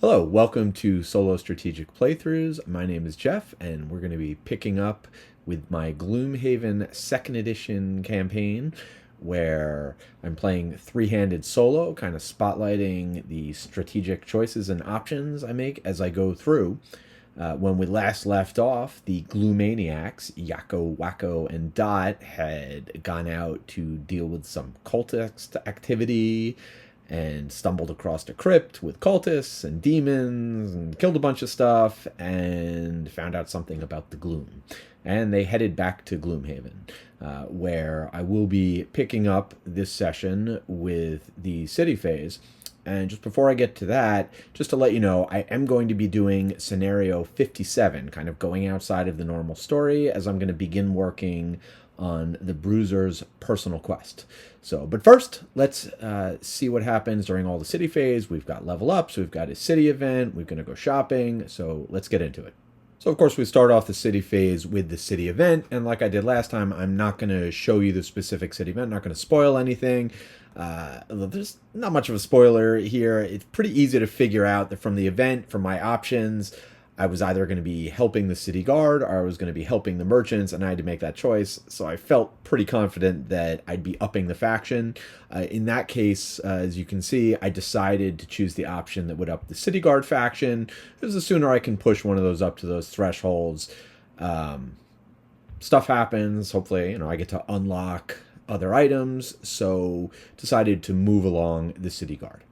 Hello, welcome to Solo Strategic Playthroughs. My name is Jeff, and we're going to be picking up with my Gloomhaven 2nd Edition campaign, where I'm playing three-handed solo, kind of spotlighting the strategic choices and options I make as I go through. When we last left off, the Gloomaniacs, Yakko, Wacko, and Dot had gone out to deal with some cultist activity and stumbled across a crypt with cultists and demons and killed a bunch of stuff and found out something about the gloom. And they headed back to Gloomhaven, where I will be picking up this session with the city phase. And just before I get to that, just to let you know, I am going to be doing scenario 57, kind of going outside of the normal story, as I'm going to begin working on the Bruiser's personal quest. But first, let's see what happens during all the city phase. We've got level ups, we've got a city event, we're going to go shopping, so let's get into it. So of course we start off the city phase with the city event, and like I did last time, I'm not going to show you the specific city event, not going to spoil anything. There's not much of a spoiler here. It's pretty easy to figure out that from the event, from my options, I was either going to be helping the city guard or I was going to be helping the merchants, and I had to make that choice. So I felt pretty confident that I'd be upping the faction. In that case, as you can see, I decided to choose the option that would up the city guard faction, because the sooner I can push one of those up to those thresholds, stuff happens. Hopefully, I get to unlock other items. So decided to move along the city guard.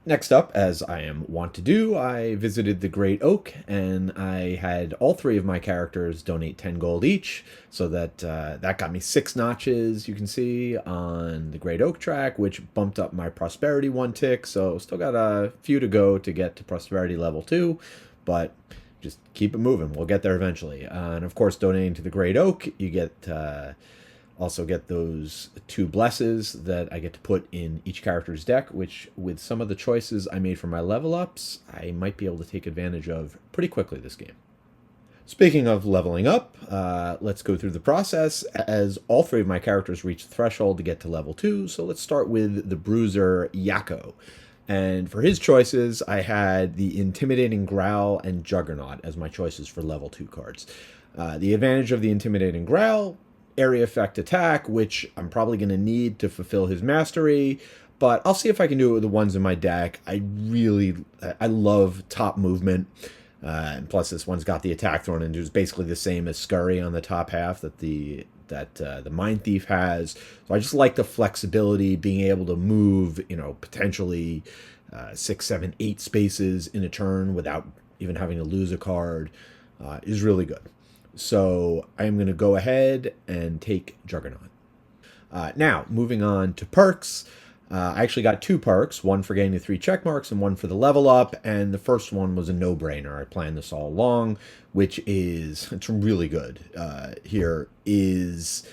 Next up, as I am wont to do, I visited the Great Oak, and I had all three of my characters donate 10 gold each, so that got me 6 notches, you can see, on the Great Oak track, which bumped up my prosperity 1 tick, so still got a few to go to get to prosperity level 2, but just keep it moving. We'll get there eventually. And of course, donating to the Great Oak, you get... also get those 2 blesses that I get to put in each character's deck, which with some of the choices I made for my level ups, I might be able to take advantage of pretty quickly this game. Speaking of leveling up, let's go through the process, as all 3 of my characters reach the threshold to get to level 2, so let's start with the Bruiser Yakko. And for his choices, I had the Intimidating Growl and Juggernaut as my choices for level 2 cards. The advantage of the Intimidating Growl: area effect attack, which I'm probably going to need to fulfill his mastery, but I'll see if I can do it with the ones in my deck. I love top movement, and plus this one's got the attack thrown in. It's basically the same as Scurry on the top half that the Mind Thief has. So I just like the flexibility, being able to move, potentially 6, 7, 8 spaces in a turn without even having to lose a card, is really good. So I am going to go ahead and take Juggernaut. Now, moving on to perks. I actually got 2 perks, one for getting the 3 check marks and one for the level up, and the first one was a no-brainer. I planned this all along, it's really good. Here is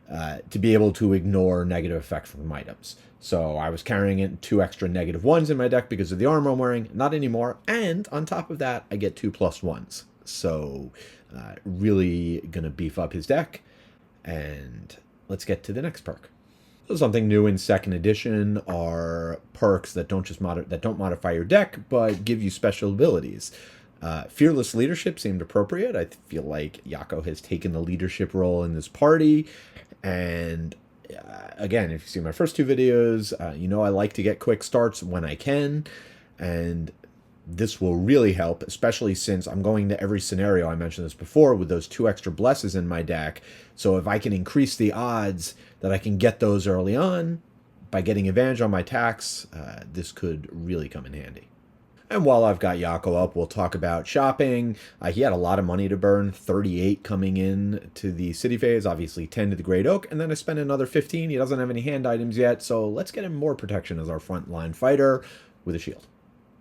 to be able to ignore negative effects from items. So I was carrying it 2 extra -1s in my deck because of the armor I'm wearing, not anymore, and on top of that, I get 2 +1s. So really gonna beef up his deck, and let's get to the next perk. So something new in 2nd edition are perks that don't modify your deck, but give you special abilities. Fearless Leadership seemed appropriate. I feel like Yakko has taken the leadership role in this party, and again, if you see my first 2 videos, I like to get quick starts when I can, and this will really help, especially since I'm going to every scenario, I mentioned this before, with those 2 extra blesses in my deck. So if I can increase the odds that I can get those early on by getting advantage on my attacks, this could really come in handy. And while I've got Yakko up, we'll talk about shopping. He had a lot of money to burn, 38 coming in to the city phase, obviously 10 to the Great Oak, and then I spent another 15. He doesn't have any hand items yet, so let's get him more protection as our frontline fighter with a shield.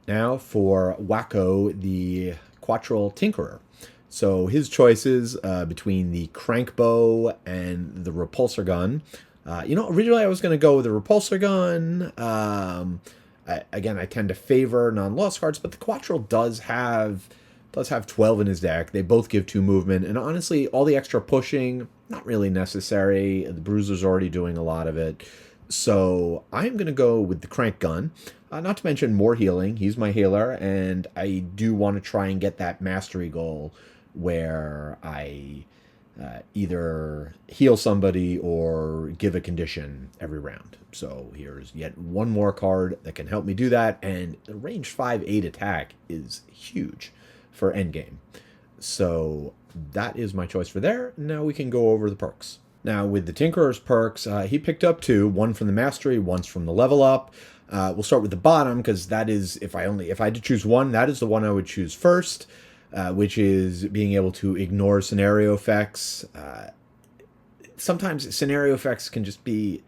Now for Wacko, the Quattral Tinkerer. So his choices between the crank bow and the repulsor gun. Originally I was going to go with the repulsor gun. I tend to favor non-lost cards, but the Quattral does have 12 in his deck. They both give 2 movement, and honestly, all the extra pushing, not really necessary. The Bruiser's already doing a lot of it. So I'm going to go with the crank gun. Not to mention more healing. He's my healer, and I do want to try and get that mastery goal where I either heal somebody or give a condition every round. So here's yet one more card that can help me do that, and the range 5/8 attack is huge for endgame. So that is my choice for there. Now we can go over the perks. Now with the Tinkerer's perks, he picked up two, one from the mastery, one's from the level up. We'll start with the bottom because that is if I had to choose one, that is the one I would choose first, which is being able to ignore scenario effects. Sometimes scenario effects can just be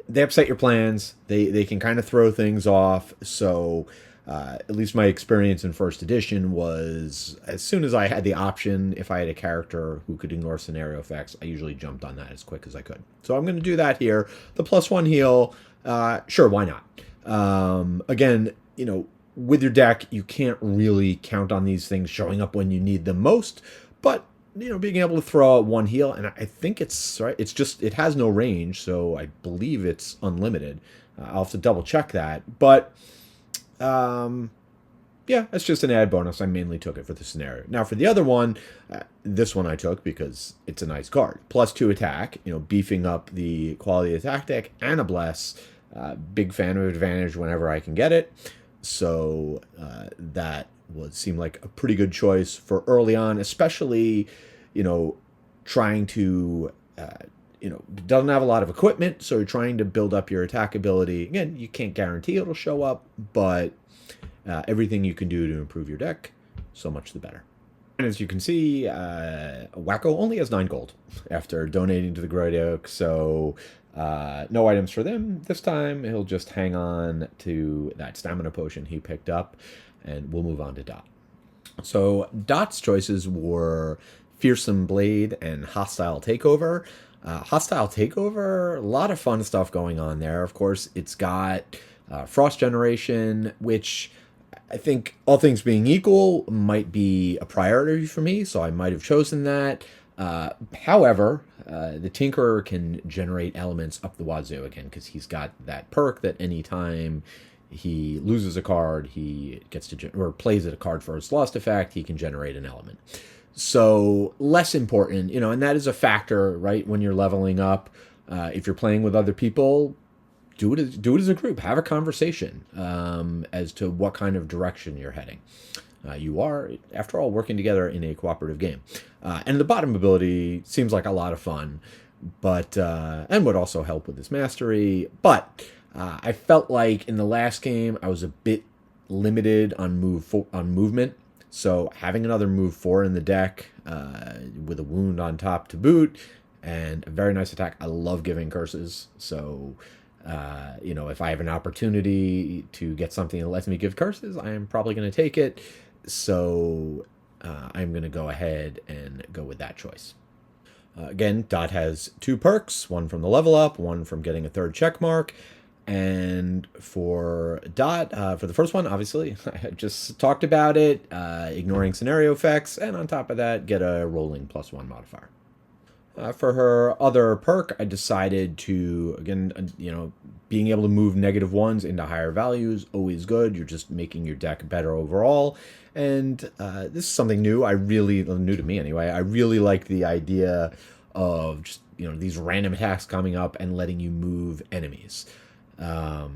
they upset your plans. They can kind of throw things off. So at least my experience in first edition was as soon as I had the option, if I had a character who could ignore scenario effects, I usually jumped on that as quick as I could. So I'm going to do that here. The +1 heal, sure, why not? Again, with your deck, you can't really count on these things showing up when you need them most, but being able to throw out one heal, and I think it's right. It's just it has no range, so I believe it's unlimited. I'll have to double check that, but yeah, that's just an add bonus. I mainly took it for the scenario. Now for the other one, this one I took because it's a nice card. +2 attack, beefing up the quality of the attack deck, and a bless. Big fan of advantage whenever I can get it. So that would seem like a pretty good choice for early on, especially, trying to, doesn't have a lot of equipment, so you're trying to build up your attack ability. Again, you can't guarantee it'll show up, but everything you can do to improve your deck, so much the better. And as you can see, Wacko only has 9 gold after donating to the Great Oak, so no items for them this time. He'll just hang on to that stamina potion he picked up, and we'll move on to Dot. So Dot's choices were Fearsome Blade and Hostile Takeover. Hostile Takeover, a lot of fun stuff going on there. Of course, it's got Frost Generation, which I think, all things being equal, might be a priority for me, so I might have chosen that. However, the Tinkerer can generate elements up the wazoo again, because he's got that perk that anytime he loses a card, he gets to, or plays a card for its lost effect, he can generate an element. So less important, and that is a factor, right, when you're leveling up. If you're playing with other people, do it as a group. Have a conversation as to what kind of direction you're heading. You are, after all, working together in a cooperative game. And the bottom ability seems like a lot of fun, but and would also help with this mastery. But I felt like in the last game I was a bit limited on movement. So having another move 4 in the deck with a wound on top to boot and a very nice attack. I love giving curses. So if I have an opportunity to get something that lets me give curses, I am probably going to take it. So I'm going to go ahead and go with that choice. Again, Dot has 2 perks, one from the level up, one from getting a 3rd check mark. And for Dot, for the first one, obviously, I just talked about it, ignoring scenario effects, and on top of that, get a rolling +1 modifier. For her other perk, I decided to, again, being able to move -1s into higher values, always good. You're just making your deck better overall. And this is something new. New to me anyway. I really like the idea of just, these random attacks coming up and letting you move enemies. I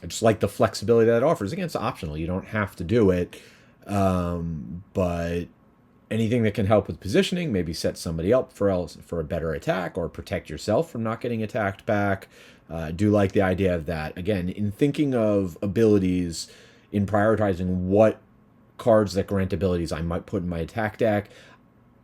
just like the flexibility that it offers. Again, it's optional. You don't have to do it. But anything that can help with positioning, maybe set somebody up for a better attack or protect yourself from not getting attacked back. Do like the idea of that. Again, in thinking of abilities, in prioritizing what cards that grant abilities I might put in my attack deck,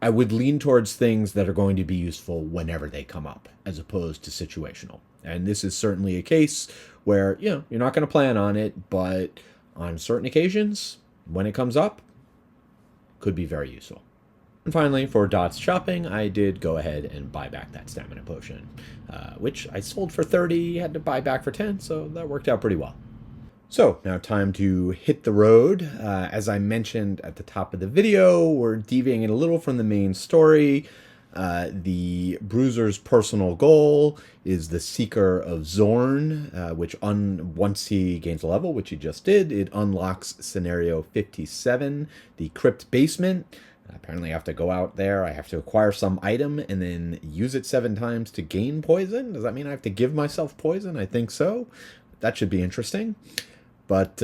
I would lean towards things that are going to be useful whenever they come up, as opposed to situational. And this is certainly a case where, you're not going to plan on it, but on certain occasions, when it comes up, could be very useful. And finally, for Dot's shopping, I did go ahead and buy back that stamina potion, which I sold for 30, had to buy back for 10, so that worked out pretty well. So, now time to hit the road. As I mentioned at the top of the video, we're deviating a little from the main story. The Bruiser's personal goal is the Seeker of Zorn, which once he gains a level, which he just did, it unlocks scenario 57, the Crypt Basement. Apparently I have to go out there, I have to acquire some item, and then use it 7 times to gain poison. Does that mean I have to give myself poison? I think so. That should be interesting. But,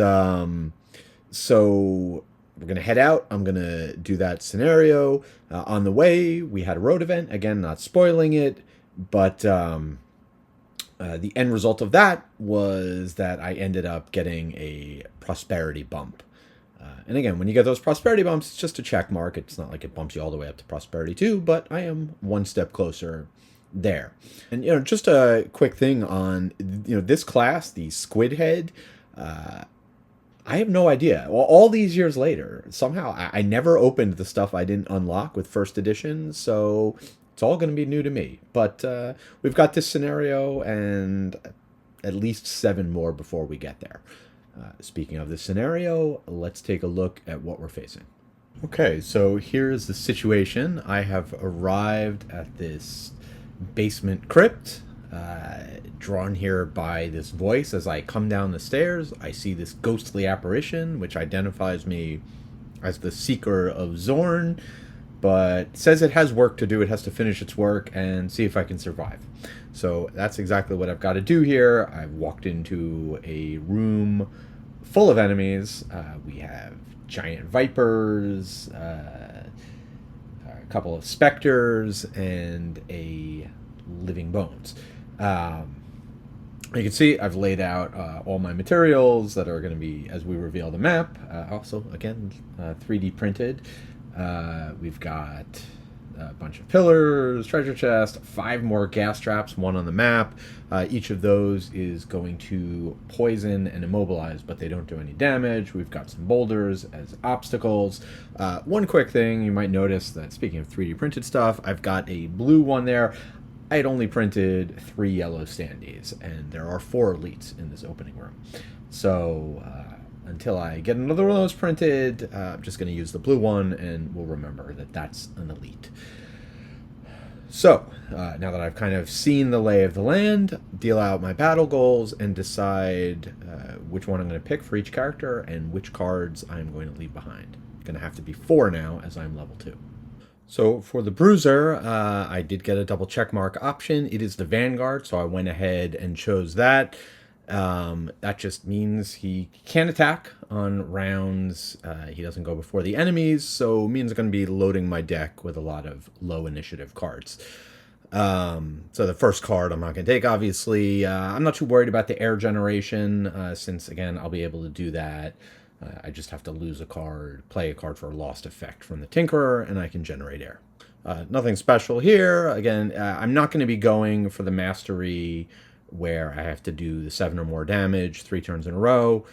so we're going to head out. I'm going to do that scenario. On the way, we had a road event. Again, not spoiling it, but the end result of that was that I ended up getting a prosperity bump. And again, when you get those prosperity bumps, it's just a check mark. It's not like it bumps you all the way up to prosperity 2, but I am one step closer there. And, just a quick thing on, this class, the Squidhead, I have no idea. Well, all these years later, somehow I never opened the stuff I didn't unlock with first edition, so it's all going to be new to me. But we've got this scenario and at least 7 more before we get there. Speaking of this scenario, let's take a look at what we're facing. Okay, so here's the situation. I have arrived at this Basement Crypt, drawn here by this voice. As I come down the stairs, I see this ghostly apparition, which identifies me as the Seeker of Zorn, but says it has work to do. It has to finish its work and see if I can survive. So that's exactly what I've got to do here. I've walked into a room full of enemies. We have giant vipers, a couple of specters, and a living bones. You can see I've laid out all my materials that are going to be, as we reveal the map, also, again, 3D printed. We've got a bunch of pillars, treasure chest, 5 more gas traps, 1 on the map. Each of those is going to poison and immobilize, but they don't do any damage. We've got some boulders as obstacles. One quick thing, you might notice that, speaking of 3D printed stuff, I've got a blue one there. I had only printed 3 yellow standees, and there are 4 elites in this opening room. So until I get another one of those printed, I'm just going to use the blue one, and we'll remember that that's an elite. So now that I've kind of seen the lay of the land, deal out my battle goals, and decide which one I'm going to pick for each character and which cards I'm going to leave behind. Going to have to be 4 now, as I'm level 2. So for the Bruiser, I did get a double checkmark option. It is the Vanguard, so I went ahead and chose that. That just means he can't attack on rounds. He doesn't go before the enemies, so it means I'm going to be loading my deck with a lot of low initiative cards. So the first card I'm not going to take, obviously. I'm not too worried about the air generation, since, again, I'll be able to do that. I just have to lose a card, play a card for a lost effect from the Tinkerer, and I can generate air. Nothing special here. Again, I'm not going to be going for the mastery where I have to do the 7 or more damage 3 turns in a row.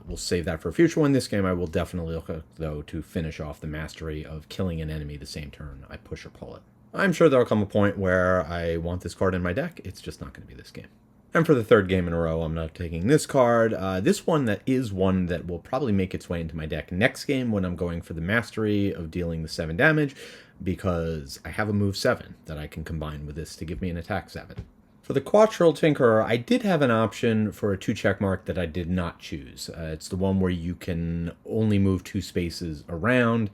We'll save that for a future one. This game I will definitely look at, though, to finish off the mastery of killing an enemy the same turn I push or pull it. I'm sure there'll come a point where I want this card in my deck. It's just not going to be this game. And for the 3rd game in a row, I'm not taking this card. This one that is one that will probably make its way into my deck next game when I'm going for the mastery of dealing the 7 damage, because I have a move 7 that I can combine with this to give me an attack 7. For the Quattral Tinkerer, I did have an option for a 2 checkmark that I did not choose. It's the one where you can only move 2 spaces around.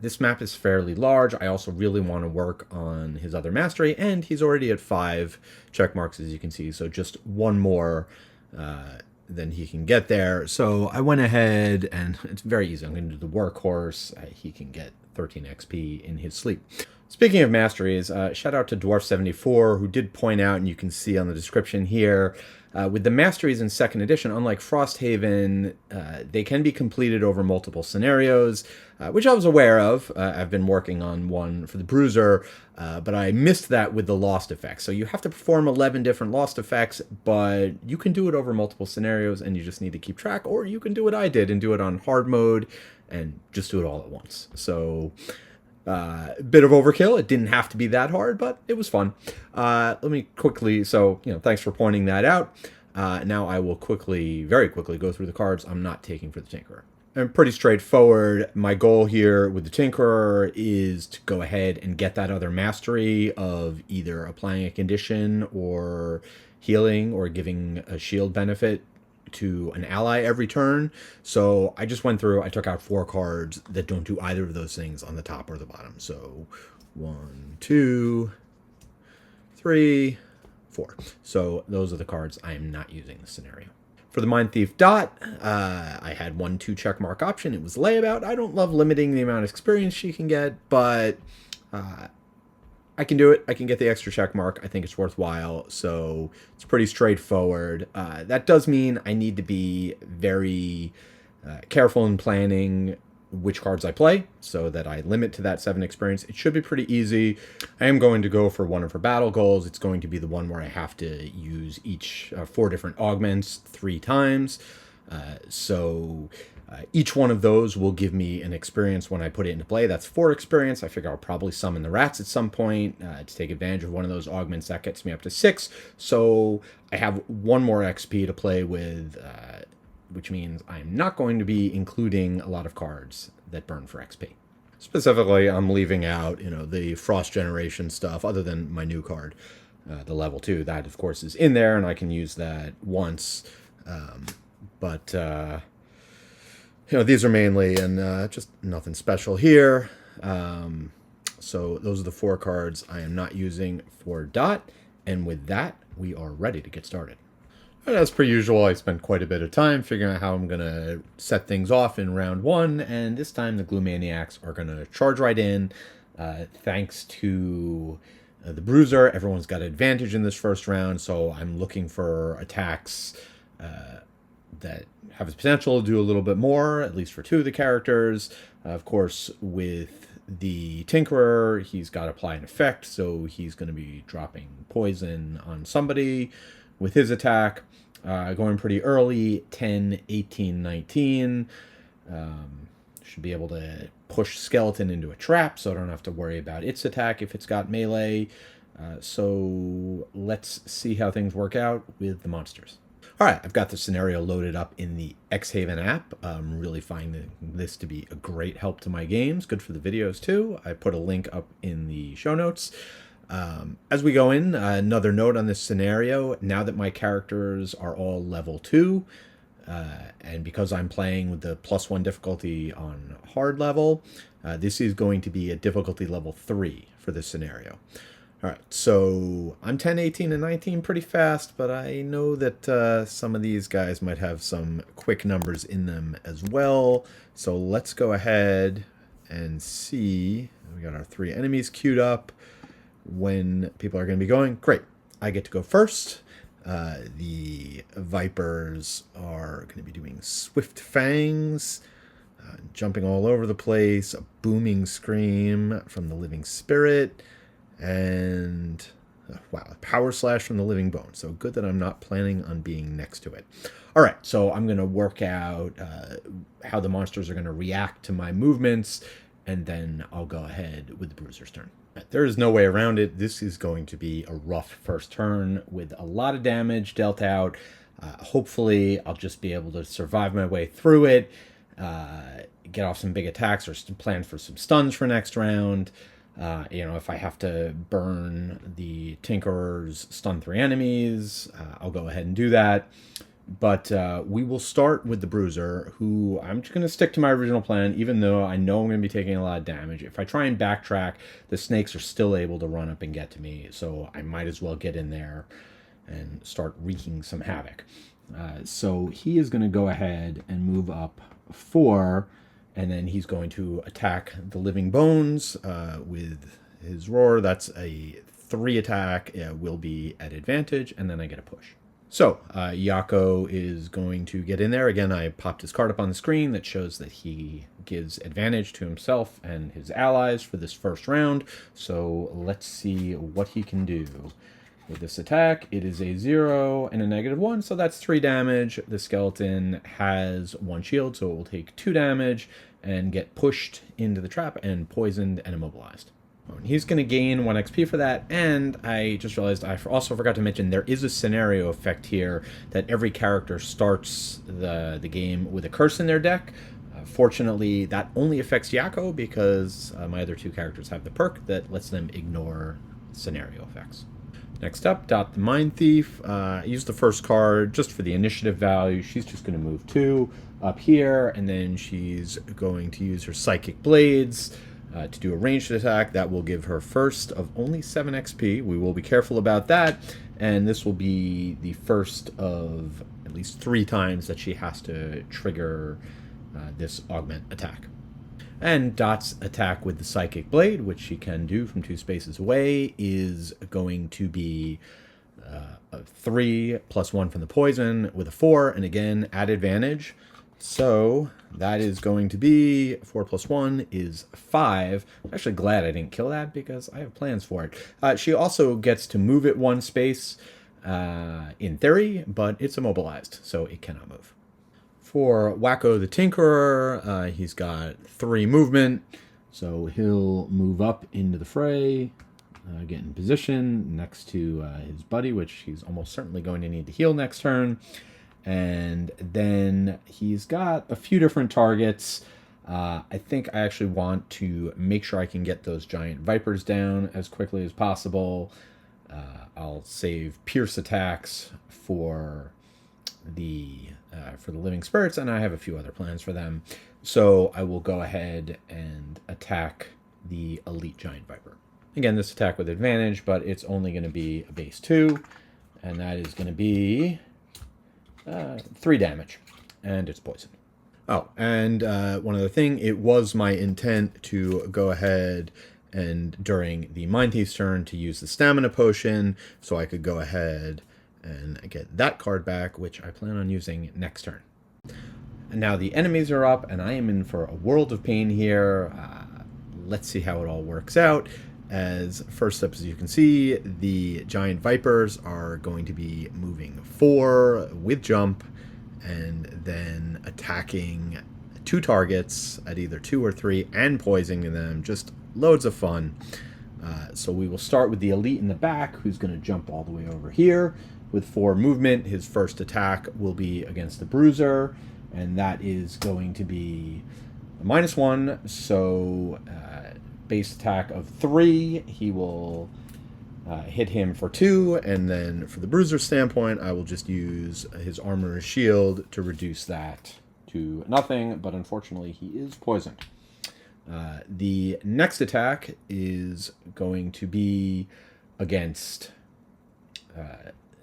This map is fairly large. I also really want to work on his other mastery, and he's already at 5 check marks, as you can see, so just 1 more then he can get there. So I went ahead, and it's very easy. I'm going to do the Workhorse. He can get 13 XP in his sleep. Speaking of masteries, shout out to Dwarf74, who did point out, and you can see on the description here, with the masteries in 2nd edition, unlike Frosthaven, they can be completed over multiple scenarios, which I was aware of. I've been working on one for the Bruiser, but I missed that with the Lost effects. So you have to perform 11 different Lost effects, but you can do it over multiple scenarios, and you just need to keep track, or you can do what I did and do it on hard mode and just do it all at once. So a bit of overkill. It didn't have to be that hard, but it was fun. Let me quickly, so, thanks for pointing that out. Now I will very quickly go through the cards I'm not taking for the Tinkerer. And pretty straightforward. My goal here with the Tinkerer is to go ahead and get that other mastery of either applying a condition or healing or giving a shield benefit to an ally every turn. So I just went through, I took out 4 cards that don't do either of those things on the top or the bottom. So 1, 2, 3, 4. So those are the cards I am not using in this scenario. For the Mind Thief Dot, I had 1-2 check mark option. It was layabout. I don't love limiting the amount of experience she can get, but I can do it. I can get the extra check mark. I think it's worthwhile. So it's pretty straightforward. That does mean I need to be very careful in planning which cards I play so that I limit to that 7 experience. It should be pretty easy. I am going to go for one of her battle goals. It's going to be the one where I have to use each 4 different augments 3 times. Each one of those will give me an experience when I put it into play. That's 4 experience. I figure I'll probably summon the rats at some point to take advantage of one of those augments. That gets me up to 6. So I have 1 more XP to play with, which means I'm not going to be including a lot of cards that burn for XP. Specifically, I'm leaving out, the Frost Generation stuff, other than my new card, the level 2. That, of course, is in there, and I can use that once. These are mainly, and just nothing special here. So those are the 4 cards I am not using for Dot, and with that, we are ready to get started. And as per usual, I spent quite a bit of time figuring out how I'm going to set things off in round 1, and this time the Gloomaniacs are going to charge right in. Thanks to the Bruiser, everyone's got advantage in this first round, so I'm looking for attacks that have the potential to do a little bit more, at least for 2 of the characters. Of course, with the Tinkerer, he's got to apply an effect, so he's going to be dropping poison on somebody with his attack. Going pretty early, 10, 18, 19. Should be able to push Skeleton into a trap, so I don't have to worry about its attack if it's got melee. So let's see how things work out with the monsters. All right, I've got the scenario loaded up in the Xhaven app. I'm really finding this to be a great help to my games. Good for the videos, too. I put a link up in the show notes. As we go in, another note on this scenario, now that my characters are all level 2, and because I'm playing with the +1 difficulty on hard level, this is going to be a difficulty level 3 for this scenario. All right, so I'm 10, 18, and 19 pretty fast, but I know that some of these guys might have some quick numbers in them as well. So let's go ahead and see. We got our 3 enemies queued up. When people are going to be going, great. I get to go first. The Vipers are going to be doing swift fangs, jumping all over the place, a booming scream from the living spirit, and wow, a power slash from the living bone. So good that I'm not planning on being next to it. All right, so I'm going to work out how the monsters are going to react to my movements, and then I'll go ahead with the Bruiser's turn. There is no way around it. This is going to be a rough first turn with a lot of damage dealt out. Hopefully, I'll just be able to survive my way through it, get off some big attacks, or plan for some stuns for next round. If I have to burn the Tinkerer's stun 3 enemies, I'll go ahead and do that. But we will start with the Bruiser, who I'm just going to stick to my original plan, even though I know I'm going to be taking a lot of damage. If I try and backtrack, the snakes are still able to run up and get to me, so I might as well get in there and start wreaking some havoc. So he is going to go ahead and move up 4, and then he's going to attack the living bones with his roar. That's a 3 attack, will be at advantage, and then I get a push. So, Yako is going to get in there. Again, I popped his card up on the screen that shows that he gives advantage to himself and his allies for this first round. So, let's see what he can do. With this attack, it is a 0 and a -1, so that's 3 damage. The skeleton has 1 shield, so it will take 2 damage and get pushed into the trap and poisoned and immobilized. He's going to gain 1 XP for that, and I just realized I also forgot to mention there is a scenario effect here that every character starts the game with a curse in their deck. Fortunately, that only affects Yakko because my other two characters have the perk that lets them ignore scenario effects. Next up, Dot the Mind Thief. Use the first card just for the initiative value. She's just going to move 2 up here, and then she's going to use her Psychic Blades to do a ranged attack. That will give her first of only 7 XP. We will be careful about that, and this will be the first of at least 3 times that she has to trigger this augment attack. And Dot's attack with the Psychic Blade, which she can do from 2 spaces away, is going to be a 3 plus 1 from the poison with a 4, and again, at advantage. So that is going to be 4 plus 1 is 5. I'm actually glad I didn't kill that because I have plans for it. She also gets to move it 1 space in theory, but it's immobilized, so it cannot move. For Wacko the Tinkerer, he's got 3 movement, so he'll move up into the fray, get in position next to his buddy, which he's almost certainly going to need to heal next turn. And then he's got a few different targets. I think I actually want to make sure I can get those giant vipers down as quickly as possible. I'll save pierce attacks for the living spirits, and I have a few other plans for them. So I will go ahead and attack the elite giant viper. Again, this attack with advantage, but it's only going to be a base 2, and that is going to be 3 damage, and it's poison. Oh, and one other thing, it was my intent to go ahead and during the Mind Thief's turn to use the stamina potion, so I could go ahead and get that card back, which I plan on using next turn. And now the enemies are up, and I am in for a world of pain here. Let's see how it all works out. As first up, as you can see, the giant vipers are going to be moving 4 with jump, and then attacking 2 targets at either 2 or 3 and poisoning them. Just loads of fun. So we will start with the elite in the back, who's going to jump all the way over here. With 4 movement, his first attack will be against the Bruiser, and that is going to be a -1, so base attack of 3, he will hit him for 2, and then for the Bruiser standpoint, I will just use his armor and shield to reduce that to nothing, but unfortunately he is poisoned. The next attack is going to be against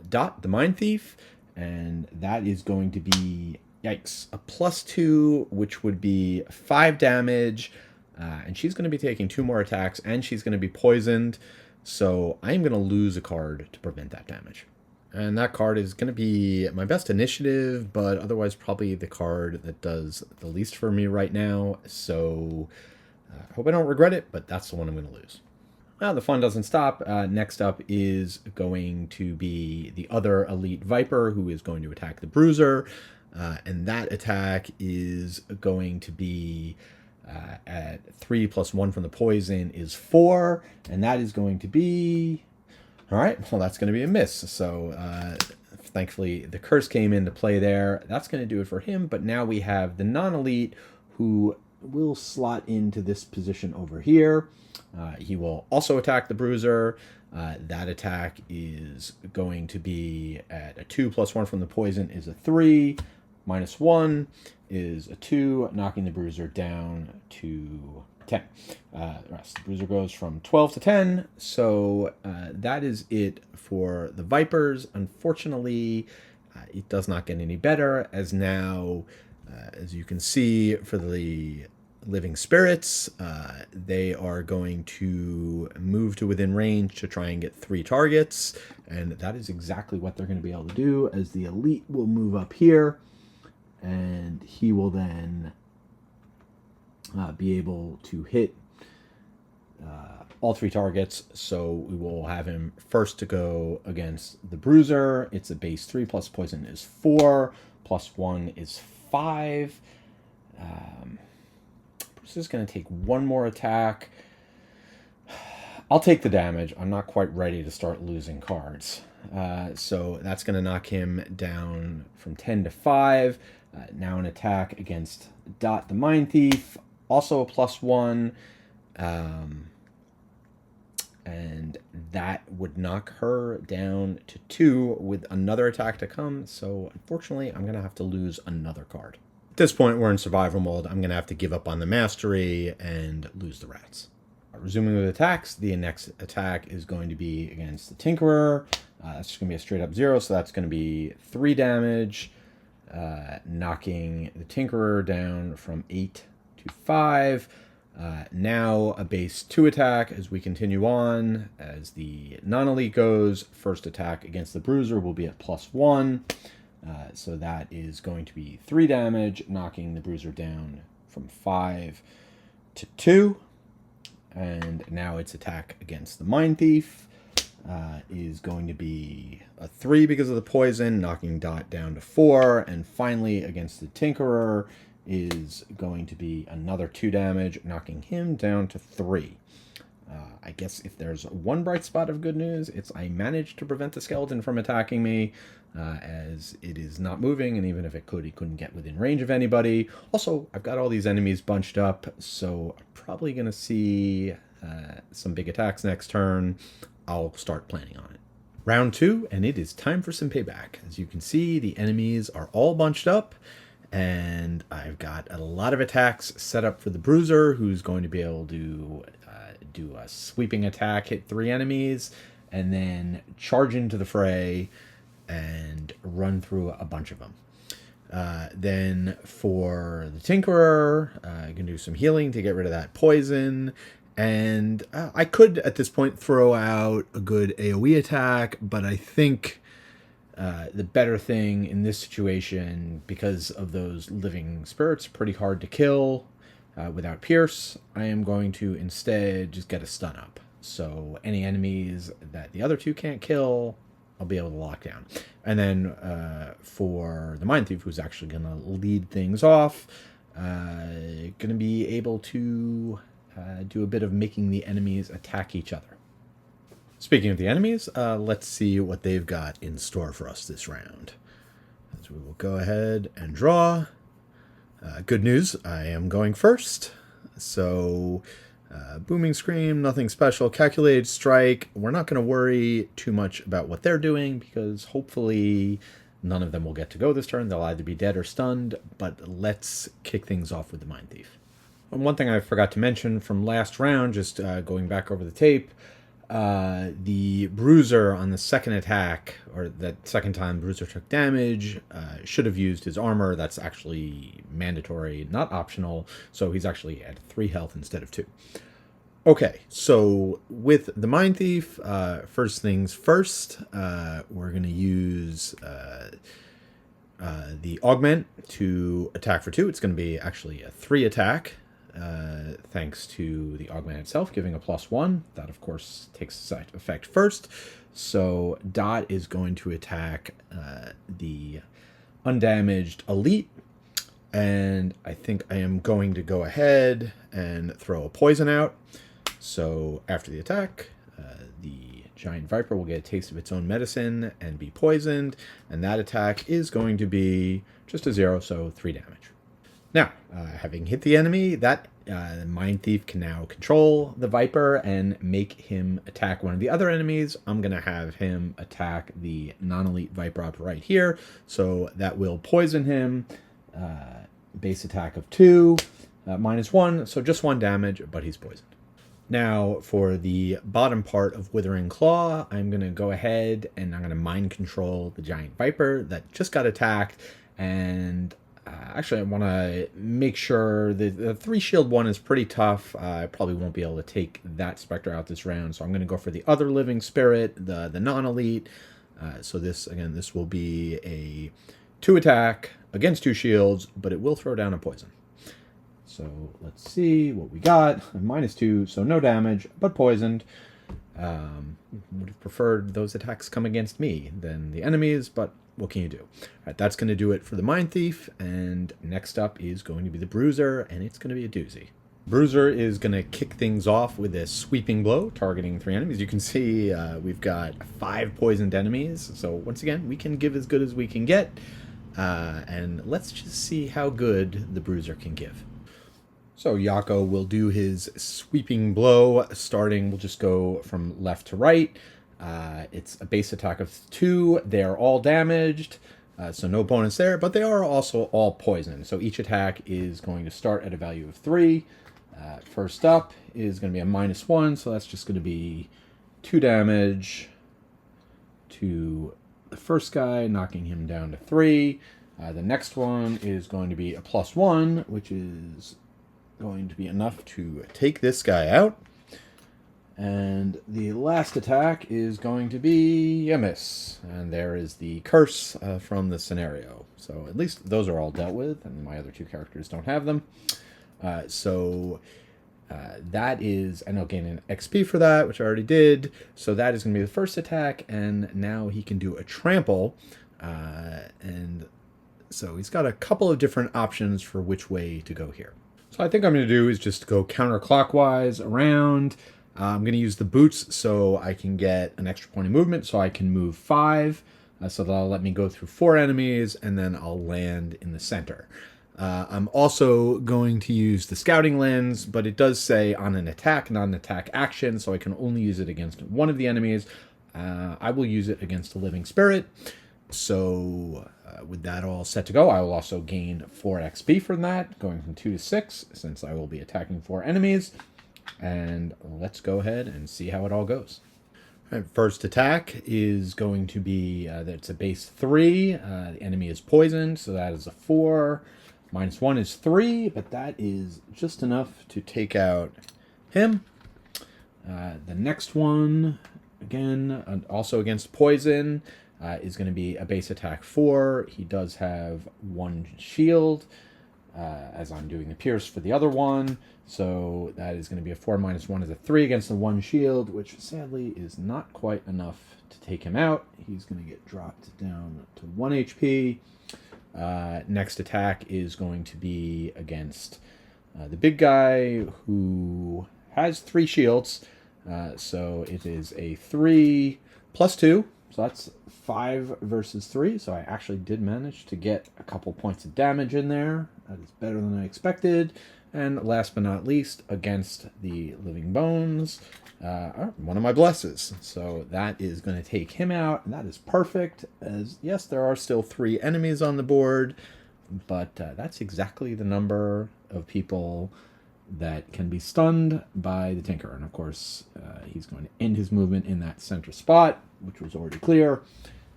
Dot, the Mind Thief, and that is going to be, yikes, a +2, which would be 5 damage, and she's going to be taking 2 more attacks, and she's going to be poisoned, so I'm going to lose a card to prevent that damage. And that card is going to be my best initiative, but otherwise probably the card that does the least for me right now, so I hope I don't regret it, but that's the one I'm going to lose. Well, the fun doesn't stop. Next up is going to be the other elite viper, who is going to attack the Bruiser, and that attack is going to be at 3 plus 1 from the poison is 4, and that is going to be... All right, well, that's going to be a miss. So thankfully the curse came into play there. That's going to do it for him, but now we have the non-elite who will slot into this position over here. He will also attack the Bruiser. That attack is going to be at a 2 plus 1 from the poison is a 3. -1 is a 2, knocking the Bruiser down to 10. The Bruiser goes from 12 to 10. So that is it for the Vipers. Unfortunately, it does not get any better, as now, as you can see, for the living spirits, they are going to move to within range to try and get 3 targets, and that is exactly what they're going to be able to do, as the elite will move up here, and he will then be able to hit all 3 targets. So we will have him first to go against the Bruiser. It's a base 3 plus poison is 4, plus 1 is 5. This is going to take 1 more attack. I'll take the damage. I'm not quite ready to start losing cards. So that's going to knock him down from 10 to 5. Now an attack against Dot the Mind Thief, also a +1. And that would knock her down to 2 with another attack to come. So unfortunately, I'm going to have to lose another card. At this point, we're in survival mode. I'm going to have to give up on the mastery and lose the rats. Resuming with attacks, the next attack is going to be against the Tinkerer. That's just going to be a straight up 0, so that's going to be 3 damage, knocking the Tinkerer down from 8 to 5. Now a base 2 attack as we continue on. As the non-elite goes, first attack against the Bruiser will be at +1. So that is going to be 3 damage, knocking the Bruiser down from 5 to 2. And now its attack against the Mind Thief is going to be a 3 because of the poison, knocking Dot down to 4. And finally, against the Tinkerer, is going to be another 2 damage, knocking him down to 3. I guess if there's one bright spot of good news, it's I managed to prevent the skeleton from attacking me, as it is not moving, and even if it could, he couldn't get within range of anybody. Also, I've got all these enemies bunched up, so I'm probably going to see some big attacks next turn. I'll start planning on it. Round 2, and it is time for some payback. As you can see, the enemies are all bunched up, and I've got a lot of attacks set up for the Bruiser, who's going to be able to do a sweeping attack, hit 3 enemies, and then charge into the fray and run through a bunch of them. Then for the Tinkerer, I can do some healing to get rid of that poison. And I could, at this point, throw out a good AoE attack, but I think the better thing in this situation, because of those living spirits, pretty hard to kill without Pierce, I am going to instead just get a stun up. So any enemies that the other two can't kill, I'll be able to lock down. And then for the Mind Thief, who's actually going to lead things off, going to be able to do a bit of making the enemies attack each other. Speaking of the enemies, let's see what they've got in store for us this round. As we will go ahead and draw. Good news, I am going first. So, Booming Scream, nothing special. Calculated Strike, we're not going to worry too much about what they're doing, because hopefully none of them will get to go this turn. They'll either be dead or stunned, but let's kick things off with the Mind Thief. And one thing I forgot to mention from last round, just going back over the tape, the Bruiser on the second attack, or that second time Bruiser took damage, should have used his armor. That's actually mandatory, not optional, so he's actually at 3 health instead of 2. Okay, so with the Mind Thief, first things first, we're going to use the Augment to attack for 2. It's going to be actually a 3 attack. Thanks to the Augment itself giving a +1. That, of course, takes effect first. So Dot is going to attack the undamaged Elite. And I think I am going to go ahead and throw a poison out. So after the attack, the Giant Viper will get a taste of its own medicine and be poisoned. And that attack is going to be just a 0, so 3 damage. Now, having hit the enemy, that Mind Thief can now control the Viper and make him attack one of the other enemies. I'm going to have him attack the non-elite Viper up right here. So that will poison him. Base attack of 2, -1, so just 1 damage, but he's poisoned. Now, for the bottom part of Withering Claw, I'm going to go ahead and I'm going to mind control the Giant Viper that just got attacked. And actually, I want to make sure that the 3 shield one is pretty tough. I probably won't be able to take that Spectre out this round, so I'm going to go for the other living spirit, the non-elite. So this, again, this will be a 2 attack against 2 shields, but it will throw down a poison. So let's see what we got. -2, so no damage, but poisoned. Would have preferred those attacks come against me than the enemies, but what can you do? All right, that's going to do it for the Mind Thief, and next up is going to be the Bruiser, and it's going to be a doozy. Bruiser is going to kick things off with a sweeping blow, targeting 3 enemies. You can see we've got 5 poisoned enemies. So once again, we can give as good as we can get. And let's just see how good the Bruiser can give. So Yako will do his sweeping blow, starting, we'll just go from left to right. It's a base attack of 2. They are all damaged, so no bonus there, but they are also all poisoned. So each attack is going to start at a value of 3. First up is going to be a -1, so that's just going to be 2 damage to the first guy, knocking him down to 3. The next one is going to be a +1, which is going to be enough to take this guy out. And the last attack is going to be a miss. And there is the curse from the scenario. So at least those are all dealt with, and my other 2 characters don't have them. That is, and I'll gain an XP for that, which I already did. So that is going to be the first attack, and now he can do a trample. And so he's got a couple of different options for which way to go here. So I think I'm going to do is just go counterclockwise around. I'm going to use the boots so I can get an extra point of movement, so I can move 5. So that'll let me go through 4 enemies, and then I'll land in the center. I'm also going to use the scouting lens, but it does say on an attack, not an attack action, so I can only use it against one of the enemies. I will use it against a living spirit. So with that all set to go, I will also gain 4 XP from that, going from 2 to 6, since I will be attacking 4 enemies. And let's go ahead and see how it all goes. First attack is going to be, that's a base 3. The enemy is poisoned, so that is a 4. -1 is 3, but that is just enough to take out him. The next one, again, also against poison, is going to be a base attack 4. He does have 1 shield, as I'm doing the pierce for the other one. So that is going to be a 4 -1 is a 3 against the 1 shield, which sadly is not quite enough to take him out. He's going to get dropped down to 1 HP. Next attack is going to be against the big guy who has 3 shields. So it is a 3 + 2. So that's 5 versus 3. So I actually did manage to get a couple points of damage in there. That is better than I expected. And last but not least, against the living bones, one of my blesses. So that is going to take him out, and that is perfect. As yes, there are still 3 enemies on the board, but that's exactly the number of people that can be stunned by the Tinker. And of course, he's going to end his movement in that center spot, which was already clear,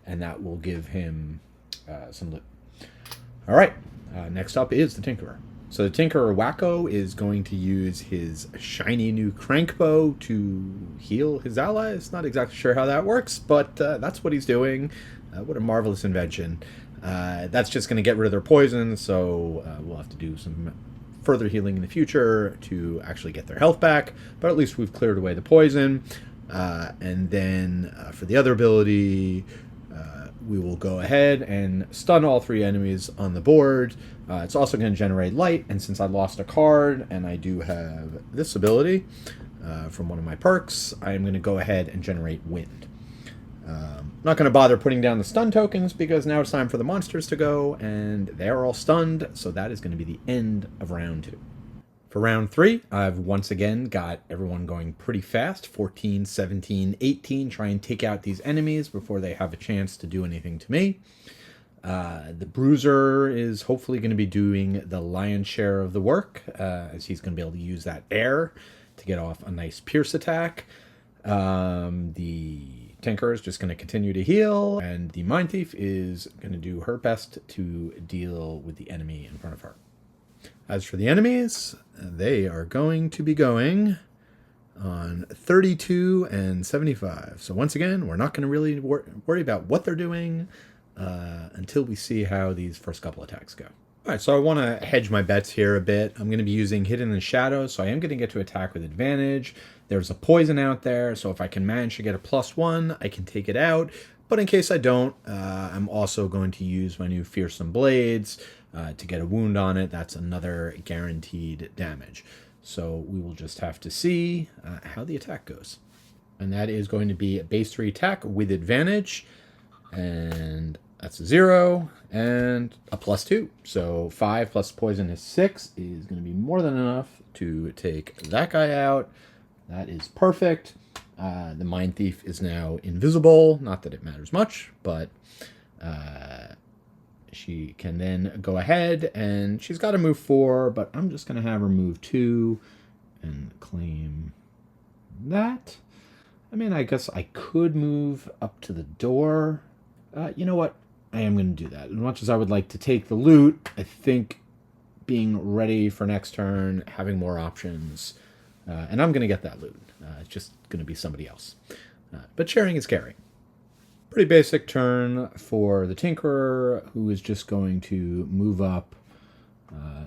and that will give him some loot. All right, next up is the Tinkerer. So the Tinkerer Wacko is going to use his shiny new crankbow to heal his allies. Not exactly sure how that works, but that's what he's doing. What a marvelous invention. That's just going to get rid of their poison, so we'll have to do some further healing in the future to actually get their health back, but at least we've cleared away the poison. And then for the other ability, we will go ahead and stun all 3 enemies on the board. It's also going to generate light, and since I lost a card and I do have this ability from one of my perks, I am going to go ahead and generate wind. I'm not going to bother putting down the stun tokens because now it's time for the monsters to go, and they're all stunned, so that is going to be the end of round 2. For round 3, I've once again got everyone going pretty fast, 14, 17, 18, try and take out these enemies before they have a chance to do anything to me. The Bruiser is hopefully going to be doing the lion's share of the work, as he's going to be able to use that air to get off a nice pierce attack. The Tinker is just going to continue to heal, and the Mind Thief is going to do her best to deal with the enemy in front of her. As for the enemies, they are going to be going on 32 and 75. So once again, we're not going to really worry about what they're doing until we see how these first couple attacks go. All right, so I want to hedge my bets here a bit. I'm going to be using Hidden in Shadows, so I am going to get to attack with advantage. There's a poison out there, so if I can manage to get a +1, I can take it out. But in case I don't, I'm also going to use my new Fearsome Blades to get a wound on it. That's another guaranteed damage. So we will just have to see how the attack goes. And that is going to be a base 3 attack with advantage. And that's a 0 and a +2. So 5 plus poison is 6 is going to be more than enough to take that guy out. That is perfect. The Mind Thief is now invisible. Not that it matters much, but she can then go ahead, and she's got to move 4, but I'm just going to have her move 2 and claim that. I mean, I guess I could move up to the door. You know what? I am going to do that. As much as I would like to take the loot, I think being ready for next turn, having more options, and I'm going to get that loot. It's just going to be somebody else. But sharing is caring. Pretty basic turn for the Tinkerer, who is just going to move up,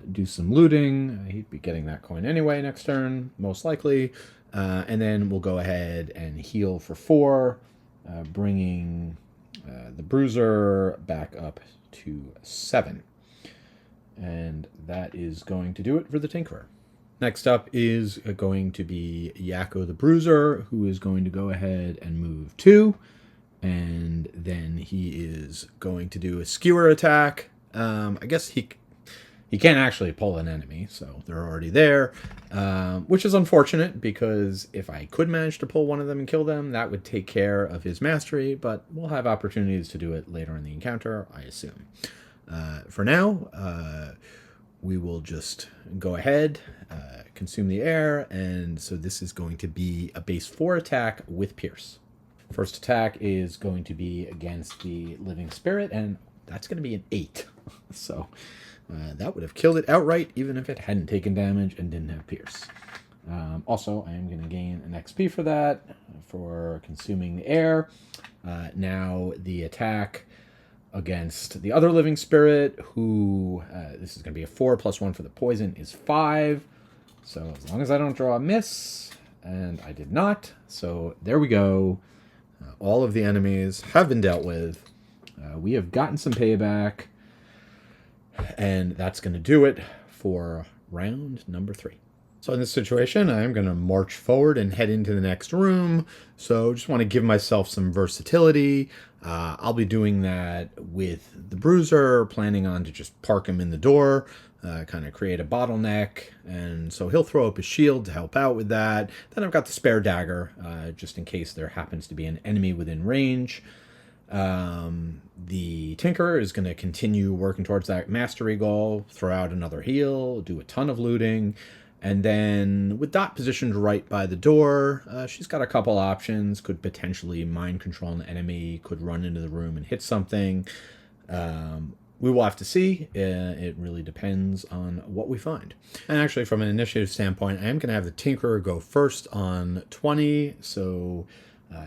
do some looting. He'd be getting that coin anyway next turn, most likely. And then we'll go ahead and heal for 4, bringing the Bruiser back up to 7. And that is going to do it for the Tinkerer. Next up is going to be Yakko the Bruiser, who is going to go ahead and move 2. And then he is going to do a skewer attack. I guess he can't actually pull an enemy, so they're already there, which is unfortunate because if I could manage to pull one of them and kill them, that would take care of his mastery, but we'll have opportunities to do it later in the encounter, I assume. For now, we will just go ahead, consume the air, and so this is going to be a base 4 attack with Pierce. First attack is going to be against the Living Spirit, and that's going to be an 8. So that would have killed it outright, even if it hadn't taken damage and didn't have Pierce. Also, I am going to gain an XP for that, for consuming the air. Now the attack against the other Living Spirit, who, this is going to be a 4 plus 1 for the poison, is 5. So as long as I don't draw a miss, and I did not, so there we go. All of the enemies have been dealt with. We have gotten some payback. And that's going to do it for round number 3. So in this situation, I'm going to march forward and head into the next room. So just want to give myself some versatility. I'll be doing that with the Bruiser, planning on to just park him in the door, kind of create a bottleneck. And so he'll throw up his shield to help out with that. Then I've got the spare dagger, just in case there happens to be an enemy within range. The Tinkerer is going to continue working towards that mastery goal, throw out another heal, do a ton of looting, and then with Dot positioned right by the door, she's got a couple options. Could potentially mind control an enemy, could run into the room and hit something. We will have to see. It really depends on what we find. And actually, from an initiative standpoint, I am going to have the Tinkerer go first on 20, so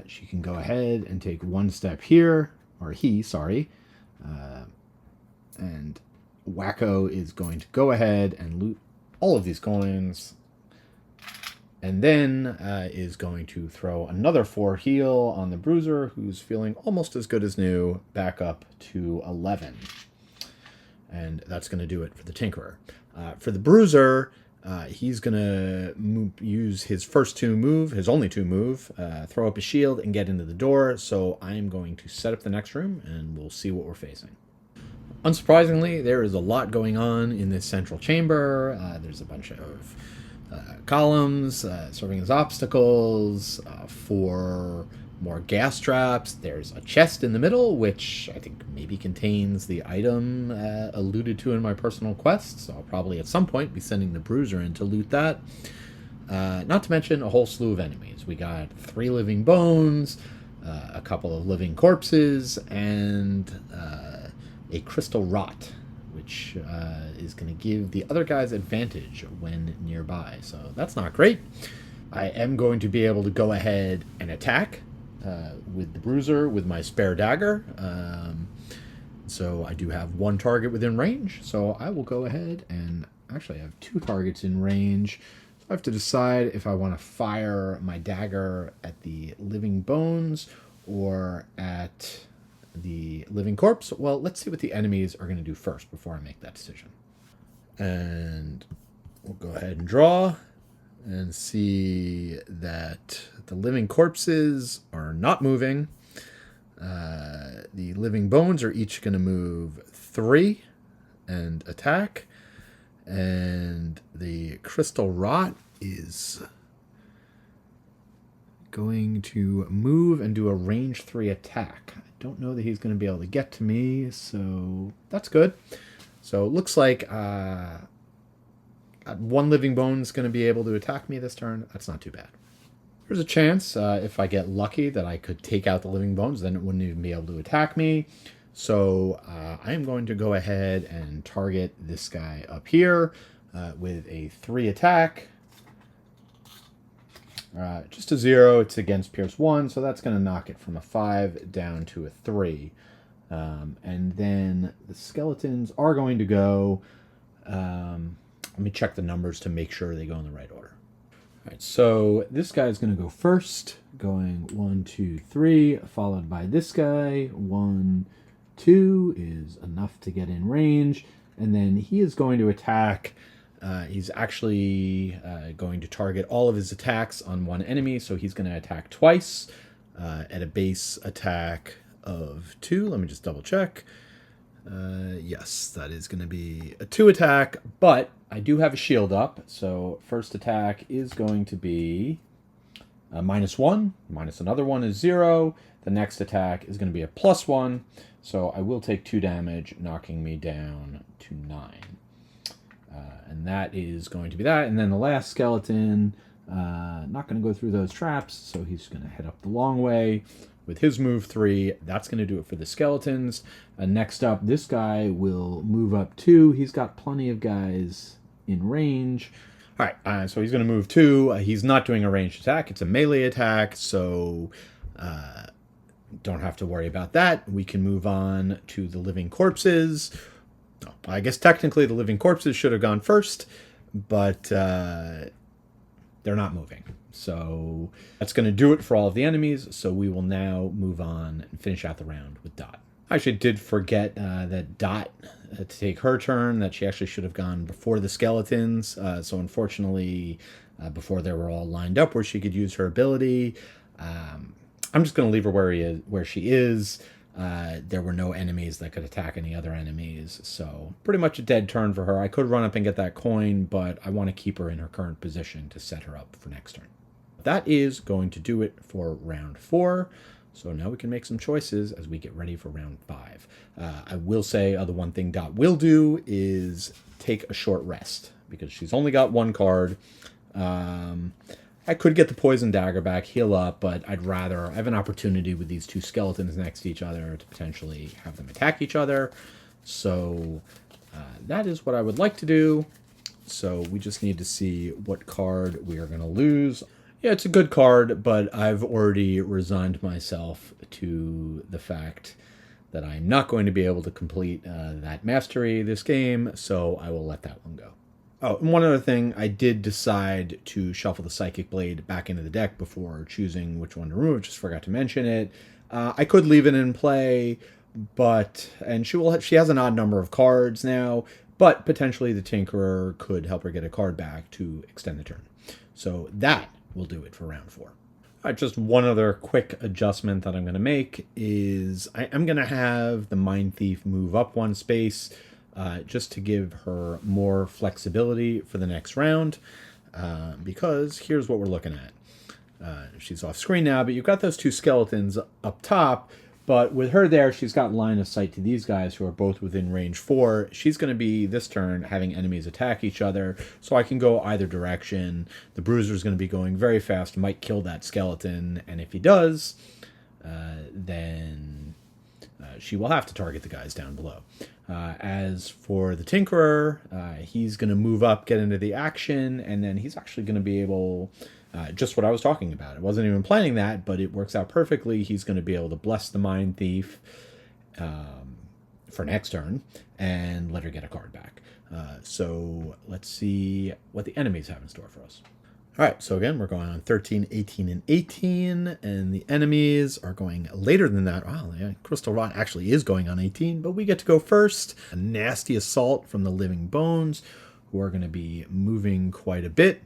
she can go ahead and take one step here, or he, sorry. And Wacko is going to go ahead and loot all of these coins. And then is going to throw another 4 heal on the Bruiser, who's feeling almost as good as new, back up to 11. And that's going to do it for the Tinkerer. For the Bruiser, he's going to use his first 2 move, his only 2 move, throw up a shield and get into the door. So I'm going to set up the next room and we'll see what we're facing. Unsurprisingly, there is a lot going on in this central chamber. There's a bunch of columns serving as obstacles, 4 more gas traps. There's a chest in the middle, which I think maybe contains the item alluded to in my personal quest. So I'll probably at some point be sending the Bruiser in to loot that. Not to mention a whole slew of enemies. We got 3 living bones, a couple of living corpses, and a crystal rot, which is going to give the other guys advantage when nearby. So that's not great. I am going to be able to go ahead and attack with the Bruiser with my spare dagger. So I do have 1 target within range. So I will go ahead and actually I have 2 targets in range. So I have to decide if I want to fire my dagger at the living bones or at the living corpse. Well, let's see what the enemies are going to do first before I make that decision. And we'll go ahead and draw. and see that the living corpses are not moving. The living bones are each going to move 3 and attack. And the crystal rot is going to move and do a range 3 attack. I don't know that he's going to be able to get to me, so that's good. So it looks like one living bone's going to be able to attack me this turn. That's not too bad. There's a chance, if I get lucky, that I could take out the living bones. Then it wouldn't even be able to attack me. So I am going to go ahead and target this guy up here with a 3 attack. Just a 0. It's against Pierce 1, so that's going to knock it from a 5 down to a 3. And then the skeletons are going to go... let me check the numbers to make sure they go in the right order. All right, so this guy is going to go first, going 1, 2, 3, followed by this guy. 1, 2 is enough to get in range, and then he is going to attack. He's actually going to target all of his attacks on one enemy, so he's going to attack twice at a base attack of 2. Let me just double check. Yes, that is going to be a 2 attack, but I do have a shield up, so first attack is going to be -1, minus another 1 is 0. The next attack is going to be a +1, so I will take 2 damage, knocking me down to 9. And that is going to be that. And then the last skeleton, not going to go through those traps, so he's going to head up the long way with his move 3. That's going to do it for the skeletons. Next up, this guy will move up 2. He's got plenty of guys in range. All right, so he's going to move 2. He's not doing a ranged attack. It's a melee attack, so don't have to worry about that. We can move on to the living corpses. I guess technically the living corpses should have gone first, but they're not moving. So that's going to do it for all of the enemies. So we will now move on and finish out the round with Dot. I actually did forget that Dot, to take her turn, that she actually should have gone before the skeletons. So unfortunately, before they were all lined up where she could use her ability, I'm just going to leave her where she is. There were no enemies that could attack any other enemies, so pretty much a dead turn for her. I could run up and get that coin, but I want to keep her in her current position to set her up for next turn. That is going to do it for round 4. So now we can make some choices as we get ready for round 5. I will say the one thing Dot will do is take a short rest, because she's only got 1 card. I could get the Poison Dagger back, heal up, but I have an opportunity with these 2 skeletons next to each other to potentially have them attack each other. So that is what I would like to do. So we just need to see what card we are going to lose. Yeah, it's a good card, but I've already resigned myself to the fact that I'm not going to be able to complete that mastery this game, so I will let that one go. Oh, and one other thing, I did decide to shuffle the Psychic Blade back into the deck before choosing which one to remove. Just forgot to mention it. I could leave it in play, and she has an odd number of cards now, but potentially the Tinkerer could help her get a card back to extend the turn. So that will do it for round 4. All right, just one other quick adjustment that I'm going to make is I'm going to have the Mind Thief move up 1 space, just to give her more flexibility for the next round, because here's what we're looking at. She's off screen now, but you've got those 2 skeletons up top, but with her there, she's got line of sight to these guys who are both within range 4. She's going to be, this turn, having enemies attack each other, so I can go either direction. The Bruiser is going to be going very fast, might kill that skeleton, and if he does, then she will have to target the guys down below. As for the Tinkerer, he's going to move up, get into the action, and then he's actually going to be able, just what I was talking about. I wasn't even planning that, but it works out perfectly. He's going to be able to bless the Mind Thief for next turn and let her get a card back. So let's see what the enemies have in store for us. All right, so again, we're going on 13, 18, and 18, and the enemies are going later than that. Wow, yeah, Crystal Rot actually is going on 18, but we get to go first. A nasty assault from the Living Bones, who are going to be moving quite a bit.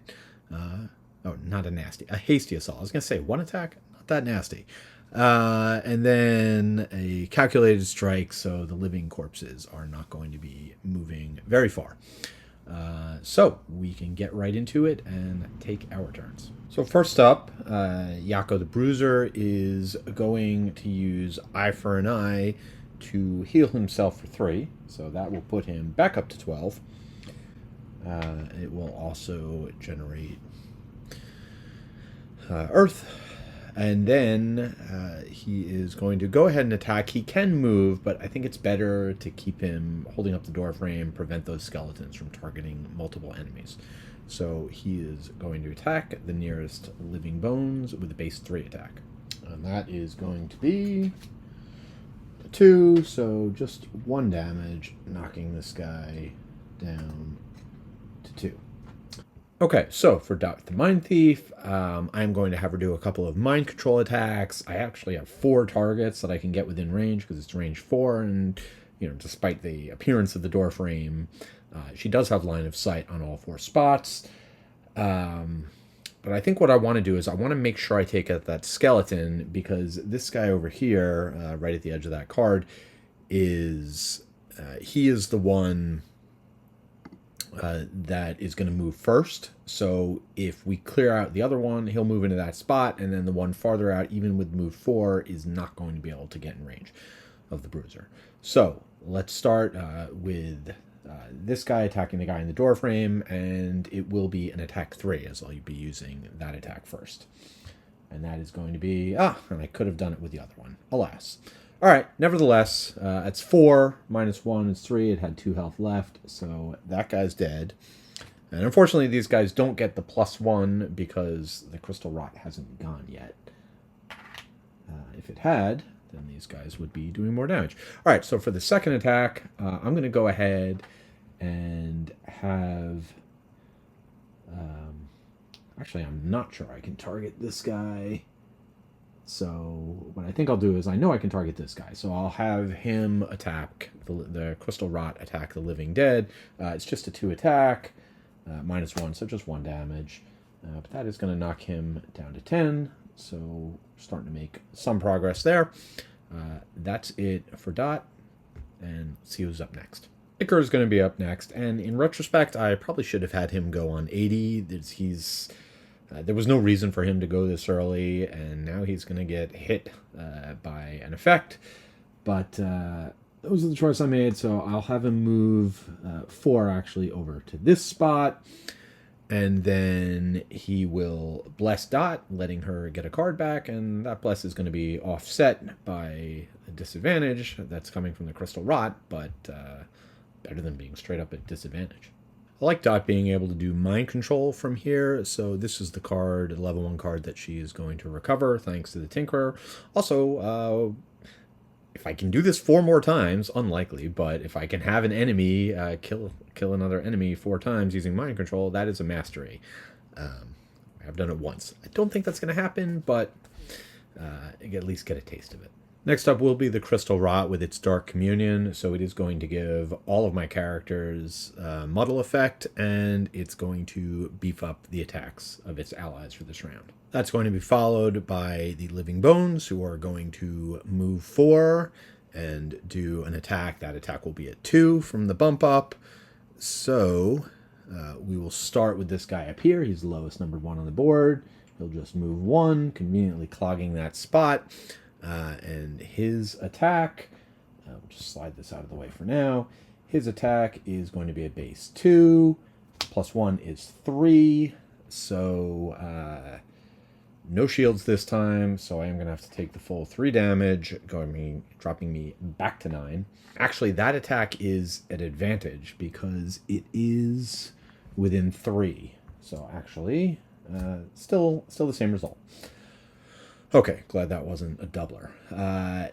Oh, not a nasty. A hasty assault. I was going to say one attack. Not that nasty. And then a calculated strike, so the living corpses are not going to be moving very far. So we can get right into it and take our turns. So first up, Yako the Bruiser is going to use Eye for an Eye to heal himself for 3. So that will put him back up to 12. It will also generate Earth. And then he is going to go ahead and attack. He can move, but I think it's better to keep him holding up the door frame, prevent those skeletons from targeting multiple enemies. So he is going to attack the nearest living bones with a base 3 attack. And that is going to be 2, so just 1 damage, knocking this guy down to 2. Okay, so for Dot the Mind Thief, I'm going to have her do a couple of mind control attacks. I actually have 4 targets that I can get within range because it's range 4, and despite the appearance of the door frame, she does have line of sight on all 4 spots. But I think what I want to do is I want to make sure I take out that skeleton, because this guy over here, right at the edge of that card, is he is the one that is going to move first. So if we clear out the other one, he'll move into that spot, and then the one farther out, even with move 4, is not going to be able to get in range of the Bruiser. So let's start with this guy attacking the guy in the door frame, and it will be an attack 3, as I'll be using that attack first. And that is going to be, and I could have done it with the other one, alas. All right, nevertheless, it's 4, minus 1 is 3. It had 2 health left, so that guy's dead. And unfortunately, these guys don't get the +1 because the crystal rot hasn't gone yet. If it had, then these guys would be doing more damage. All right, so for the second attack, I'm going to go ahead and have... actually, I'm not sure I can target this guy. So what I think I'll do is, I know I can target this guy, so I'll have him attack the crystal rot, attack the living dead. It's just a 2 attack, minus 1, so just 1 damage. But that is going to knock him down to 10, so we're starting to make some progress there. That's it for Dot, and let's see who's up next. Icar is going to be up next, and in retrospect, I probably should have had him go on 80. There was no reason for him to go this early, and now he's going to get hit by an effect. But those are the choices I made, so I'll have him move 4 actually over to this spot, and then he will bless Dot, letting her get a card back, and that bless is going to be offset by a disadvantage that's coming from the crystal rot, but better than being straight up at disadvantage. I like Dot being able to do mind control from here, so this is the card, level 1 card, that she is going to recover thanks to the Tinkerer. Also, if I can do this 4 more times, unlikely, but if I can have an enemy kill another enemy 4 times using mind control, that is a mastery. I've done it once. I don't think that's going to happen, but at least get a taste of it. Next up will be the Crystal Rot with its Dark Communion, so it is going to give all of my characters Muddle effect, and it's going to beef up the attacks of its allies for this round. That's going to be followed by the Living Bones, who are going to move 4 and do an attack. That attack will be at 2 from the bump up. So we will start with this guy up here. He's the lowest number 1 on the board. He'll just move 1, conveniently clogging that spot. And his attack, we'll just slide this out of the way for now. His attack is going to be a base 2, plus 1 is 3, so no shields this time, so I am going to have to take the full 3 damage, dropping me back to 9. Actually, that attack is at advantage because it is within 3, so actually, still the same result. Okay, glad that wasn't a doubler.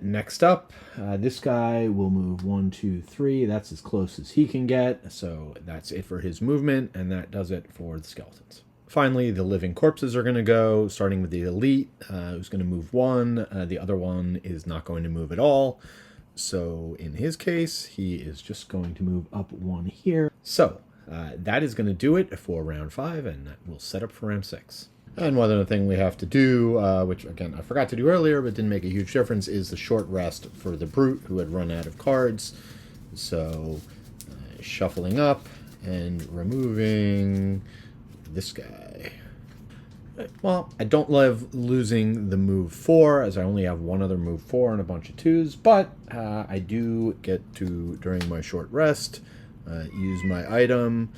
Next up, this guy will move 1, 2, 3. That's as close as he can get, so that's it for his movement, and that does it for the skeletons. Finally, the living corpses are going to go, starting with the elite, who's going to move 1. The other one is not going to move at all, so in his case, he is just going to move up 1 here. So, that is going to do it for round 5, and we'll set up for round 6. And one other thing we have to do, which again I forgot to do earlier but didn't make a huge difference, is the short rest for the brute who had run out of cards. So shuffling up and removing this guy. Well, I don't love losing the move 4, as I only have one other move 4 and a bunch of 2s, but I do get to, during my short rest, use my item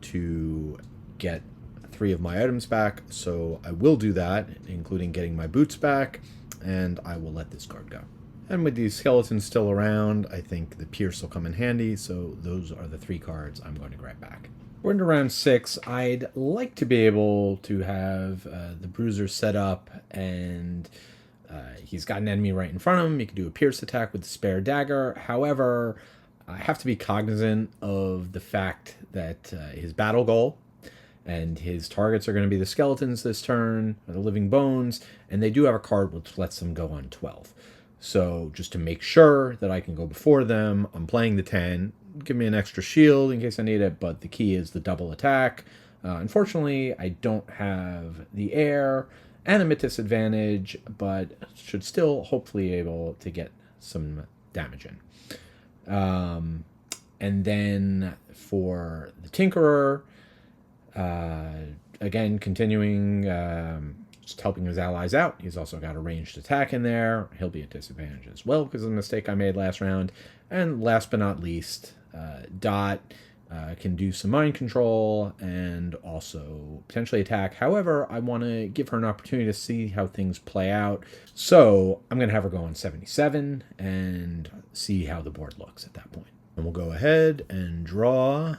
to get 3 of my items back, so I will do that, including getting my boots back, and I will let this card go. And with these skeletons still around, I think the Pierce will come in handy, so those are the 3 cards I'm going to grab back. We're into round 6. I'd like to be able to have the Bruiser set up, and he's got an enemy right in front of him. He can do a Pierce attack with the spare dagger. However, I have to be cognizant of the fact that his battle goal and his targets are going to be the skeletons this turn, or the living bones, and they do have a card which lets them go on 12. So just to make sure that I can go before them, I'm playing the 10. Give me an extra shield in case I need it, but the key is the double attack. Unfortunately, I don't have the air, and I'm at disadvantage, but should still hopefully able to get some damage in. And then for the Tinkerer, again, continuing, just helping his allies out. He's also got a ranged attack in there. He'll be at disadvantage as well because of the mistake I made last round. And last but not least, Dot can do some mind control and also potentially attack. However, I want to give her an opportunity to see how things play out. So I'm going to have her go on 77 and see how the board looks at that point. And we'll go ahead and draw.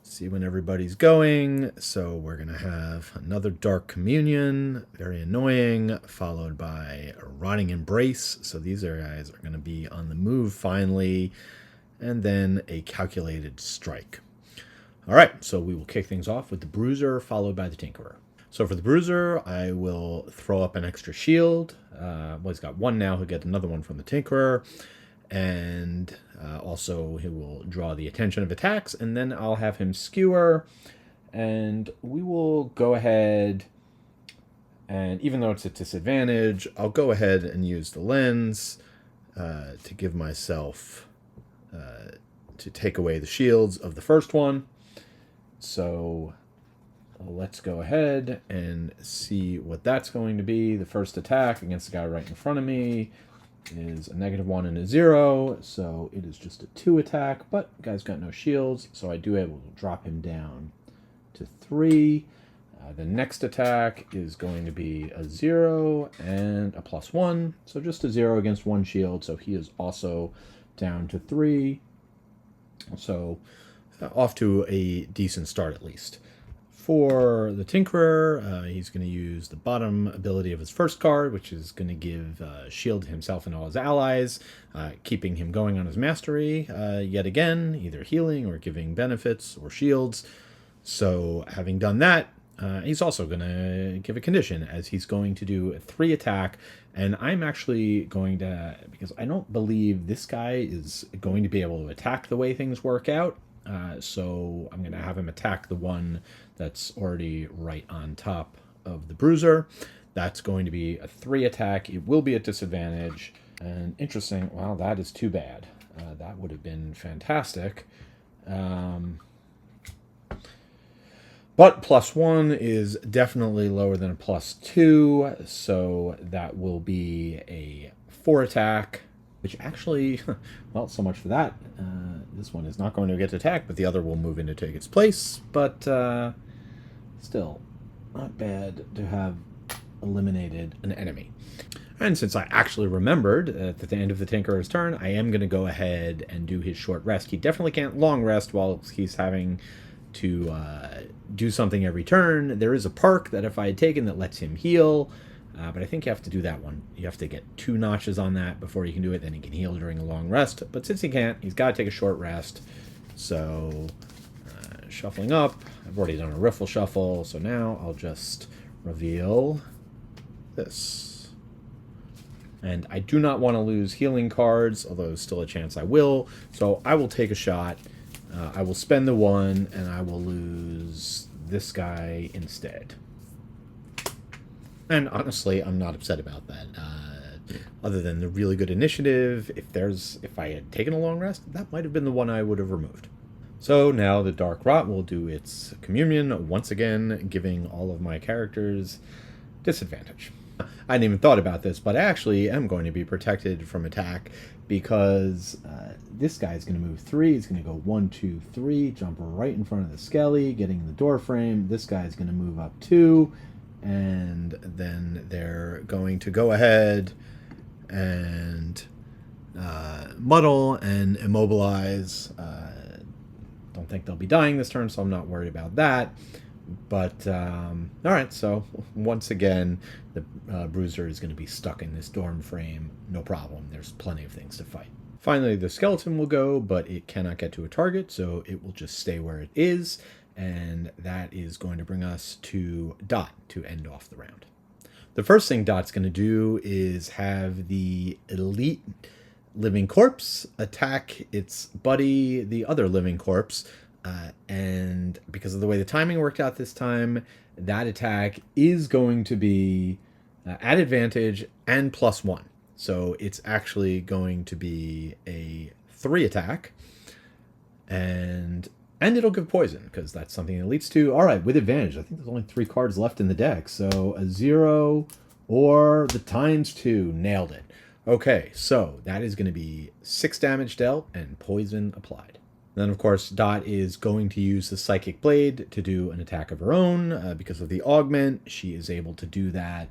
See when everybody's going. So we're going to have another Dark Communion, very annoying, followed by a Rotting Embrace. So these guys are going to be on the move finally. And then a Calculated Strike. All right, so we will kick things off with the Bruiser, followed by the Tinkerer. So for the Bruiser, I will throw up an extra shield. Well, he's got one now. He'll get another one from the Tinkerer. And also he will draw the attention of attacks, and then I'll have him skewer, and we will go ahead, and even though it's a disadvantage, I'll go ahead and use the lens to give myself, to take away the shields of the first one. So let's go ahead and see what that's going to be. The first attack against the guy right in front of me is a -1 and a 0, so it is just a 2 attack, but the guy's got no shields, so I do able to drop him down to 3. The next attack is going to be a 0 and a +1, so just a 0 against 1 shield, so he is also down to 3. So off to a decent start at least. For the Tinkerer, he's going to use the bottom ability of his first card, which is going to give shield to himself and all his allies, keeping him going on his mastery yet again, either healing or giving benefits or shields. So having done that, he's also going to give a condition, as he's going to do a 3 attack, and I'm actually going to, because I don't believe this guy is going to be able to attack the way things work out, so I'm going to have him attack the one that's already right on top of the Bruiser. That's going to be a 3 attack. It will be at disadvantage. And interesting, well, that is too bad. That would have been fantastic. But +1 is definitely lower than a +2, so that will be a 4 attack, which actually, well, so much for that. This one is not going to get to attack, but the other will move in to take its place. But still, not bad to have eliminated an enemy. And since I actually remembered at the end of the Tinkerer's turn, I am going to go ahead and do his short rest. He definitely can't long rest while he's having to do something every turn. There is a perk that if I had taken that lets him heal, but I think you have to do that one. You have to get 2 notches on that before you can do it, then he can heal during a long rest. But since he can't, he's got to take a short rest. So shuffling up, I've already done a riffle shuffle, so now I'll just reveal this. And I do not want to lose healing cards, although there's still a chance I will, so I will take a shot I will spend the 1, and I will lose this guy instead. And honestly, I'm not upset about that. Other than the really good initiative, if I had taken a long rest, that might have been the one I would have removed. So now the Dark Rot will do its communion once again, giving all of my characters disadvantage. I hadn't even thought about this, but I actually am going to be protected from attack because this guy's going to move 3. He's going to go 1, 2, 3, jump right in front of the Skelly, getting the door frame. This guy's going to move up 2, and then they're going to go ahead and muddle and immobilize. Don't think they'll be dying this turn, so I'm not worried about that. But, all right, so once again, the Bruiser is going to be stuck in this dorm frame. No problem. There's plenty of things to fight. Finally, the skeleton will go, but it cannot get to a target, so it will just stay where it is. And that is going to bring us to Dot to end off the round. The first thing Dot's going to do is have the elite living corpse attack its buddy, the other living corpse. And because of the way the timing worked out this time, that attack is going to be at advantage and +1. So it's actually going to be a 3 attack. And it'll give poison, because that's something it leads to. All right, with advantage. I think there's only 3 cards left in the deck. So a 0 or the ×2. Nailed it. Okay, so that is going to be 6 damage dealt and poison applied. Then, of course, Dot is going to use the Psychic Blade to do an attack of her own. Because of the augment, she is able to do that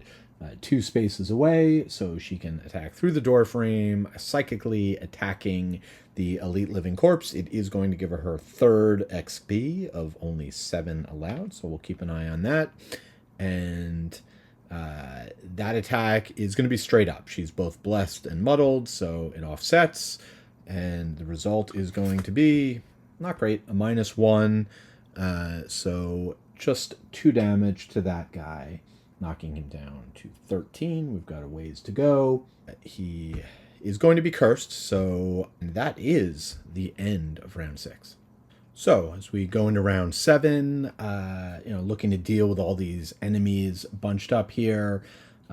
2 spaces away, so she can attack through the door frame, psychically attacking the elite living corpse. It is going to give her 3rd XP of only 7 allowed, so we'll keep an eye on that. And that attack is going to be straight up. She's both blessed and muddled, so it offsets. And the result is going to be not great, a -1. So just 2 damage to that guy, knocking him down to 13. We've got a ways to go. He is going to be cursed, so that is the end of round 6. So as we go into round 7, looking to deal with all these enemies bunched up here.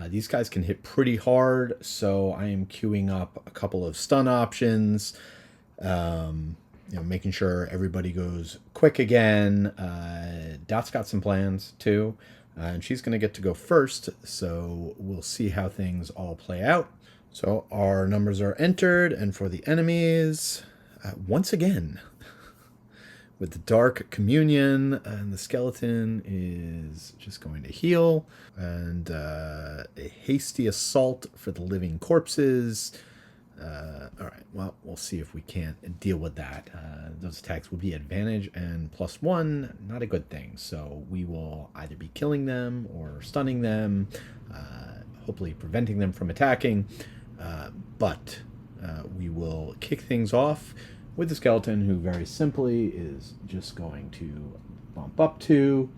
These guys can hit pretty hard, so I am queuing up a couple of stun options, making sure everybody goes quick again. Dot's got some plans too, and she's going to get to go first, so we'll see how things all play out. So our numbers are entered, and for the enemies, once again, with the Dark Communion, and the skeleton is just going to heal, and a hasty assault for the living corpses. All right, well, we'll see if we can't deal with that. Those attacks will be advantage and +1, not a good thing. So we will either be killing them or stunning them, hopefully preventing them from attacking. But we will kick things off with the skeleton, who very simply is just going to bump up 2,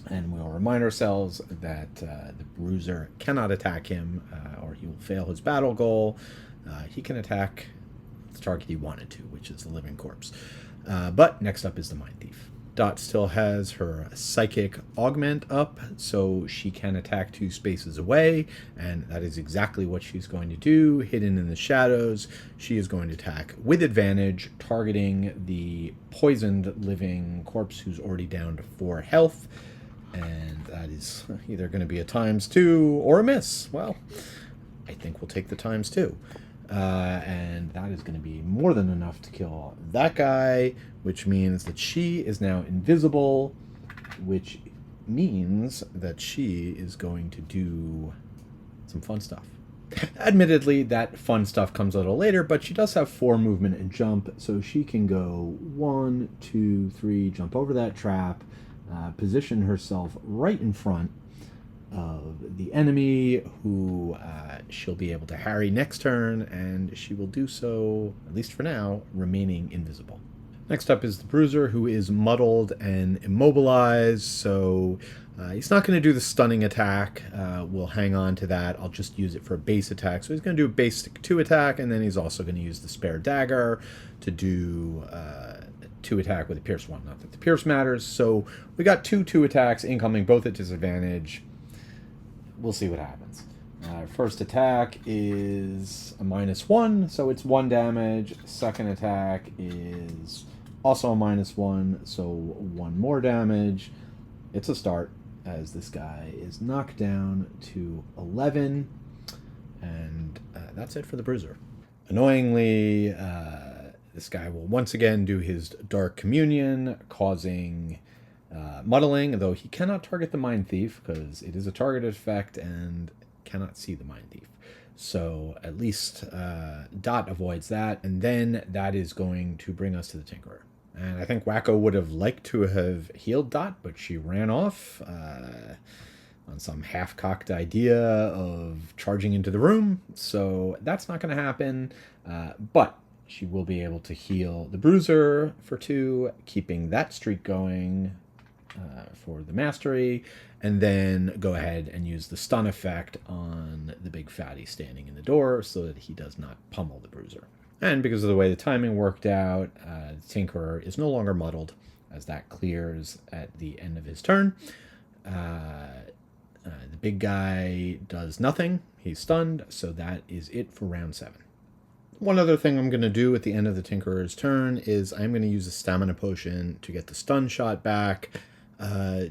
and we'll remind ourselves that the Bruiser cannot attack him, or he will fail his battle goal. He can attack the target he wanted to, which is the living corpse. But next up is the Mind Thief. Dot still has her psychic augment up, so she can attack 2 spaces away, and that is exactly what she's going to do. Hidden in the shadows, she is going to attack with advantage, targeting the poisoned living corpse who's already down to 4 health, and that is either going to be a ×2 or a miss. Well, I think we'll take the ×2. And that is going to be more than enough to kill that guy, which means that she is now invisible, which means that she is going to do some fun stuff. Admittedly, that fun stuff comes a little later, but she does have 4 movement and jump, so she can go 1, 2, 3, jump over that trap, position herself right in front of the enemy, who she'll be able to harry next turn, and she will do so, at least for now, remaining invisible. Next up is the Bruiser, who is muddled and immobilized, so he's not going to do the stunning attack. We'll hang on to that. I'll just use it for a base attack. So he's going to do a basic 2 attack, and then he's also going to use the spare dagger to do 2 attack with a Pierce 1. Not that the Pierce matters. So we got 2 attacks incoming, both at disadvantage. We'll see what happens. First attack is a -1, so it's 1 damage. Second attack is also a -1, so 1 more damage. It's a start, as this guy is knocked down to 11. And that's it for the Bruiser. Annoyingly, this guy will once again do his Dark Communion, causing muddling, though he cannot target the Mind Thief because it is a targeted effect and cannot see the Mind Thief. So at least Dot avoids that, and then that is going to bring us to the Tinkerer. And I think Wacko would have liked to have healed Dot, but she ran off on some half-cocked idea of charging into the room, so that's not going to happen, but she will be able to heal the Bruiser for 2, keeping that streak going for the mastery, and then go ahead and use the stun effect on the big fatty standing in the door so that he does not pummel the Bruiser. And because of the way the timing worked out, the Tinkerer is no longer muddled, as that clears at the end of his turn. The big guy does nothing. He's stunned, so that is it for round 7. One other thing I'm going to do at the end of the Tinkerer's turn is I'm going to use a stamina potion to get the stun shot back,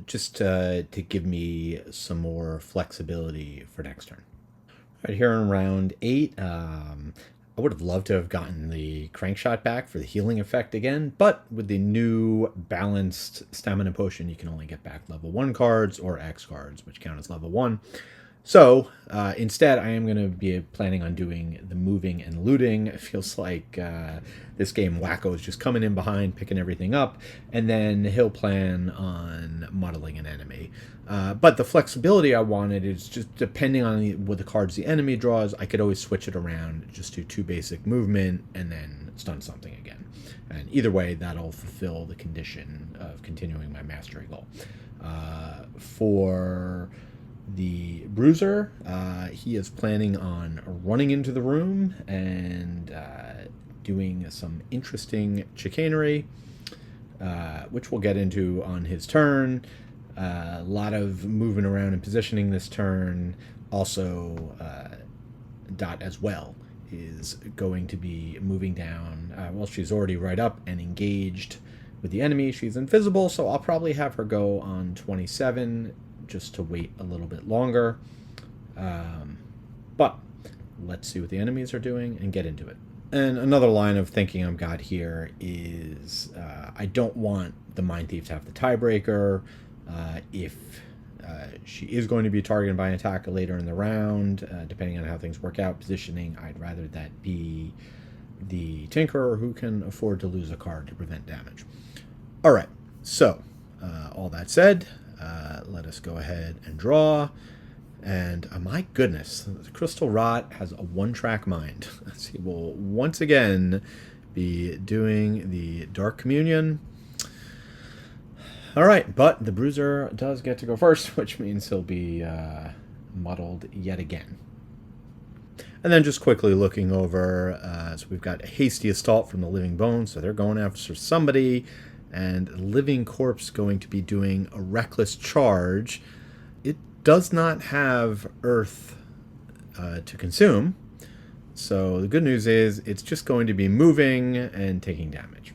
just to give me some more flexibility for next turn. Right here in round 8, I would have loved to have gotten the crankshot back for the healing effect again, but with the new balanced stamina potion, you can only get back level 1 cards or X cards, which count as level 1. So instead, I am going to be planning on doing the moving and looting. It feels like this game Wacko is just coming in behind, picking everything up, and then he'll plan on muddling an enemy. But the flexibility I wanted is just depending on what the cards the enemy draws, I could always switch it around, just do 2 basic movement and then stun something again. And either way, that'll fulfill the condition of continuing my mastery goal. For the Bruiser, he is planning on running into the room and doing some interesting chicanery, which we'll get into on his turn. A lot of moving around and positioning this turn. Also, Dot as well is going to be moving down. Well, she's already right up and engaged with the enemy. She's invisible, so I'll probably have her go on 27 just to wait a little bit longer. But let's see what the enemies are doing and get into it. And another line of thinking I've got here is I don't want the Mind Thief to have the tiebreaker. If she is going to be targeted by an attack later in the round, depending on how things work out, positioning, I'd rather that be the Tinkerer, who can afford to lose a card to prevent damage. All right, so all that said, let us go ahead and draw. And my goodness, the Crystal Rot has a 1-track mind. He will once again be doing the Dark Communion. All right, but the Bruiser does get to go first, which means he'll be muddled yet again. And then just quickly looking over, so we've got a hasty assault from the Living Bones, so they're going after somebody, and Living Corpse going to be doing a reckless charge. It does not have Earth to consume, so the good news is it's just going to be moving and taking damage.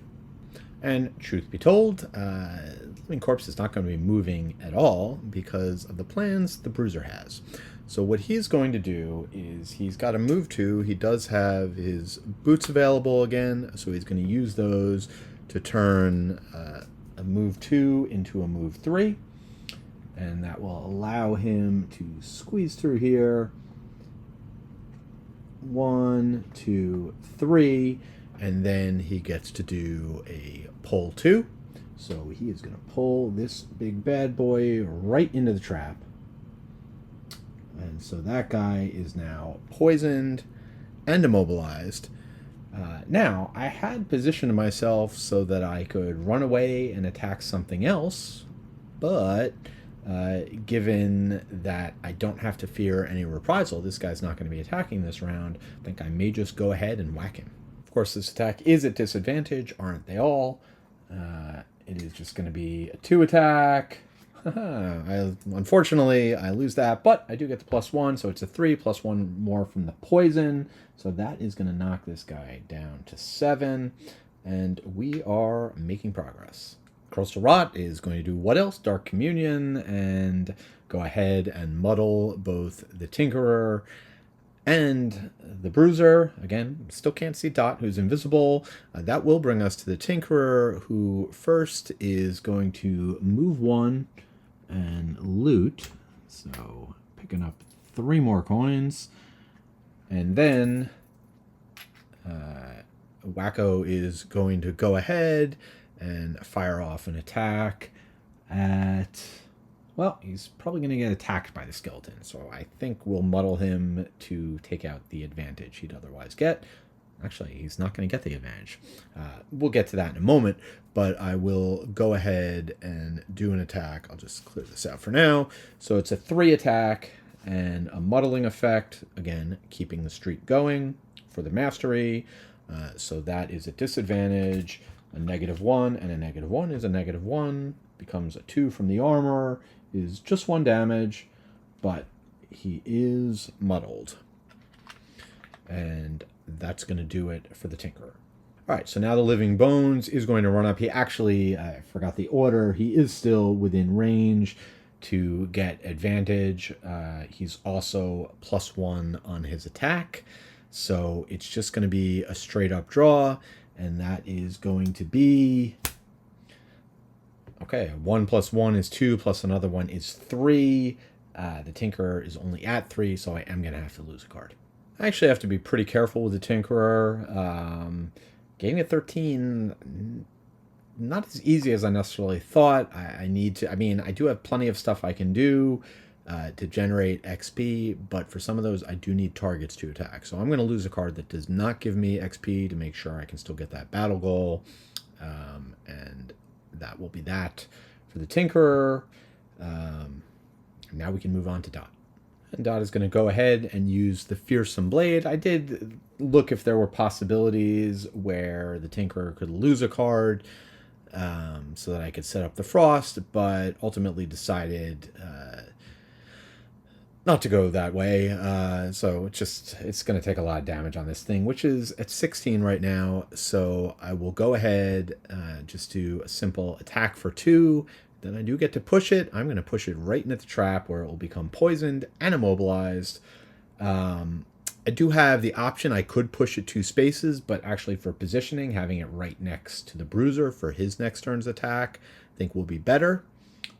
And truth be told, Living Corpse is not going to be moving at all because of the plans the Bruiser has. So what he's going to do is he's got a move 2. He does have his boots available again, so he's going to use those to turn a move 2 into a move 3. And that will allow him to squeeze through here. 1, 2, 3. And then he gets to do a pull 2. So he is going to pull this big bad boy right into the trap. And so that guy is now poisoned and immobilized. Now, I had positioned myself so that I could run away and attack something else, but given that I don't have to fear any reprisal, this guy's not going to be attacking this round, I think I may just go ahead and whack him. Of course, this attack is at disadvantage, aren't they all? It is just going to be a 2 attack. Unfortunately, I lose that, but I do get the +1, so it's a 3 plus 1 more from the poison. So that is going to knock this guy down to 7, and we are making progress. Curls to Rot is going to do what else? Dark Communion, and go ahead and muddle both the Tinkerer and the Bruiser. Again, still can't see Dot, who's invisible. That will bring us to the Tinkerer, who first is going to move 1 and loot. So picking up 3 more coins. And then Wacko is going to go ahead and fire off an attack at... Well, he's probably going to get attacked by the skeleton, so I think we'll muddle him to take out the advantage he'd otherwise get. Actually, he's not going to get the advantage. We'll get to that in a moment, but I will go ahead and do an attack. I'll just clear this out for now. So it's a 3 attack and a muddling effect. Again, keeping the streak going for the mastery. So that is a disadvantage. A -1 and a -1 is a -1. Becomes a 2 from the armor. Is just 1 damage, but he is muddled. And that's going to do it for the Tinkerer. All right, so now the Living Bones is going to run up. He actually, I forgot the order, he is still within range to get advantage. He's also +1 on his attack, so it's just going to be a straight up draw, and that is going to be... Okay, 1 + 1 is 2, plus another 1 is 3. The Tinkerer is only at 3, so I am going to have to lose a card. I actually have to be pretty careful with the Tinkerer. Getting a 13, not as easy as I necessarily thought. I need to... I mean, I do have plenty of stuff I can do to generate XP, but for some of those, I do need targets to attack. So I'm going to lose a card that does not give me XP to make sure I can still get that battle goal. And... that will be that for the Tinkerer. Now we can move on to Dot. And Dot is going to go ahead and use the Fearsome Blade. I did look if there were possibilities where the Tinkerer could lose a card so that I could set up the Frost, but ultimately decided not to go that way. So it's going to take a lot of damage on this thing, which is at 16 right now. So I will go ahead, just do a simple attack for 2. Then I do get to push it. I'm going to push it right into the trap where it will become poisoned and immobilized. I do have the option. I could push it 2 spaces, but actually for positioning, having it right next to the Bruiser for his next turn's attack, I think will be better.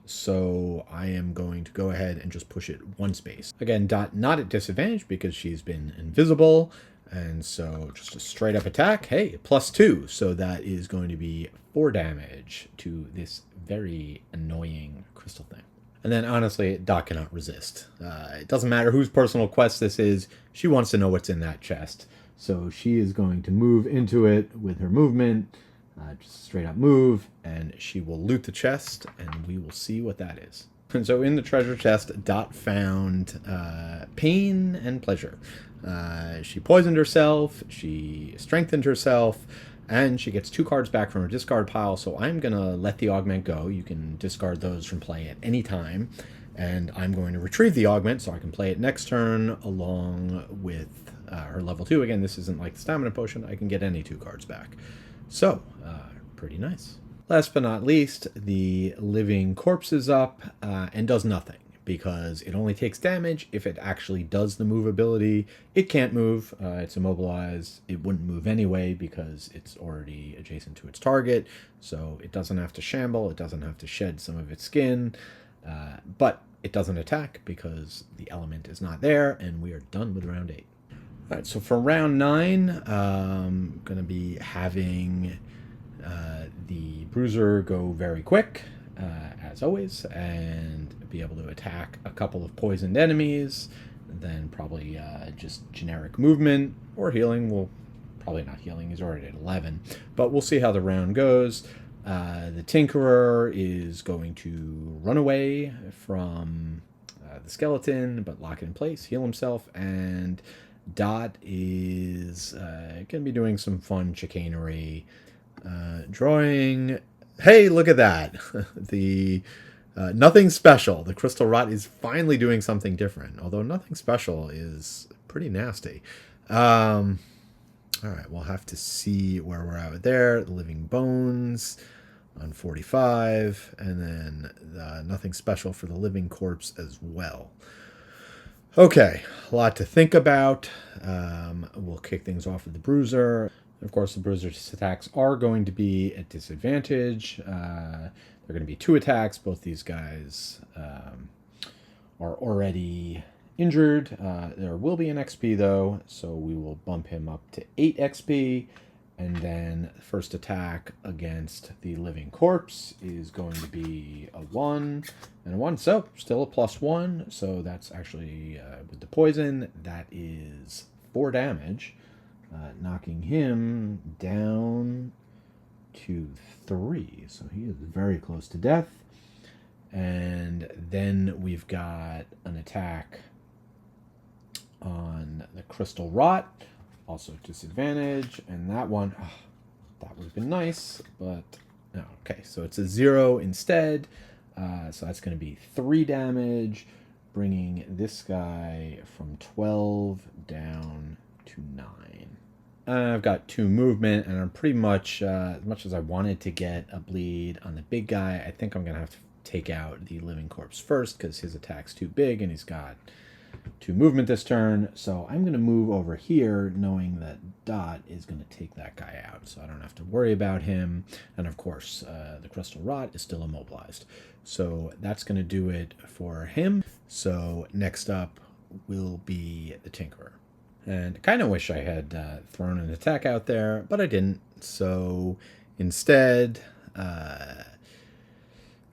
So I am going to go ahead and just push it 1 space. Again, Dot not at disadvantage because she's been invisible. And so just a straight up attack. Hey, +2. So that is going to be 4 damage to this very annoying crystal thing. And then honestly, Dot cannot resist. It doesn't matter whose personal quest this is. She wants to know what's in that chest. So she is going to move into it with her movement. Just straight up move, and she will loot the chest, and we will see what that is. And so in the treasure chest, Dot found pain and pleasure. She poisoned herself, she strengthened herself, and she gets 2 cards back from her discard pile, so I'm going to let the augment go. You can discard those from play at any time, and I'm going to retrieve the augment so I can play it next turn along with her level 2. Again, this isn't like the stamina potion. I can get any 2 cards back. So, pretty nice. Last but not least, the Living Corpse is up and does nothing because it only takes damage if it actually does the move ability. It can't move. It's immobilized. It wouldn't move anyway because it's already adjacent to its target. So it doesn't have to shamble. It doesn't have to shed some of its skin. But it doesn't attack because the element is not there, and we are done with round 8. All right, so for round 9, I'm going to be having the Bruiser go very quick, as always, and be able to attack a couple of poisoned enemies, then probably just generic movement or healing. Well, probably not healing, he's already at 11, but we'll see how the round goes. The Tinkerer is going to run away from the skeleton, but lock it in place, heal himself, and Dot is going to be doing some fun chicanery, drawing Hey, look at that. The nothing special. The crystal rot is finally doing something different, although nothing special is pretty nasty. Um, all right, we'll have to see where we're at with there. The living bones on 45, and then nothing special for the living corpse as well. Okay, a lot to think about. We'll kick things off with the Bruiser. Of course, the Bruiser's attacks are going to be at disadvantage. They're going to be 2 attacks. Both these guys are already injured. There will be an XP, though, so we will bump him up to 8 XP. And then the first attack against the living corpse is going to be a 1 and a 1. So still a +1. So that's actually, with the poison, that is 4 damage. Knocking him down to 3. So he is very close to death. And then we've got an attack on the Crystal Rot. Also disadvantage, and that one, that would have been nice, but no. Okay, so it's a 0 instead. So that's going to be 3 damage, bringing this guy from 12 down to 9. I've got 2 movement, and I'm pretty much, as much as I wanted to get a bleed on the big guy, I think I'm going to have to take out the living corpse first, because his attack's too big, and he's got 2 movement this turn, so I'm going to move over here knowing that Dot is going to take that guy out, so I don't have to worry about him. And of course, the Crystal Rot is still immobilized. So that's going to do it for him. So next up will be the Tinkerer. And I kind of wish I had thrown an attack out there, but I didn't. So instead,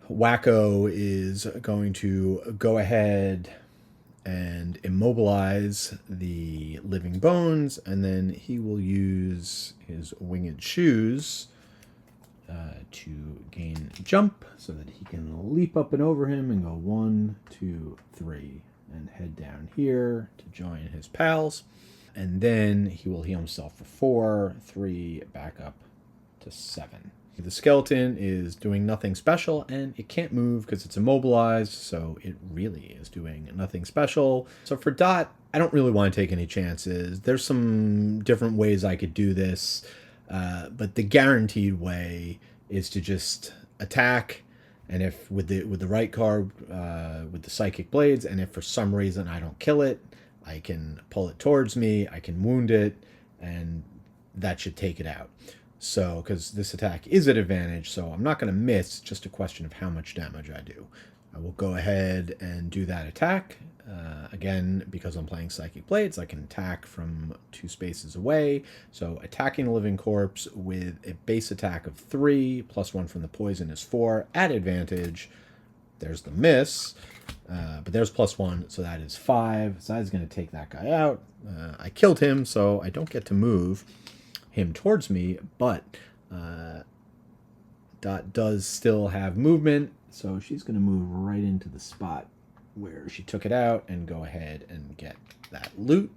Wacko is going to go ahead and immobilize the living bones, and then he will use his winged shoes to gain jump so that he can leap up and over him and go 1, 2, 3, and head down here to join his pals. And then he will heal himself for 4, 3, back up to 7. The skeleton is doing nothing special, and it can't move because it's immobilized, so it really is doing nothing special. So for Dot, I don't really want to take any chances. There's some different ways I could do this, but the guaranteed way is to just attack, and if with the right card, with the Psychic Blades, and if for some reason I don't kill it, I can pull it towards me, I can wound it, and that should take it out. So, because this attack is at advantage, so I'm not going to miss, just a question of how much damage I do. I will go ahead and do that attack. Again, because I'm playing Psychic Blades, I can attack from 2 spaces away. So attacking the living corpse with a base attack of 3, +1 from the poison is 4, at advantage. There's the miss, but there's +1, so that is 5. So that is going to take that guy out. I killed him, so I don't get to move him towards me, but Dot does still have movement, so she's going to move right into the spot where she took it out and go ahead and get that loot,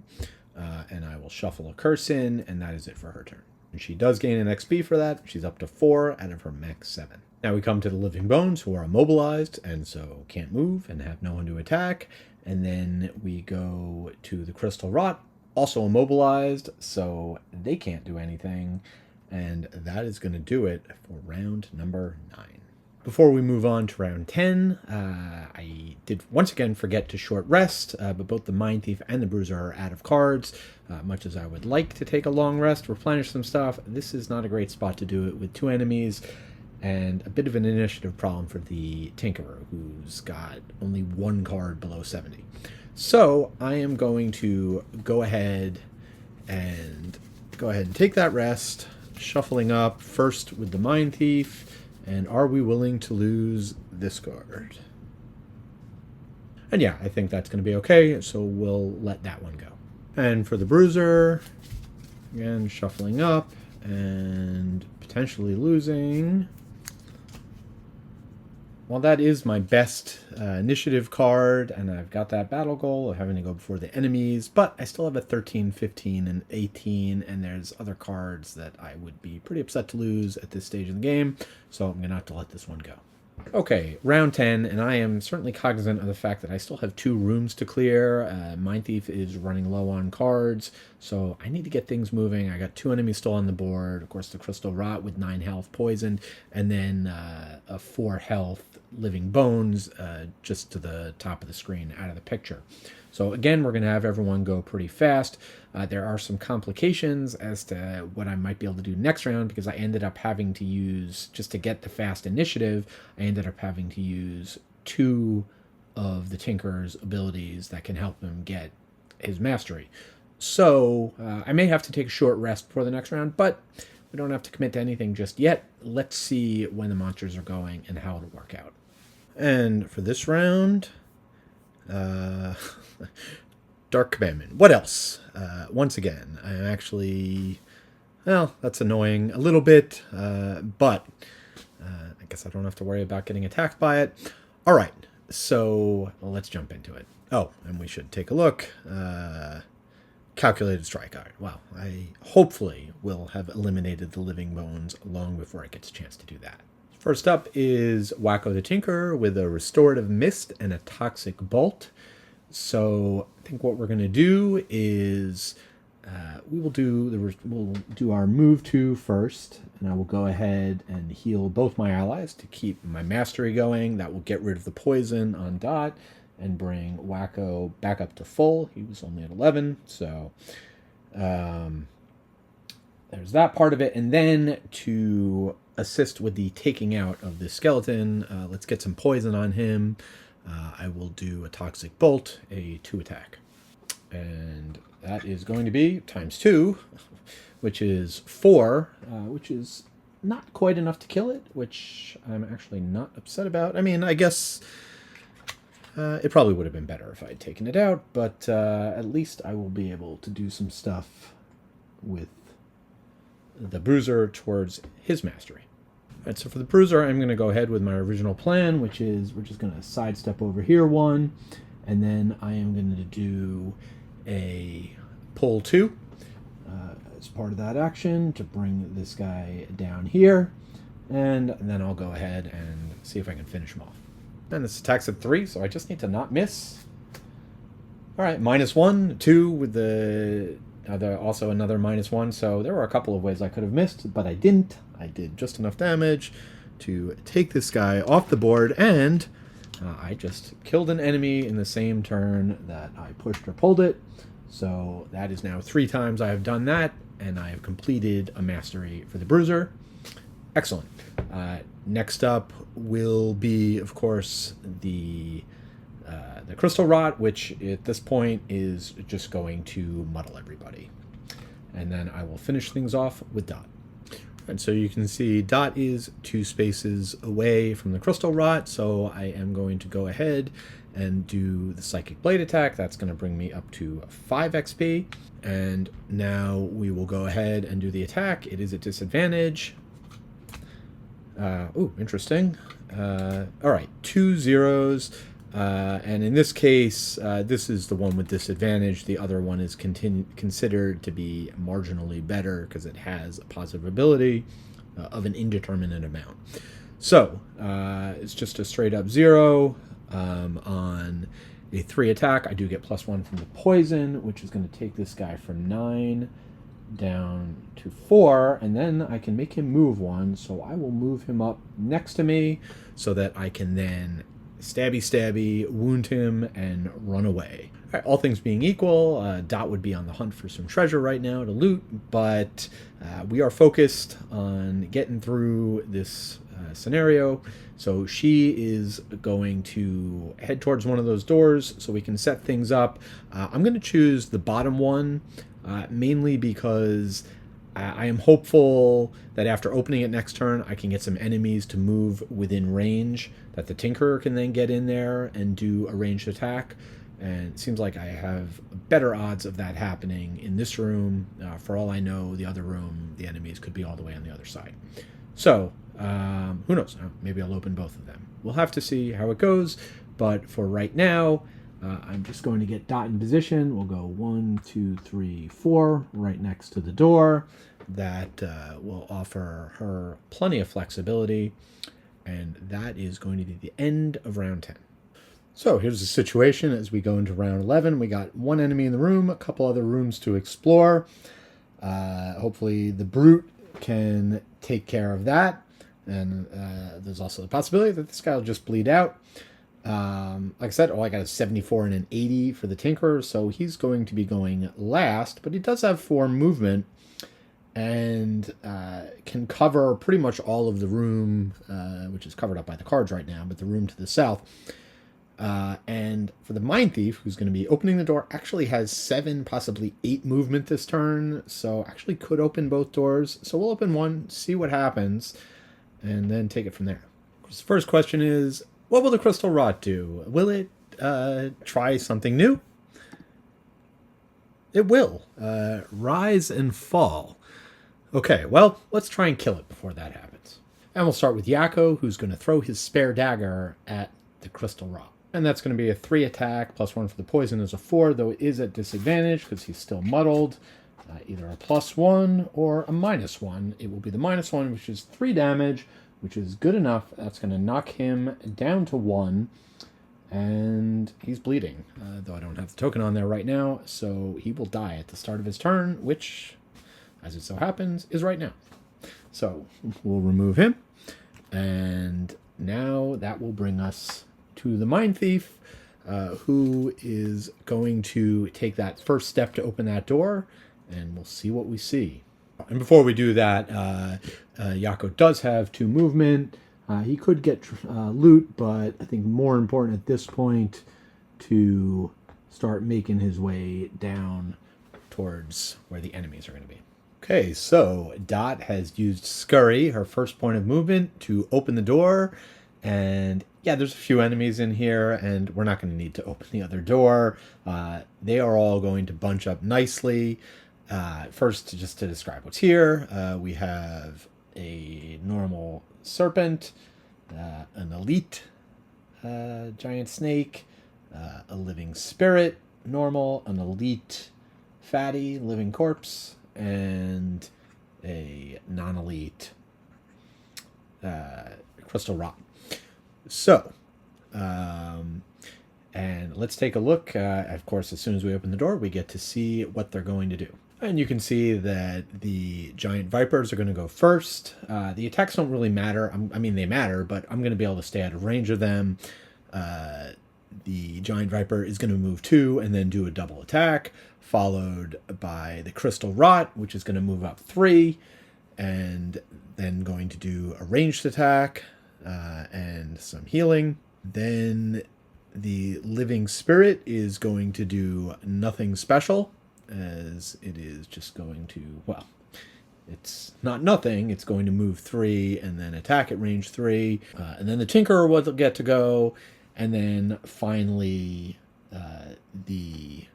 and I will shuffle a curse in, and that is it for her turn. And she does gain an XP for that. She's up to 4 out of her max 7. Now we come to the living bones, who are immobilized and so can't move and have no one to attack, and then we go to the Crystal Rot, also immobilized, so they can't do anything, and that is going to do it for round number 9. Before we move on to round 10, I did once again forget to short rest, but both the Mind Thief and the Bruiser are out of cards. Much as I would like to take a long rest, replenish some stuff, this is not a great spot to do it with 2 enemies, and a bit of an initiative problem for the Tinkerer, who's got only 1 card below 70. So I am going to go ahead and take that rest, shuffling up first with the Mind Thief, and are we willing to lose this card? And yeah, I think that's going to be okay, so we'll let that one go. And for the Bruiser, again, shuffling up and potentially losing well, that is my best initiative card, and I've got that battle goal of having to go before the enemies, but I still have a 13, 15, and 18, and there's other cards that I would be pretty upset to lose at this stage of the game, so I'm going to have to let this one go. Okay, round 10, and I am certainly cognizant of the fact that I still have 2 rooms to clear. Mind Thief is running low on cards, so I need to get things moving. I got 2 enemies still on the board. Of course, the Crystal Rot with 9 health poisoned, and then a 4 health Living Bones just to the top of the screen out of the picture. So again, we're going to have everyone go pretty fast. There are some complications as to what I might be able to do next round because I ended up having to use, just to get the fast initiative, I ended up having to use 2 of the Tinker's abilities that can help him get his mastery. So I may have to take a short rest before the next round, but we don't have to commit to anything just yet. Let's see when the monsters are going and how it'll work out. And for this round, Dark Commandment. What else? Once again, I'm actually, well, that's annoying a little bit, but I guess I don't have to worry about getting attacked by it. All right, so let's jump into it. Oh, and we should take a look. Calculated strike. All right, well, I hopefully will have eliminated the Living Bones long before it gets a chance to do that. First up is Wacko the Tinker with a Restorative Mist and a Toxic Bolt. So I think what we're going to do is we'll do our move 2 first, and I will go ahead and heal both my allies to keep my mastery going. That will get rid of the poison on Dot and bring Wacko back up to full. He was only at 11, so there's that part of it. And then to assist with the taking out of the skeleton, let's get some poison on him. I will do a Toxic Bolt, a 2 attack. And that is going to be times 2, which is 4, which is not quite enough to kill it, which I'm actually not upset about. I mean, I guess it probably would have been better if I had taken it out, but at least I will be able to do some stuff with the Bruiser towards his mastery. All right, so for the Bruiser, I'm going to go ahead with my original plan, which is we're just going to sidestep over here 1, and then I am going to do a pull 2 as part of that action to bring this guy down here, and then I'll go ahead and see if I can finish him off. And this attacks at 3, so I just need to not miss. All right, -1, 2 with the also another -1, so there were a couple of ways I could have missed, but I didn't. I did just enough damage to take this guy off the board, and I just killed an enemy in the same turn that I pushed or pulled it. So that is now 3 times I have done that, and I have completed a mastery for the Bruiser. Excellent. Next up will be, of course, the Crystal Rot, which at this point is just going to muddle everybody. And then I will finish things off with Dot. And so you can see Dot is 2 spaces away from the Crystal Rot, so I am going to go ahead and do the Psychic Blade attack. That's going to bring me up to 5 XP. And now we will go ahead and do the attack. It is at disadvantage. Ooh, interesting. All right, 2 zeros. And in this case, this is the one with disadvantage. The other one is considered to be marginally better because it has a positive ability of an indeterminate amount. So it's just a straight up 0 on a 3 attack. I do get +1 from the poison, which is going to take this guy from 9 down to 4, and then I can make him move 1. So I will move him up next to me so that I can then stabby, wound him, and run away. All right, all things being equal, Dot would be on the hunt for some treasure right now to loot, but we are focused on getting through this scenario. So she is going to head towards one of those doors so we can set things up. I'm going to choose the bottom one, mainly because I am hopeful that after opening it next turn, I can get some enemies to move within range, that the Tinkerer can then get in there and do a ranged attack. And it seems like I have better odds of that happening in this room. For all I know, the other room, the enemies could be all the way on the other side. So Who knows? Maybe I'll open both of them. We'll have to see how it goes. But for right now, I'm just going to get Dot in position. We'll go 1, 2, 3, 4 right next to the door. That will offer her plenty of flexibility. And that is going to be the end of round 10. So here's the situation as we go into round 11. We got one enemy in the room, a couple other rooms to explore. Hopefully the Brute can take care of that. And there's also the possibility that this guy will just bleed out. Like I said, I got a 74 and an 80 for the Tinkerer, so he's going to be going last. But he does have 4 movement and can cover pretty much all of the room, which is covered up by the cards right now, but the room to the south. And for the Mind Thief, who's going to be opening the door, actually has 7, possibly 8 movement this turn, so actually could open both doors. So we'll open one, see what happens, and then take it from there. The first question is, what will the Crystal Rot do? Will it try something new? It will. Rise and fall. Okay, well, let's try and kill it before that happens. And we'll start with Yakko, who's going to throw his spare dagger at the Crystal Rot. And that's going to be a 3 attack, +1 for the poison is a 4, though it is at disadvantage because he's still muddled. Either a +1 or a -1. It will be the -1, which is 3 damage, which is good enough. That's going to knock him down to 1. And he's bleeding, though I don't have the token on there right now. So he will die at the start of his turn, which, as it so happens, is right now. So we'll remove him. And now that will bring us to the Mind Thief, who is going to take that first step to open that door, and we'll see what we see. And before we do that, Yakko does have 2 movement. He could get loot, but I think more important at this point to start making his way down towards where the enemies are going to be. Okay, so Dot has used Scurry, her first point of movement, to open the door. And yeah, there's a few enemies in here, and we're not going to need to open the other door. They are all going to bunch up nicely. First, just to describe what's here, we have a normal serpent, an elite giant snake, a living spirit, normal, an elite fatty living corpse, and a non-elite Crystal Rot. So, and let's take a look. Of course, as soon as we open the door, we get to see what they're going to do. And you can see that the giant vipers are going to go first. The attacks don't really matter. I mean, they matter, but I'm going to be able to stay out of range of them. The giant viper is going to move 2 and then do a double attack, followed by the Crystal Rot, which is going to move up 3, and then going to do a ranged attack and some healing. Then the living spirit is going to do nothing special, as it is just going to, well, it's not nothing. It's going to move 3 and then attack at range 3. And then the Tinkerer will get to go. And then finally the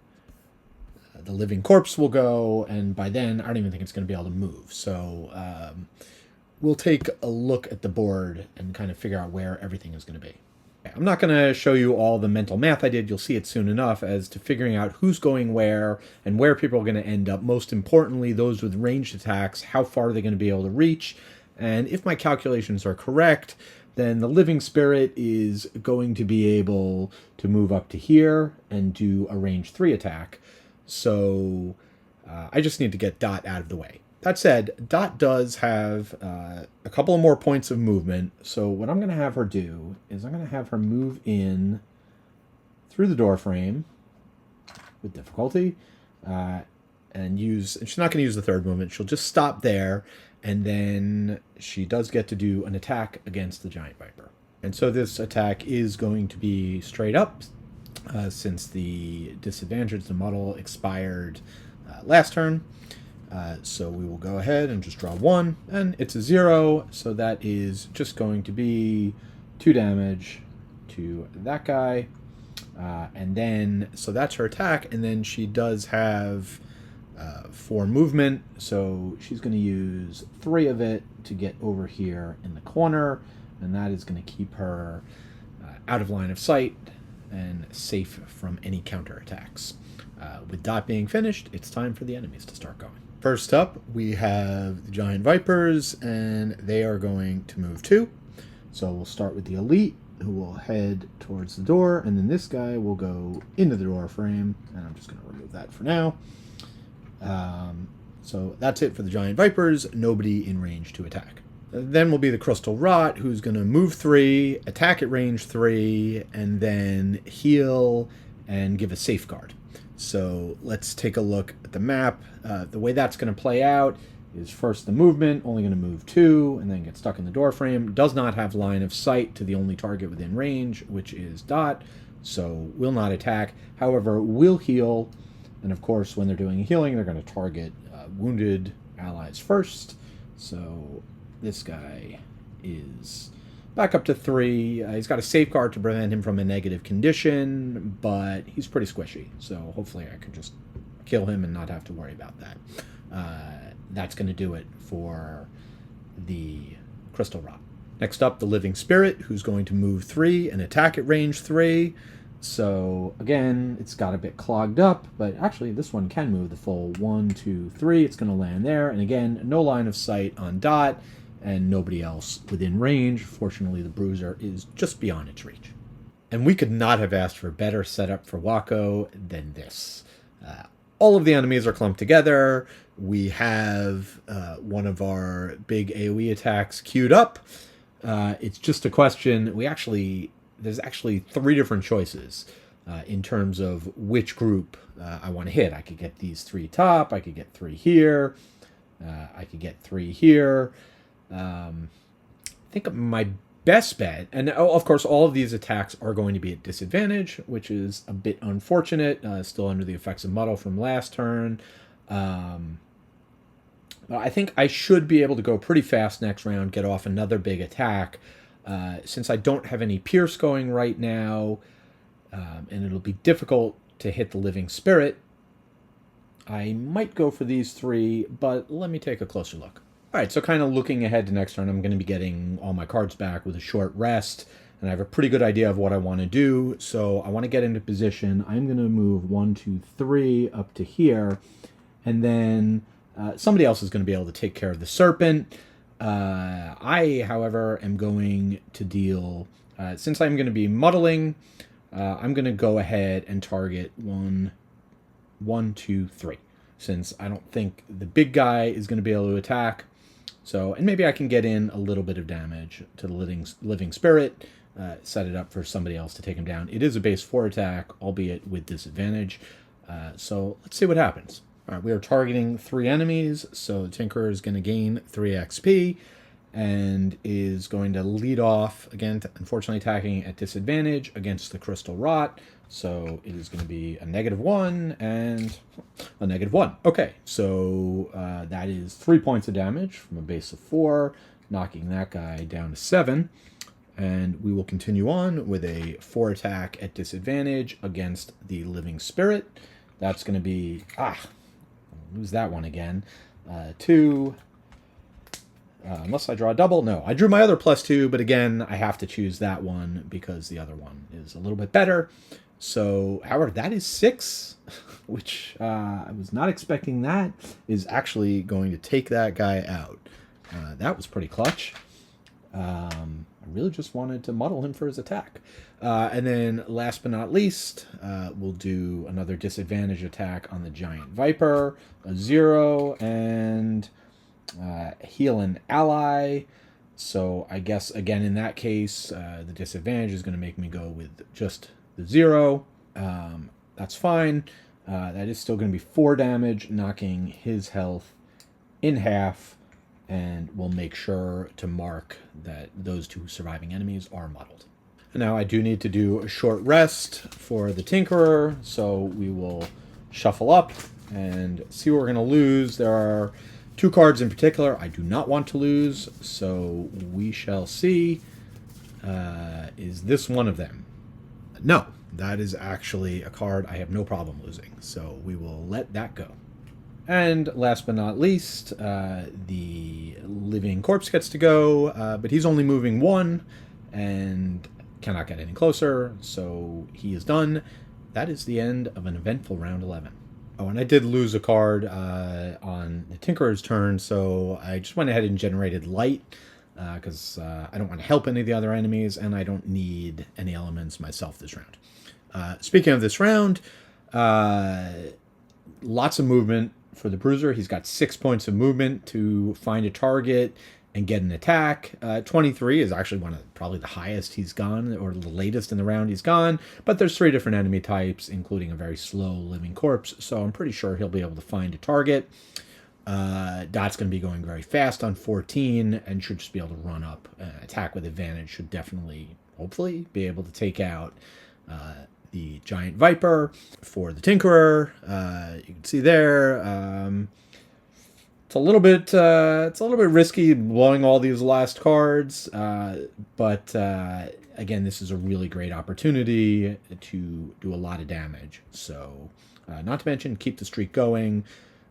living corpse will go. And by then, I don't even think it's going to be able to move. So we'll take a look at the board and kind of figure out where everything is going to be. I'm not going to show you all the mental math I did. You'll see it soon enough as to figuring out who's going where and where people are going to end up. Most importantly, those with ranged attacks, how far are they going to be able to reach? And if my calculations are correct, then the living spirit is going to be able to move up to here and do a range 3 attack. So I just need to get Dot out of the way. That said, Dot does have a couple of more points of movement, so what I'm going to have her do is I'm going to have her move in through the door frame with difficulty, and she's not going to use the third movement, she'll just stop there, and then she does get to do an attack against the giant viper. And so this attack is going to be straight up, since the disadvantage, the muddle, expired last turn. So we will go ahead and just draw 1, and it's a 0, so that is just going to be 2 damage to that guy. And then, so that's her attack, and then she does have 4 movement, so she's going to use 3 of it to get over here in the corner, and that is going to keep her out of line of sight and safe from any counterattacks. With Dot being finished, it's time for the enemies to start going. First up, we have the Giant Vipers, and they are going to move 2. So we'll start with the Elite, who will head towards the door, and then this guy will go into the door frame, and I'm just going to remove that for now. So that's it for the Giant Vipers, nobody in range to attack. Then will be the Crystal Rot, who's going to move 3, attack at range 3, and then heal and give a safeguard. So let's take a look at the map. The way that's going to play out is first the movement, only going to move 2, and then get stuck in the door frame. Does not have line of sight to the only target within range, which is Dot, so will not attack. However, will heal, and of course when they're doing healing, they're going to target wounded allies first. So this guy is back up to 3. He's got a safeguard to prevent him from a negative condition, but he's pretty squishy, so hopefully I can just kill him and not have to worry about that. That's going to do it for the Crystal Rot. Next up, the Living Spirit, who's going to move 3 and attack at range 3. So again, it's got a bit clogged up, but actually this one can move the full 1, 2, 3. It's going to land there, and again, no line of sight on Dot, and nobody else within range. Fortunately, the Bruiser is just beyond its reach. And we could not have asked for better setup for Wako than this. All of the enemies are clumped together. We have one of our big AoE attacks queued up. It's just a question. There's actually 3 different choices in terms of which group I want to hit. I could get these 3 top. I could get 3 here. I could get 3 here. I think my best bet, and of course all of these attacks are going to be at disadvantage, which is a bit unfortunate, still under the effects of Muddle from last turn. I think I should be able to go pretty fast next round, get off another big attack, since I don't have any Pierce going right now, and it'll be difficult to hit the Living Spirit. I might go for these 3, but let me take a closer look. All right, so kind of looking ahead to next turn, I'm going to be getting all my cards back with a short rest, and I have a pretty good idea of what I want to do, so I want to get into position. I'm going to move 1, 2, 3 up to here, and then somebody else is going to be able to take care of the Serpent. I, however, am going to deal, since I'm going to be muddling, I'm going to go ahead and target 1, 2, 3, since I don't think the big guy is going to be able to attack. So, and maybe I can get in a little bit of damage to the Living Spirit, set it up for somebody else to take him down. It is a base 4 attack, albeit with disadvantage. So let's see what happens. All right, we are targeting 3 enemies, so the Tinkerer is going to gain 3 XP and is going to lead off, again, unfortunately attacking at disadvantage against the Crystal Rot. So it is going to be a -1 and a -1. Okay, so that is 3 points of damage from a base of 4, knocking that guy down to 7. And we will continue on with a 4 attack at disadvantage against the Living Spirit. That's going to be, I'll lose that one again. 2, unless I draw a double. No, I drew my other +2, but again, I have to choose that one because the other one is a little bit better. So, however, that is 6, which I was not expecting. That is actually going to take that guy out. That was pretty clutch. I really just wanted to muddle him for his attack. And then, last but not least, we'll do another disadvantage attack on the Giant Viper, a 0, and heal an ally. So I guess, again, in that case, the disadvantage is going to make me go with just the 0. That's fine. That is still going to be 4 damage, knocking his health in half, and we'll make sure to mark that those 2 surviving enemies are muddled. And now I do need to do a short rest for the Tinkerer, so we will shuffle up and see what we're going to lose. There are 2 cards in particular I do not want to lose, so we shall see. Is this one of them? No, that is actually a card I have no problem losing, so we will let that go. And last but not least, the living corpse gets to go, but he's only moving one and cannot get any closer, so he is done. That is the end of an eventful round 11. Oh, and I did lose a card on the Tinkerer's turn, so I just went ahead and generated light because I don't want to help any of the other enemies, and I don't need any elements myself this round. Speaking of this round, lots of movement for the Bruiser. He's got 6 points of movement to find a target and get an attack. 23 is actually probably the highest he's gone, or the latest in the round he's gone. But there's 3 different enemy types, including a very slow living corpse. So I'm pretty sure he'll be able to find a target. Dot's going to be going very fast on 14 and should just be able to run up. Attack with advantage should definitely, hopefully, be able to take out the giant viper for the Tinkerer. You can see there. It's a little bit risky blowing all these last cards, but again, this is a really great opportunity to do a lot of damage. So, not to mention, keep the streak going.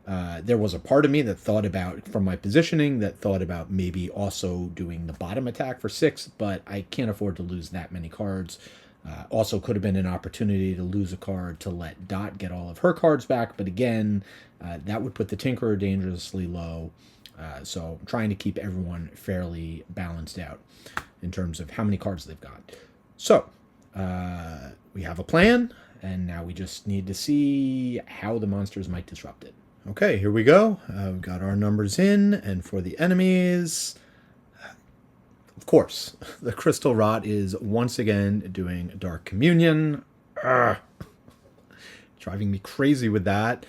There was a part of me that thought about, from my positioning, that thought about maybe also doing the bottom attack for 6, but I can't afford to lose that many cards. Also could have been an opportunity to lose a card to let Dot get all of her cards back, but again, that would put the Tinkerer dangerously low. So I'm trying to keep everyone fairly balanced out in terms of how many cards they've got. So we have a plan, and now we just need to see how the monsters might disrupt it. Okay, here we go. We've got our numbers in, and for the enemies, of course, the Crystal Rot is once again doing Dark Communion. Driving me crazy with that.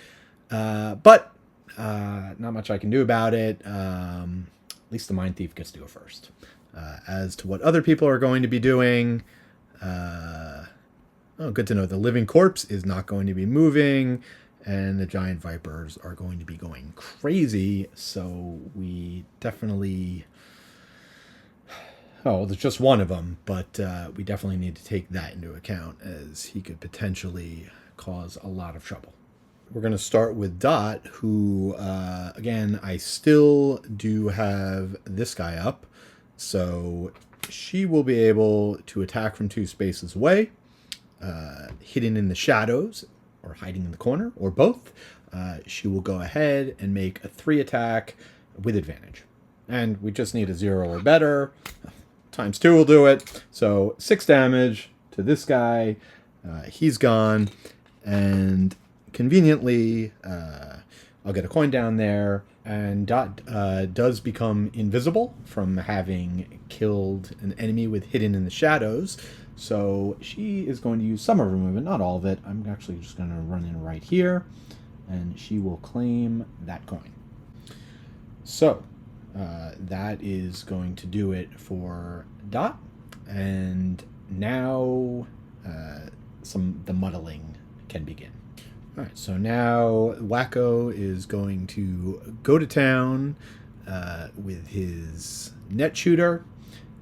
But not much I can do about it. At least the Mind Thief gets to go first. As to what other people are going to be doing, good to know. The Living Corpse is not going to be moving, and the Giant Vipers are going to be going crazy. So we definitely... Oh, there's just one of them, but we definitely need to take that into account, as he could potentially cause a lot of trouble. We're going to start with Dot, who, again, I still do have this guy up, so she will be able to attack from 2 spaces away, hidden in the shadows, or hiding in the corner, or both. She will go ahead and make a 3 attack with advantage. And we just need a 0 or better. Times 2 will do it. So 6 damage to this guy. He's gone. And conveniently, I'll get a coin down there. And Dot does become invisible from having killed an enemy with Hidden in the Shadows. So she is going to use some of her movement, not all of it. I'm actually just going to run in right here. And she will claim that coin. So... that is going to do it for Dot, and now the muddling can begin. All right, so now Wacko is going to go to town with his net shooter,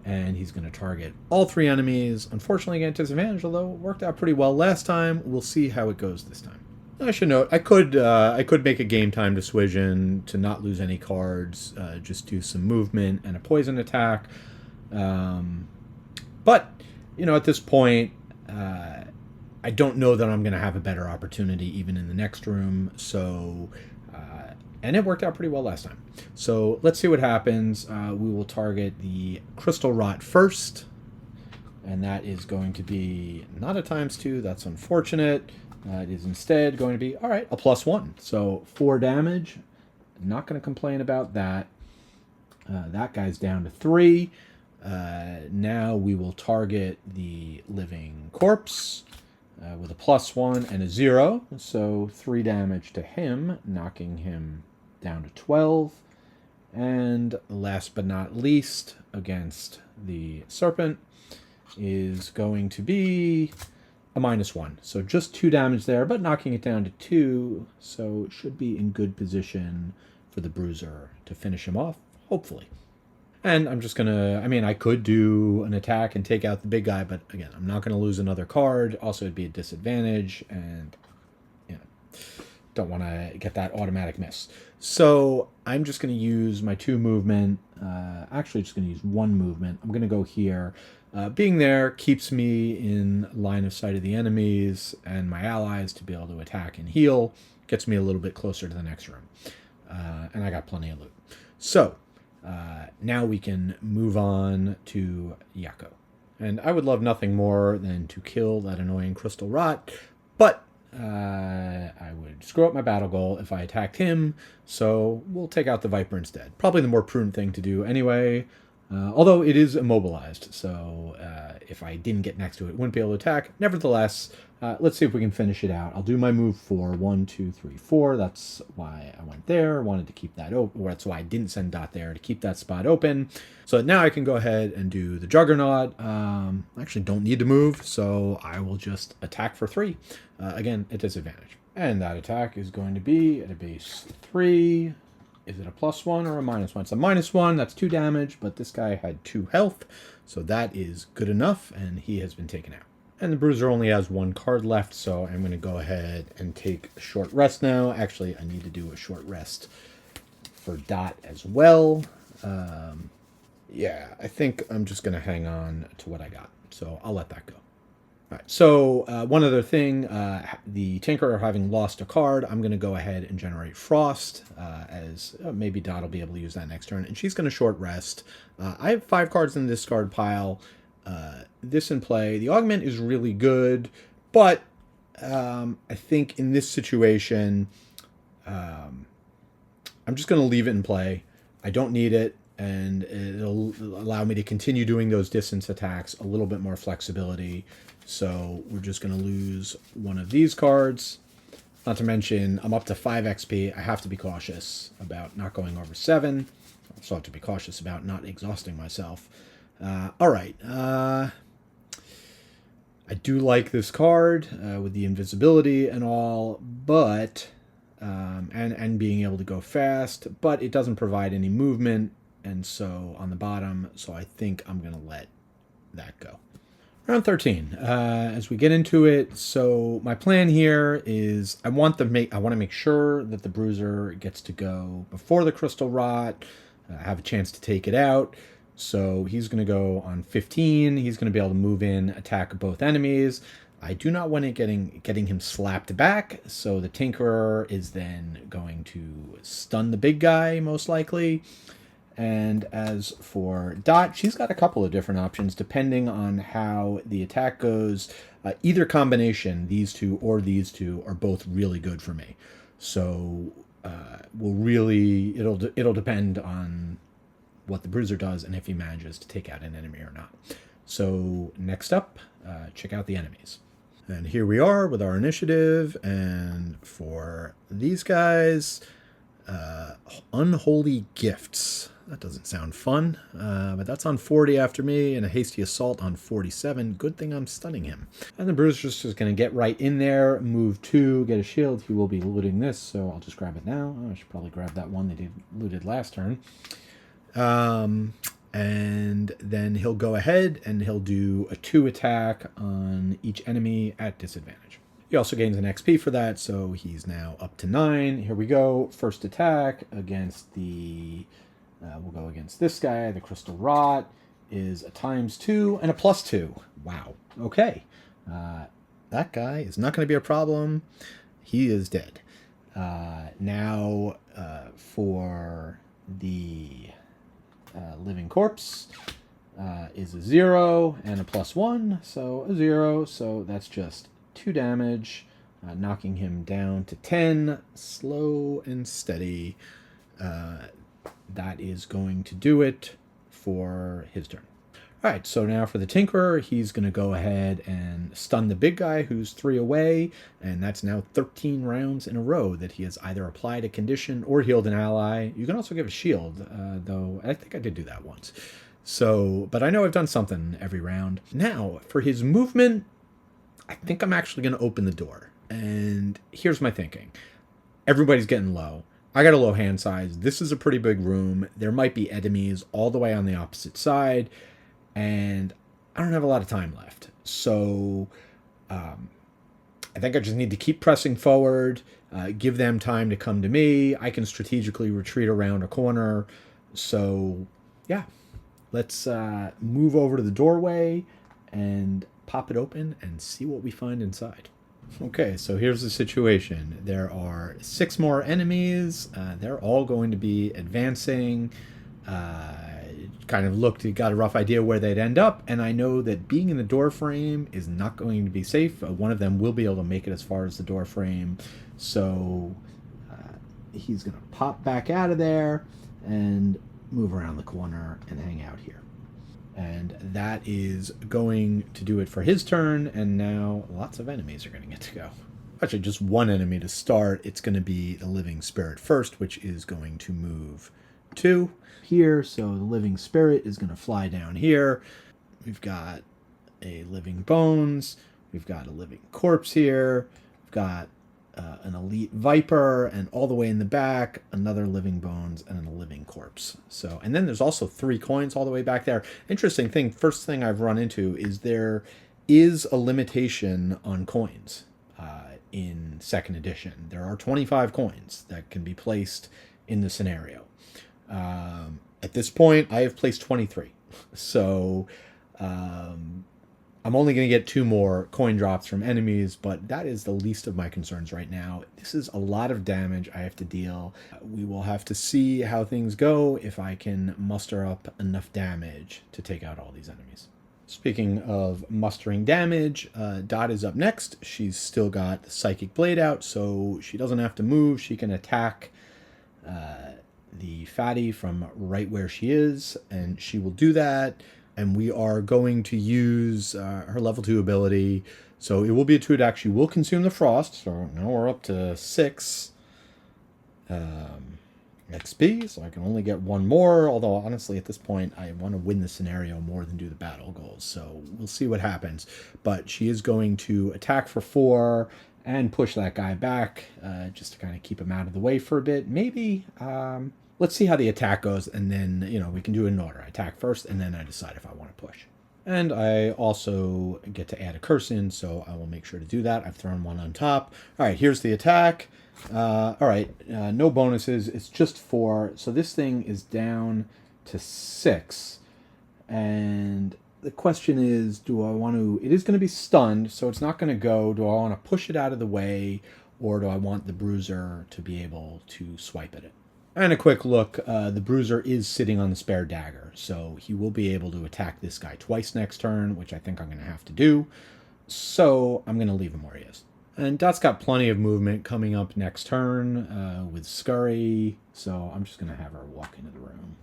and he's going to target all 3 enemies. Unfortunately, against disadvantage, although it worked out pretty well last time. We'll see how it goes this time. I should note, I could make a game time dissuasion to not lose any cards, just do some movement and a poison attack. But, at this point, I don't know that I'm going to have a better opportunity even in the next room. So, and it worked out pretty well last time. So let's see what happens. We will target the Crystal Rot first. And that is going to be not a ×2. That's unfortunate. It is instead going to be, all right, a +1. So 4 damage. Not going to complain about that. That guy's down to 3. Now we will target the Living Corpse with a +1 and a 0. So 3 damage to him, knocking him down to 12. And last but not least, against the Serpent, is going to be... a -1. So just 2 damage there, but knocking it down to 2. So it should be in good position for the Bruiser to finish him off, hopefully. And I'm just going to... I could do an attack and take out the big guy, but again, I'm not going to lose another card. Also, it'd be a disadvantage, and... don't want to get that automatic miss. So I'm just going to use my 2 movement. Actually, just going to use 1 movement. I'm going to go here. Being there keeps me in line of sight of the enemies and my allies to be able to attack and heal. Gets me a little bit closer to the next room. And I got plenty of loot. So now we can move on to Yakko. And I would love nothing more than to kill that annoying crystal rot, but I would screw up my battle goal if I attacked him, so we'll take out the Viper instead. Probably the more prudent thing to do anyway, although it is immobilized, so if I didn't get next to it, it wouldn't be able to attack. Nevertheless, let's see if we can finish it out. I'll do my move for 1, 2, 3, 4. That's why I went there. Wanted to keep that open. Or that's why I didn't send Dot there, to keep that spot open. So now I can go ahead and do the Juggernaut. Actually don't need to move, so I will just attack for 3. Again, at disadvantage. And that attack is going to be at a base 3. Is it a +1 or a -1? It's a -1. That's 2 damage, but this guy had 2 health, so that is good enough, and he has been taken out. And the Bruiser only has 1 card left, so I'm going to go ahead and take a short rest now. Actually, I need to do a short rest for Dot as well. Yeah, I think I'm just going to hang on to what I got, so I'll let that go. All right, so one other thing, the Tinkerer having lost a card, I'm going to go ahead and generate Frost, as maybe Dot will be able to use that next turn, and she's going to short rest. I have 5 cards in the discard pile. This in play. The Augment is really good, but I think in this situation, I'm just going to leave it in play. I don't need it, and it'll allow me to continue doing those distance attacks, a little bit more flexibility. So we're just going to lose one of these cards. Not to mention, I'm up to 5 XP. I have to be cautious about not going over 7. I also have to be cautious about not exhausting myself. All right. I do like this card with the invisibility and all, but and being able to go fast, but it doesn't provide any movement, and so on the bottom. So I think I'm gonna let that go. Round 13. As we get into it, so my plan here is I want to make sure that the Bruiser gets to go before the Crystal Rot. Have a chance to take it out. So he's going to go on 15. He's going to be able to move in, attack both enemies. I do not want it getting him slapped back, so the Tinkerer is then going to stun the big guy, most likely. And as for Dot, she's got a couple of different options depending on how the attack goes. Either combination, these two or these two, are both really good for me. So it'll depend on what the Bruiser does and if he manages to take out an enemy or not. So next up, check out the enemies. And here we are with our initiative, and for these guys, Unholy Gifts. That doesn't sound fun, but that's on 40 after me, and a Hasty Assault on 47. Good thing I'm stunning him. And the Bruiser's just going to get right in there, move 2, get a shield. He will be looting this, so I'll just grab it now. Oh, I should probably grab that one that he looted last turn. And then he'll go ahead and he'll do a 2 attack on each enemy at disadvantage. He also gains an XP for that, so he's now up to 9. Here we go. First attack against the... we'll go against this guy. The Crystal Rot is a ×2 and a +2. Wow. Okay. That guy is not going to be a problem. He is dead. Now for the... Living Corpse is a 0 and a +1, so a 0, so that's just 2 damage, knocking him down to 10, slow and steady. That is going to do it for his turn. All right, so now for the Tinkerer, he's going to go ahead and stun the big guy who's 3 away, and that's now 13 rounds in a row that he has either applied a condition or healed an ally. You can also give a shield, though I think I did do that once. So, but I know I've done something every round. Now, for his movement, I think I'm actually going to open the door. And here's my thinking. Everybody's getting low. I got a low hand size. This is a pretty big room. There might be enemies all the way on the opposite side. And I don't have a lot of time left. So I think I just need to keep pressing forward, give them time to come to me. I can strategically retreat around a corner. So, yeah, let's move over to the doorway and pop it open and see what we find inside. Okay, so here's the situation. There are 6 more enemies. They're all going to be advancing. Kind of got a rough idea where they'd end up, and I know that being in the door frame is not going to be safe. One of them will be able to make it as far as the door frame, so he's going to pop back out of there and move around the corner and hang out here. And that is going to do it for his turn, and now lots of enemies are going to get to go. Actually, just one enemy to start. It's going to be the Living Spirit first, which is going to move 2 here. So the Living Spirit is going to fly down here. We've got a Living Bones. We've got a Living Corpse here. We've got an Elite Viper, and all the way in the back, another Living Bones and a Living Corpse. So, and then there's also 3 coins all the way back there. Interesting thing, first thing I've run into is there is a limitation on coins in 2nd edition. There are 25 coins that can be placed in the scenario. At this point, I have placed 23. So, I'm only going to get 2 more coin drops from enemies, but that is the least of my concerns right now. This is a lot of damage I have to deal. We will have to see how things go if I can muster up enough damage to take out all these enemies. Speaking of mustering damage, Dot is up next. She's still got the Psychic Blade out, so she doesn't have to move. She can attack the fatty from right where she is, and she will do that. And we are going to use her level 2 ability. So it will be a 2 attack. She will consume the frost. So now we're up to 6 XP. So I can only get 1 more. Although, honestly, at this point, I want to win the scenario more than do the battle goals. So we'll see what happens. But she is going to attack for 4 and push that guy back just to kind of keep him out of the way for a bit. Maybe... let's see how the attack goes, and then, we can do it in order. I attack first, and then I decide if I want to push. And I also get to add a curse in, so I will make sure to do that. I've thrown 1 on top. All right, here's the attack. All right, no bonuses. It's just 4. So this thing is down to 6. And the question is, do I want to... It is going to be stunned, so it's not going to go. Do I want to push it out of the way, or do I want the Bruiser to be able to swipe at it? And a quick look, the Bruiser is sitting on the spare dagger, so he will be able to attack this guy twice next turn, which I think I'm going to have to do. So I'm going to leave him where he is. And Dot's got plenty of movement coming up next turn with Scurry, so I'm just going to have her walk into the room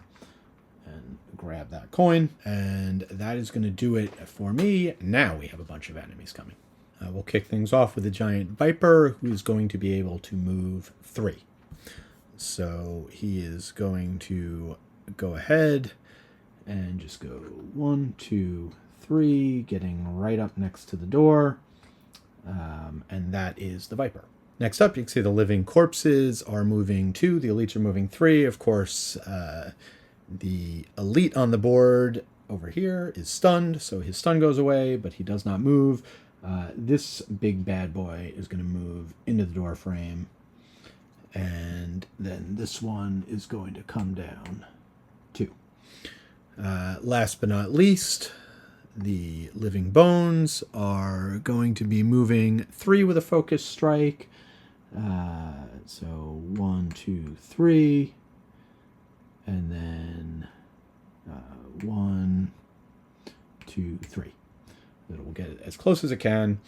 and grab that coin. And that is going to do it for me. Now we have a bunch of enemies coming. We'll kick things off with a Giant Viper, who is going to be able to move 3. So he is going to go ahead and just go 1, 2, 3, getting right up next to the door. And that is the Viper. Next up, you can see the Living Corpses are moving 2. The Elites are moving 3. Of course, the Elite on the board over here is stunned, so his stun goes away, but he does not move. This big bad boy is going to move into the door frame. And then this one is going to come down 2. Last but not least, the Living Bones are going to be moving 3 with a focus strike. So 1, 2, 3. And then 1, 2, 3. It will get it as close as it can.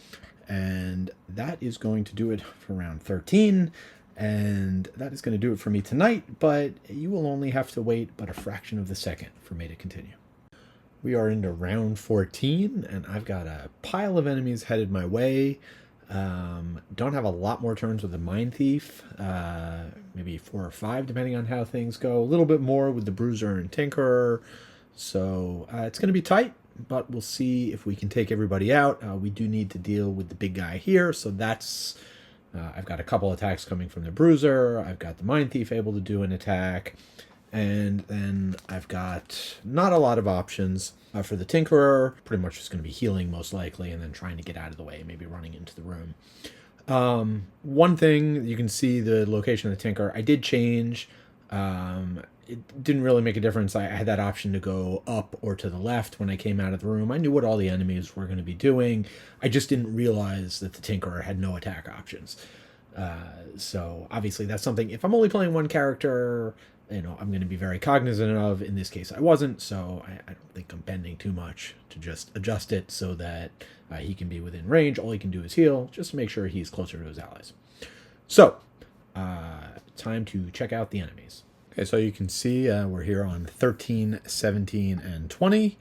And that is going to do it for round 13. And that is going to do it for me tonight, but you will only have to wait but a fraction of the second for me to continue. We are into round 14, and I've got a pile of enemies headed my way. Don't have a lot more turns with the Mind Thief, maybe 4 or 5, depending on how things go. A little bit more with the Bruiser and Tinkerer. So it's going to be tight, but we'll see if we can take everybody out. We do need to deal with the big guy here, so that's... I've got a couple attacks coming from the Bruiser. I've got the Mind Thief able to do an attack. And then I've got not a lot of options. For the Tinkerer, pretty much just going to be healing most likely, and then trying to get out of the way, maybe running into the room. One thing, you can see the location of the Tinker. I did change. It didn't really make a difference. I had that option to go up or to the left when I came out of the room. I knew what all the enemies were going to be doing. I just didn't realize that the Tinkerer had no attack options. So obviously that's something, if I'm only playing one character, I'm going to be very cognizant of. In this case, I wasn't, so I don't think I'm bending too much to just adjust it so that he can be within range. All he can do is heal, just to make sure he's closer to his allies. So, time to check out the enemies. Okay, so you can see we're here on 13, 17, and 20.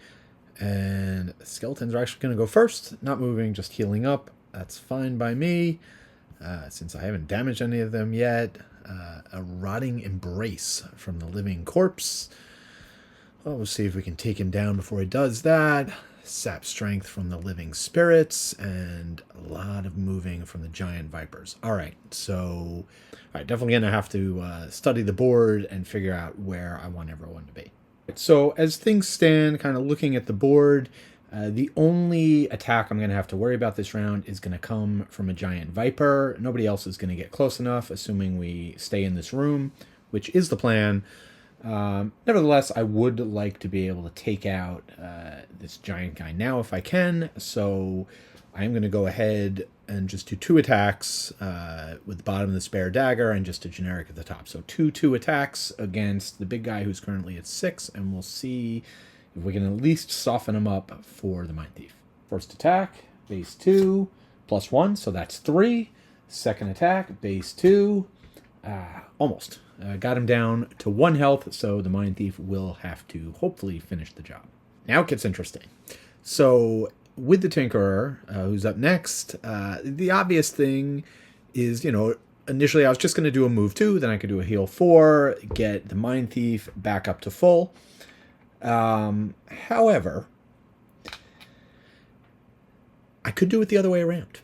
And skeletons are actually going to go first. Not moving, just healing up. That's fine by me, since I haven't damaged any of them yet. A rotting embrace from the living corpse. Well, we'll see if we can take him down before he does that. Sap strength from the living spirits, and a lot of moving from the giant vipers. All right, so definitely gonna have to study the board and figure out where I want everyone to be. So as things stand, kind of looking at the board, the only attack I'm going to have to worry about this round is going to come from a giant viper. Nobody else is going to get close enough, assuming we stay in this room, which is the plan. Nevertheless, I would like to be able to take out this giant guy now if I can. So I'm going to go ahead and just do 2 attacks with the bottom of the spare dagger and just a generic at the top. So 2 attacks against the big guy who's currently at 6, and we'll see if we can at least soften him up for the Mind Thief. First attack, base 2, +1, so that's 3. Second attack, base 2, almost. Got him down to 1 health, so the Mind Thief will have to hopefully finish the job. Now it gets interesting. So with the Tinkerer, who's up next, the obvious thing is, initially I was just going to do a move 2, then I could do a heal 4, get the Mind Thief back up to full. However, I could do it the other way around.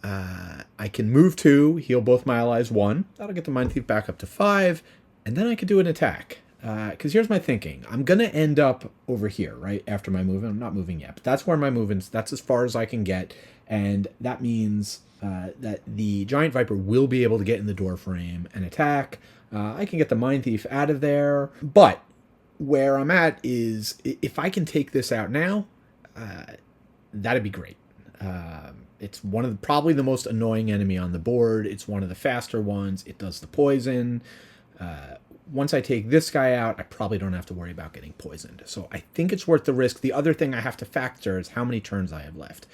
I can move 2, heal both my allies 1. That'll get the Mind Thief back up to 5, and then I could do an attack. Because here's my thinking. I'm going to end up over here, right, after my movement. I'm not moving yet, but that's where my movement's, that's as far as I can get, and that means that the Giant Viper will be able to get in the door frame and attack. I can get the Mind Thief out of there, but where I'm at is, if I can take this out now, that'd be great. It's one of probably the most annoying enemy on the board. It's one of the faster ones. It does the poison. Once I take this guy out, I probably don't have to worry about getting poisoned. So I think it's worth the risk. The other thing I have to factor is how many turns I have left.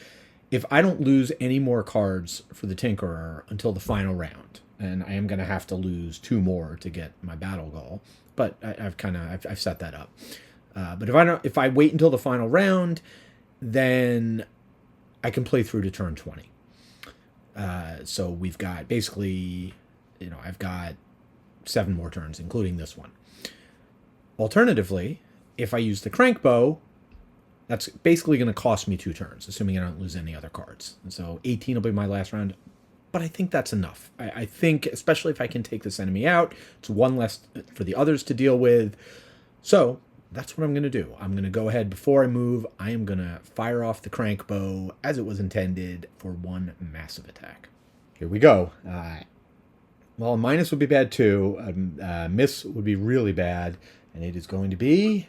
If I don't lose any more cards for the Tinkerer until the final round, and I am going to have to lose 2 more to get my battle goal, but I've set that up. But if I wait until the final round, then I can play through to turn 20. So we've got basically, I've got 7 more turns, including this one. Alternatively, if I use the crank bow, that's basically going to cost me 2 turns, assuming I don't lose any other cards. And so 18 will be my last round. But I think that's enough. I think, especially if I can take this enemy out, it's 1 less for the others to deal with. So that's what I'm going to do. I'm going to go ahead before I move. I am going to fire off the crank bow as it was intended for 1 massive attack. Here we go. Well, a minus would be bad too. Miss would be really bad. And it is going to be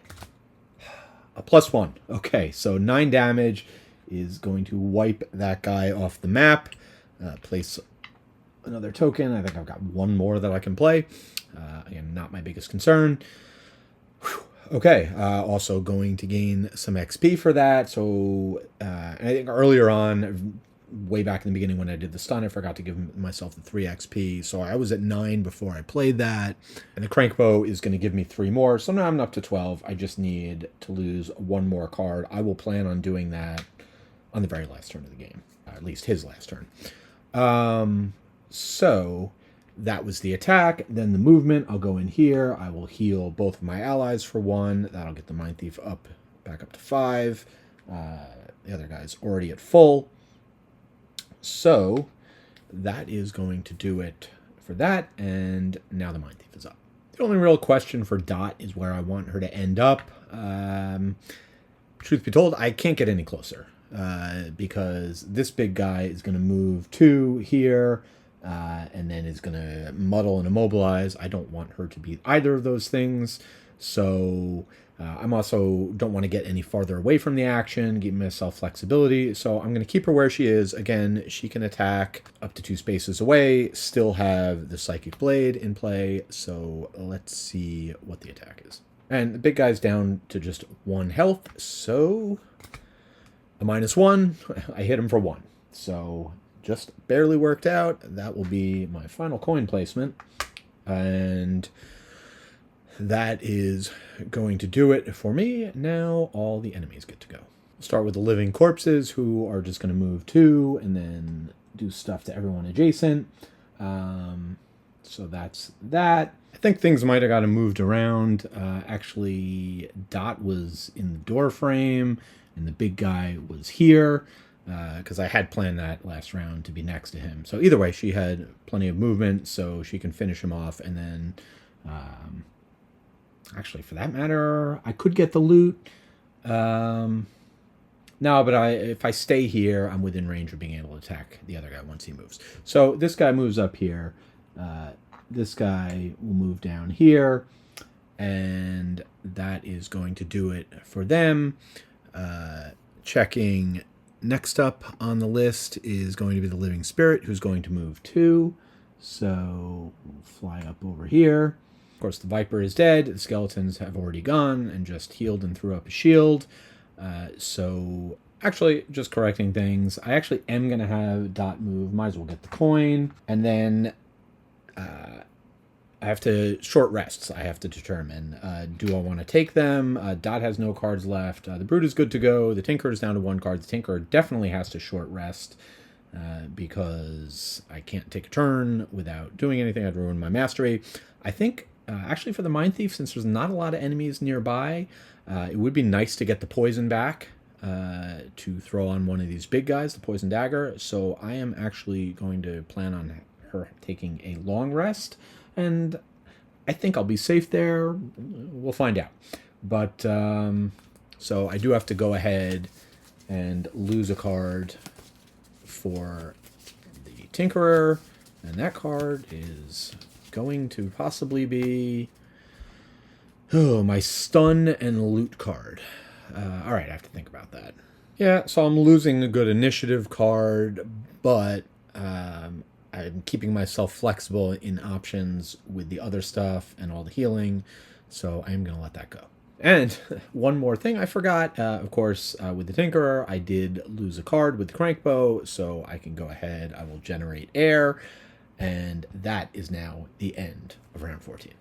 a +1. Okay, so 9 damage is going to wipe that guy off the map. Place another token. I think I've got 1 more that I can play. Again, not my biggest concern. Whew. Okay, also going to gain some XP for that. So I think earlier on, way back in the beginning when I did the stun, I forgot to give myself the 3 XP. So I was at 9 before I played that. And the crank bow is going to give me 3 more. So now I'm up to 12. I just need to lose 1 more card. I will plan on doing that on the very last turn of the game. At least his last turn. So that was the attack. Then the movement, I'll go in here. I will heal both of my allies for 1. That'll get the Mind Thief back up to 5. The other guy's already at full. So that is going to do it for that. And now the Mind Thief is up. The only real question for Dot is where I want her to end up. Truth be told, I can't get any closer because this big guy is going to move 2 here and then is going to muddle and immobilize. I don't want her to be either of those things. So I'm also don't want to get any farther away from the action, give myself flexibility. So I'm going to keep her where she is. Again, she can attack up to 2 spaces away, still have the Psychic Blade in play. So let's see what the attack is. And the big guy's down to just 1 health, so a -1. I hit him for 1. So just barely worked out. That will be my final coin placement. And that is going to do it for me. Now all the enemies get to go. We'll start with the living corpses, who are just going to move 2 and then do stuff to everyone adjacent. So that's that. I think things might have gotten moved around. Actually, Dot was in the door frame, and the big guy was here, because I had planned that last round to be next to him. So either way, she had plenty of movement, so she can finish him off. And then, actually, for that matter, I could get the loot. No, but if I stay here, I'm within range of being able to attack the other guy once he moves. So this guy moves up here. This guy will move down here, and that is going to do it for them. Checking next up on the list is going to be the Living Spirit, who's going to move 2. So we'll fly up over here. Of course, the Viper is dead. The skeletons have already gone and just healed and threw up a shield. So actually, just correcting things, I actually am going to have Dot move. Might as well get the coin. And then I have to short rests. I have to determine, do I want to take them? Dot has no cards left. The Brute is good to go. The Tinker is down to 1 card. The Tinker definitely has to short rest because I can't take a turn without doing anything. I'd ruin my mastery. I think, actually for the Mind Thief, since there's not a lot of enemies nearby, it would be nice to get the poison back to throw on one of these big guys, the Poison Dagger. So I am actually going to plan on her taking a long rest, and I think I'll be safe there. We'll find out. But so I do have to go ahead and lose a card for the Tinkerer, and that card is going to possibly be my stun and loot card. All right, I have to think about that. Yeah, so I'm losing a good initiative card, but I'm keeping myself flexible in options with the other stuff and all the healing, so I am going to let that go. And one more thing I forgot, of course, with the Tinkerer, I did lose a card with the Crankbow, so I can go ahead, I will generate air, and that is now the end of round 14.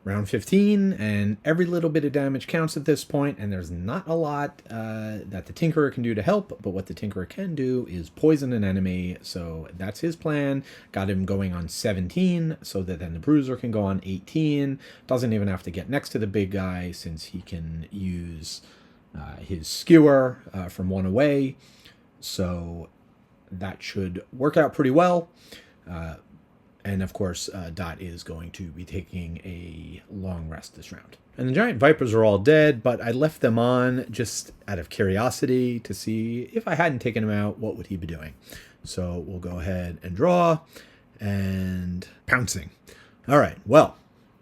Round 15, and every little bit of damage counts at this point, and there's not a lot that the Tinkerer can do to help, but what the Tinkerer can do is poison an enemy, so that's his plan. Got him going on 17, so that then the Bruiser can go on 18. Doesn't even have to get next to the big guy, since he can use his Skewer from 1 away, so that should work out pretty well. And of course, Dot is going to be taking a long rest this round. And the giant vipers are all dead, but I left them on just out of curiosity to see if I hadn't taken him out, what would he be doing? So we'll go ahead and draw, and pouncing. All right, well,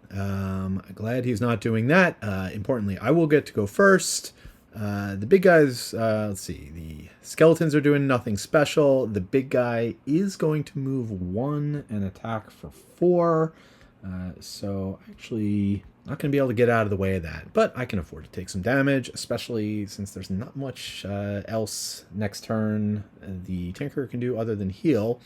glad he's not doing that. Importantly, I will get to go first. The big guys, let's see, the skeletons are doing nothing special. The big guy is going to move 1 and attack for 4. So actually not going to be able to get out of the way of that, but I can afford to take some damage, especially since there's not much else next turn the Tinker can do other than heal.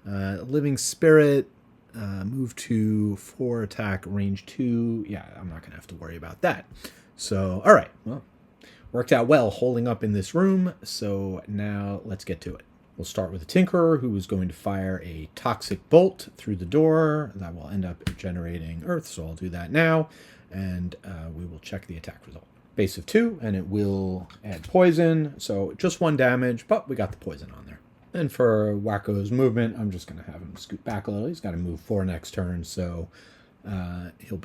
Living Spirit, move to 4 attack, range 2. Yeah, I'm not going to have to worry about that. So, all right, well, worked out well holding up in this room, so now let's get to it. We'll start with the Tinkerer, who is going to fire a Toxic Bolt through the door. That will end up generating Earth, so I'll do that now, and we will check the attack result. Base of 2, and it will add poison, so just 1 damage, but we got the poison on there. And for Wacko's movement, I'm just going to have him scoot back a little. He's got to move 4 next turn, so he'll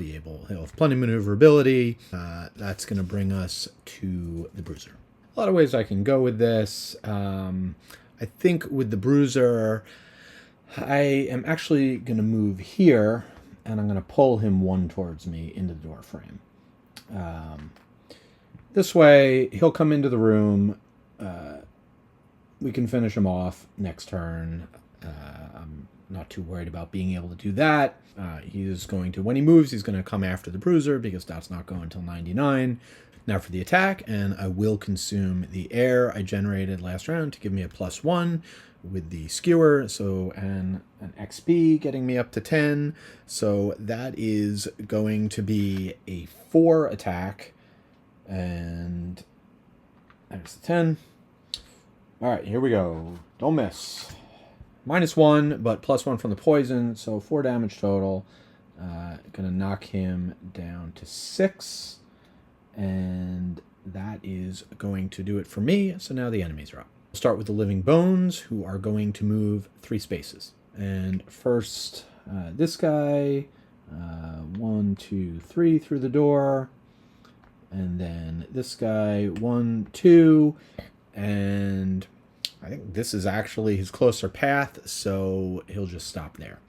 have plenty of maneuverability. That's going to bring us to the Bruiser. A lot of ways I can go with this. I think with the Bruiser, I am actually going to move here, and I'm going to pull him one towards me into the door frame. This way, he'll come into the room. We can finish him off next turn. I'm not too worried about being able to do that. He's going to, when he moves, he's going to come after the Bruiser because that's not going until 99. Now for the attack, and I will consume the air I generated last round to give me a +1 with the skewer, so an XP getting me up to 10. So that is going to be a 4 attack, and there's the 10. All right, here we go. Don't miss. -1, but +1 from the poison, so 4 damage total. Gonna knock him down to 6. And that is going to do it for me. So now the enemies are up. We'll start with the living bones, who are going to move 3 spaces. And first, this guy, 1, 2, 3 through the door. And then this guy, 1, 2. And I think this is actually his closer path, so he'll just stop there.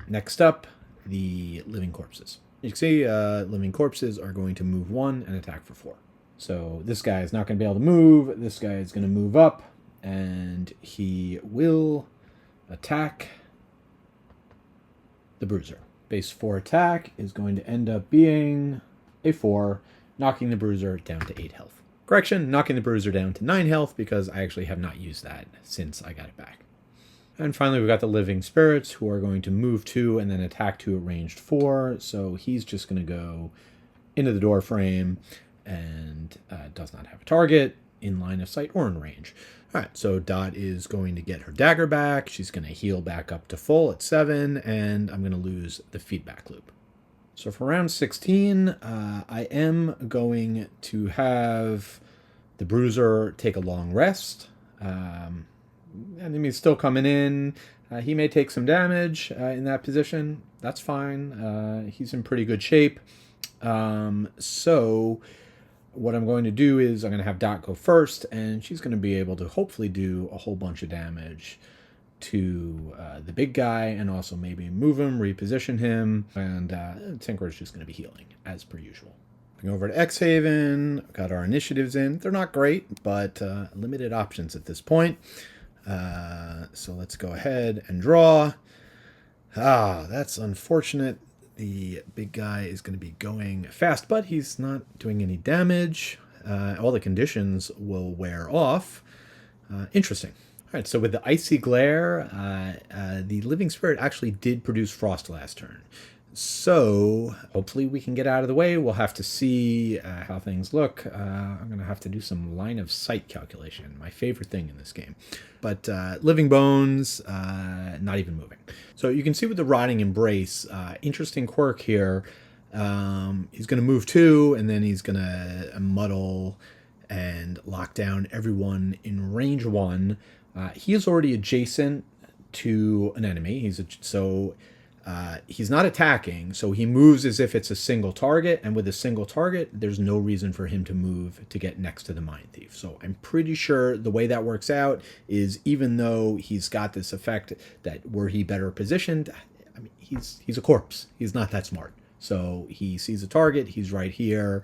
Next up, the living corpses. You can see living corpses are going to move 1 and attack for 4. So this guy is not going to be able to move. This guy is going to move up, and he will attack the Bruiser. Base 4 attack is going to end up being a 4, knocking the Bruiser down to 8 health. Correction, knocking the Bruiser down to 9 health because I actually have not used that since I got it back. And finally, we've got the living spirits, who are going to move 2 and then attack 2 at ranged 4. So he's just going to go into the door frame and does not have a target in line of sight or in range. All right, so Dot is going to get her dagger back. She's going to heal back up to full at 7, and I'm going to lose the feedback loop. So for round 16, I am going to have the Bruiser take a long rest. Enemy's still coming in. He may take some damage in that position. That's fine. He's in pretty good shape. So what I'm going to do is I'm going to have Dot go first, and she's going to be able to hopefully do a whole bunch of damage to the big guy, and also maybe move him, reposition him, and Tinker's just going to be healing, as per usual. Going over to X-Haven, got our initiatives in. They're not great, but limited options at this point. So let's go ahead and draw. That's unfortunate. The big guy is going to be going fast, but he's not doing any damage. All the conditions will wear off. Interesting. All right, so with the Icy Glare, the Living Spirit actually did produce Frost last turn. So hopefully we can get out of the way. We'll have to see how things look. I'm going to have to do some line of sight calculation, my favorite thing in this game. But Living Bones, not even moving. So you can see with the Rotting Embrace, interesting quirk here. He's going to move 2, and then he's going to muddle and lock down everyone in range 1. He is already adjacent to an enemy. He's not attacking, so he moves as if it's a single target, and with a single target, there's no reason for him to move to get next to the Mind Thief. So I'm pretty sure the way that works out is, even though he's got this effect that were he better positioned, I mean, he's a corpse. He's not that smart. So he sees a target, he's right here,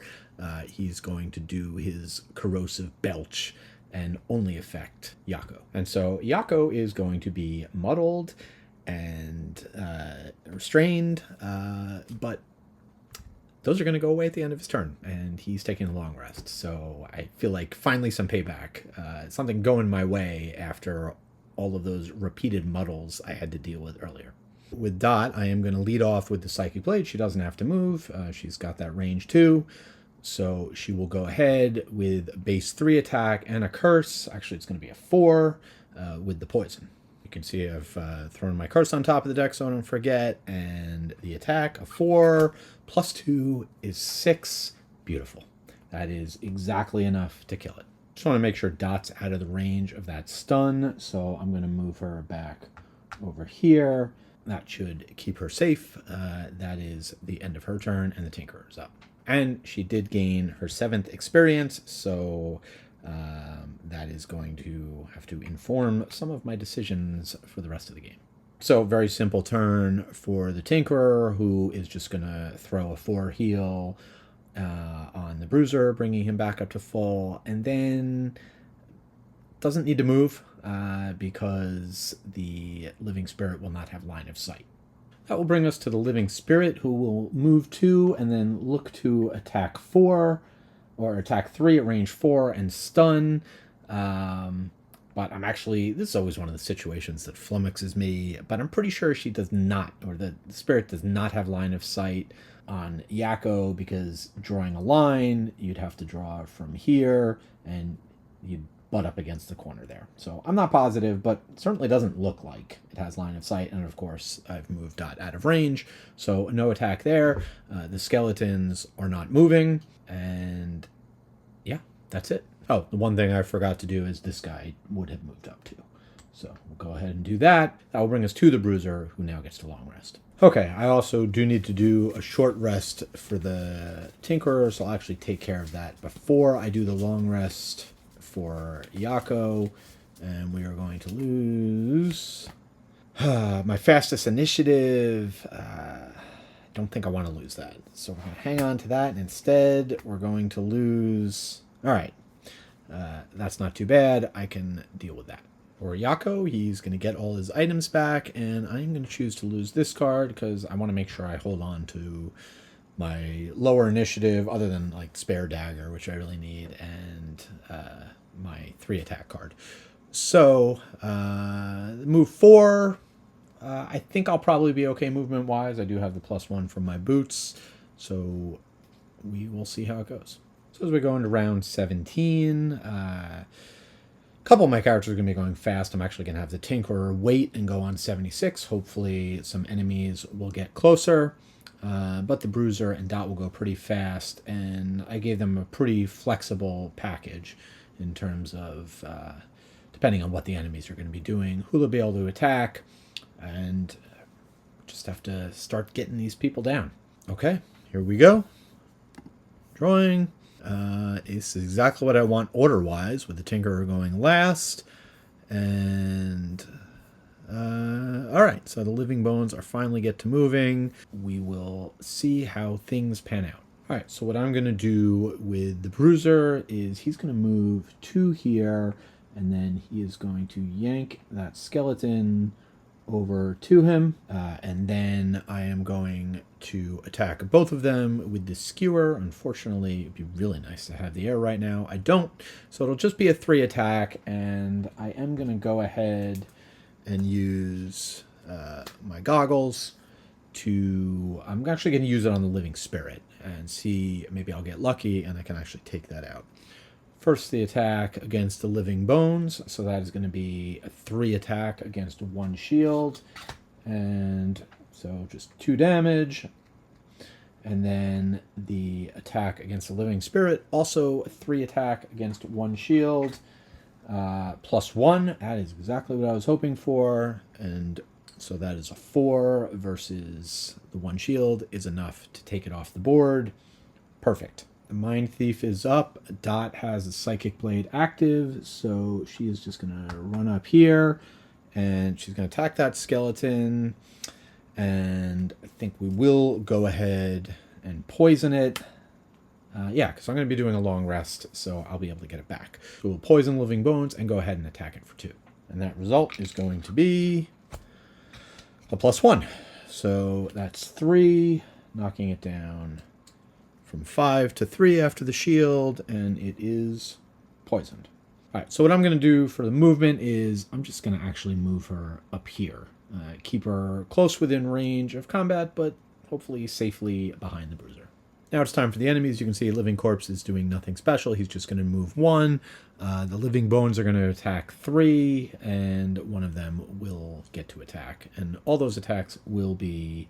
he's going to do his corrosive belch and only affect Yako. And so Yako is going to be muddled and restrained, but those are going to go away at the end of his turn, and he's taking a long rest. So I feel like finally some payback, something going my way after all of those repeated muddles I had to deal with earlier. With Dot, I am going to lead off with the Psychic Blade. She doesn't have to move. She's got that range 2. So she will go ahead with base 3 attack and a curse. Actually, it's going to be a 4 with the poison. You can see I've thrown my curse on top of the deck so I don't forget. And the attack, a 4 plus 2 is 6. Beautiful. That is exactly enough to kill it. Just want to make sure Dot's out of the range of that stun. So I'm going to move her back over here. that should keep her safe. That is the end of her turn, and the Tinkerer is up. And she did gain her 7th experience, so that is going to have to inform some of my decisions for the rest of the game. So very simple turn for the Tinkerer, who is just going to throw a 4 heal on the Bruiser, bringing him back up to full, and then doesn't need to move because the Living Spirit will not have line of sight. That will bring us to the Living Spirit, who will move 2 and then look to attack 4, or attack 3 at range 4 and stun. But I'm actually, this is always one of the situations that flummoxes me, but I'm pretty sure she does not, or the spirit does not have line of sight on Yakko, because drawing a line, you'd have to draw from here, and you'd butt up against the corner there. So I'm not positive, but it certainly doesn't look like it has line of sight, and of course, I've moved Dot out of range, so no attack there. The skeletons are not moving, and yeah, that's it. Oh, the one thing I forgot to do is this guy would have moved up too. So we'll go ahead and do that. That will bring us to the Bruiser, who now gets to long rest. Okay, I also do need to do a short rest for the Tinkerer, so I'll actually take care of that before I do the long rest for Yakko. And we are going to lose my fastest initiative. Don't think I want to lose that. So we're going to hang on to that. And instead, we're going to lose... All right. That's not too bad. I can deal with that. For Yakko, he's going to get all his items back, and I'm going to choose to lose this card because I want to make sure I hold on to my lower initiative, other than like Spare Dagger, which I really need, and my 3 attack card. So, move 4. I think I'll probably be okay movement-wise. I do have the +1 from my boots, so we will see how it goes. So as we go into round 17, a couple of my characters are going to be going fast. I'm actually going to have the Tinkerer wait and go on 76. Hopefully some enemies will get closer, but the Bruiser and Dot will go pretty fast, and I gave them a pretty flexible package in terms of, depending on what the enemies are going to be doing, who they'll be able to attack, and just have to start getting these people down. Okay, here we go. Drawing. It's exactly what I want order-wise, with the Tinkerer going last. And, alright, so the living bones are finally get to moving. We will see how things pan out. Alright, so what I'm going to do with the Bruiser is he's going to move 2 here, and then he is going to yank that skeleton over to him, and then I am going to attack both of them with the skewer. Unfortunately, it'd be really nice to have the air right now. I don't, so it'll just be a 3 attack, and I am going to go ahead and use my goggles to... I'm actually going to use it on the Living Spirit and see, maybe I'll get lucky and I can actually take that out. First, the attack against the living bones. So that is going to be a 3 attack against 1 shield. And so just 2 damage. And then the attack against the living spirit. Also a 3 attack against 1 shield. +1. That is exactly what I was hoping for. And so that is a 4 versus the 1 shield is enough to take it off the board. Perfect. The Mind Thief is up. Dot has a Psychic Blade active, so she is just going to run up here, and she's going to attack that skeleton, and I think we will go ahead and poison it. Yeah, because I'm going to be doing a long rest, so I'll be able to get it back. So we'll poison Living Bones and go ahead and attack it for 2. And that result is going to be a +1. So that's 3, knocking it down from 5 to 3 after the shield, and it is poisoned. All right, so what I'm going to do for the movement is I'm just going to actually move her up here. Keep her close within range of combat, but hopefully safely behind the Bruiser. Now it's time for the enemies. You can see Living Corpse is doing nothing special. He's just going to move 1. The Living Bones are going to attack 3, and one of them will get to attack. And all those attacks will be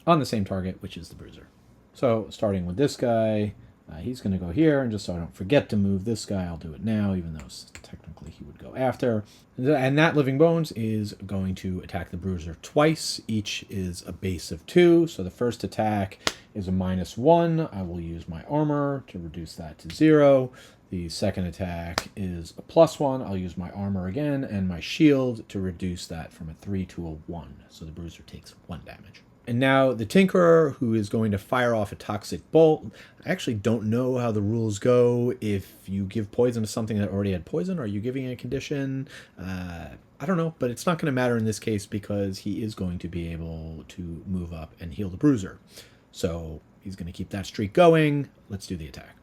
on the same target, which is the Bruiser. So starting with this guy, He's going to go here, and just so I don't forget to move this guy, I'll do it now, even though technically he would go after. And that Living Bones is going to attack the Bruiser twice. Each is a base of 2, so the first attack is a -1. I will use my armor to reduce that to 0. The second attack is a +1. I'll use my armor again, and my shield to reduce that from a 3 to a 1. So the Bruiser takes 1 damage. And now the Tinkerer, who is going to fire off a Toxic Bolt. I actually don't know how the rules go. If you give poison to something that already had poison, are you giving a condition? I don't know, but it's not going to matter in this case because he is going to be able to move up and heal the Bruiser. So he's going to keep that streak going. Let's do the attack.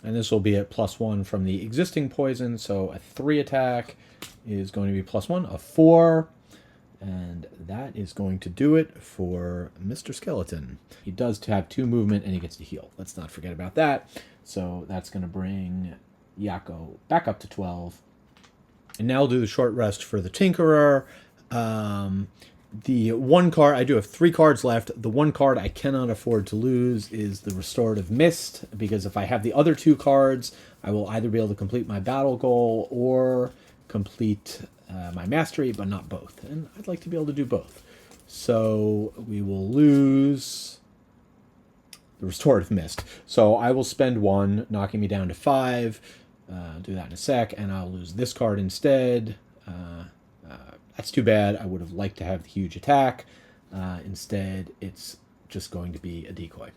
And this will be at +1 from the existing poison. So a 3 attack is going to be +1, a 4. And that is going to do it for Mr. Skeleton. He does have 2 movement and he gets to heal. Let's not forget about that. So that's going to bring Yakko back up to 12. And now I'll do the short rest for the Tinkerer. The one card, I do have 3 cards left. The one card I cannot afford to lose is the Restorative Mist, because if I have the other 2 cards, I will either be able to complete my battle goal or complete my mastery, but not both. And I'd like to be able to do both. So we will lose the Restorative Mist. So I will spend 1, knocking me down to 5. Do that in a sec, and I'll lose this card instead. That's too bad. I would have liked to have the huge attack. Instead, it's just going to be a decoy.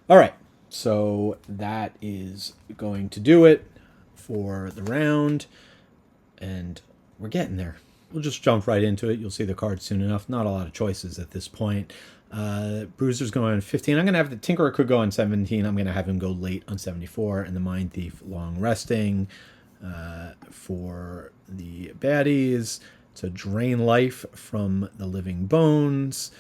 All right, so that is going to do it for the round, and we're getting there. We'll just jump right into it. You'll see the cards soon enough. Not a lot of choices at this point. Bruiser's going on 15. I'm going to have the Tinkerer could go on 17. I'm going to have him go late on 74, and the Mind Thief long resting for the baddies to drain life from the Living Bones.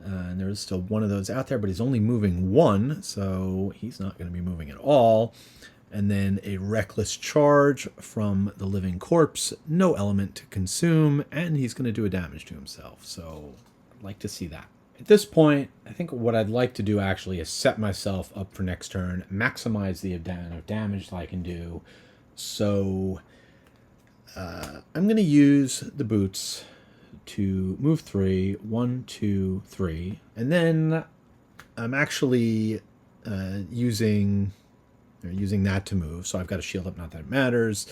And there's still one of those out there, but he's only moving 1, so he's not going to be moving at all. And then a Reckless Charge from the Living Corpse, no element to consume, and he's going to do a damage to himself. So I'd like to see that. At this point, I think what I'd like to do actually is set myself up for next turn, maximize the amount of damage that I can do. So I'm going to use the boots to move 3, 1, 2, 3, and then I'm actually using that to move. So I've got a shield up, not that it matters.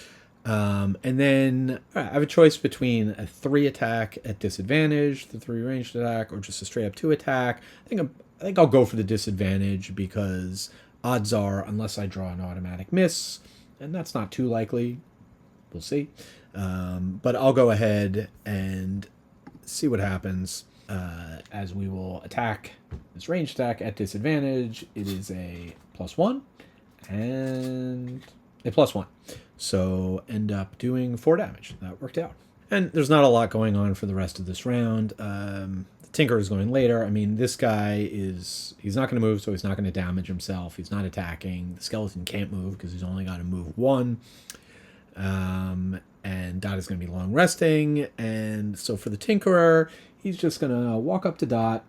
And then I have a choice between a 3 attack at disadvantage, the 3 ranged attack, or just a straight up 2 attack. I think I'll go for the disadvantage because odds are, unless I draw an automatic miss, and that's not too likely, we'll see. But I'll go ahead and see what happens as we will attack this ranged attack at disadvantage. It is a +1 and a +1. So end up doing 4 damage. That worked out. And there's not a lot going on for the rest of this round. The Tinker is going later. I mean, this guy he's not going to move, so he's not going to damage himself. He's not attacking. The Skeleton can't move because he's only got to move 1. And Dot is going to be long resting. And so for the Tinkerer, he's just going to walk up to Dot.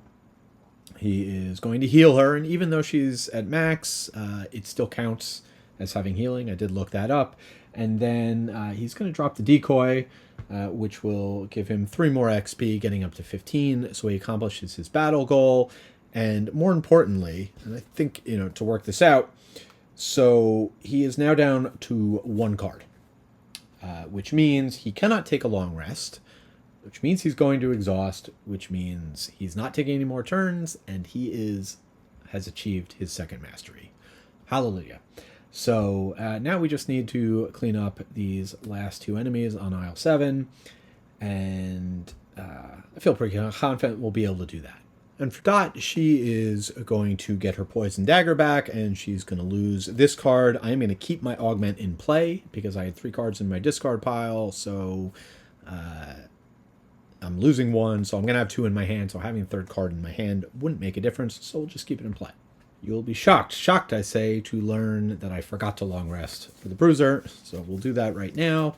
He is going to heal her, and even though she's at max, it still counts as having healing. I did look that up. And then he's going to drop the decoy, which will give him 3 more XP, getting up to 15, so he accomplishes his battle goal. And more importantly, and I think, to work this out, so he is now down to 1 card, which means he cannot take a long rest, which means he's going to exhaust, which means he's not taking any more turns, and he has achieved his 2nd mastery. Hallelujah. So now we just need to clean up these last 2 enemies on aisle 7, and I feel pretty confident we'll be able to do that. And for Dot, she is going to get her Poison Dagger back, and she's going to lose this card. I am going to keep my Augment in play because I had 3 cards in my discard pile, so I'm losing 1, so I'm going to have 2 in my hand, so having a 3rd card in my hand wouldn't make a difference, so we'll just keep it in play. You'll be shocked, I say, to learn that I forgot to long rest for the Bruiser, so we'll do that right now.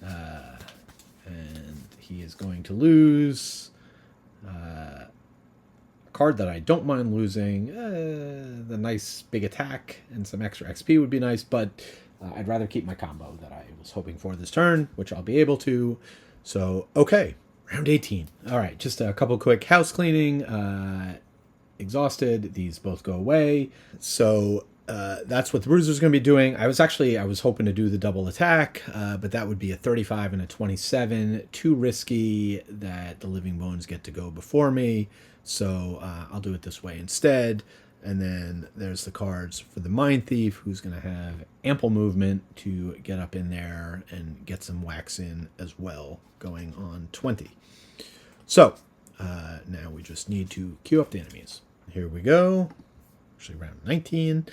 And he is going to lose a card that I don't mind losing, the nice big attack and some extra XP would be nice, but I'd rather keep my combo that I was hoping for this turn, which I'll be able to. So, okay, round 18. All right, just a couple quick house cleaning. Exhausted. These both go away. So that's what the Bruiser is going to be doing. I was hoping to do the double attack, but that would be a 35 and a 27. Too risky that the Living Bones get to go before me. So I'll do it this way instead. And then there's the cards for the Mind Thief, who's going to have ample movement to get up in there and get some wax in as well, going on 20. So now we just need to queue up the enemies. Here we go. Actually, round 19.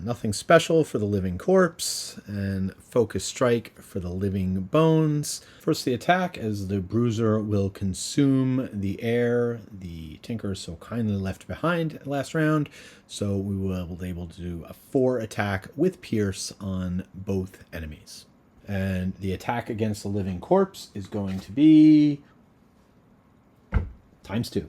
Nothing special for the Living Corpse, and Focus Strike for the Living Bones. First, the attack, as the Bruiser will consume the air the Tinker so kindly left behind last round. So we will be able to do a 4 attack with Pierce on both enemies. And the attack against the Living Corpse is going to be ×2.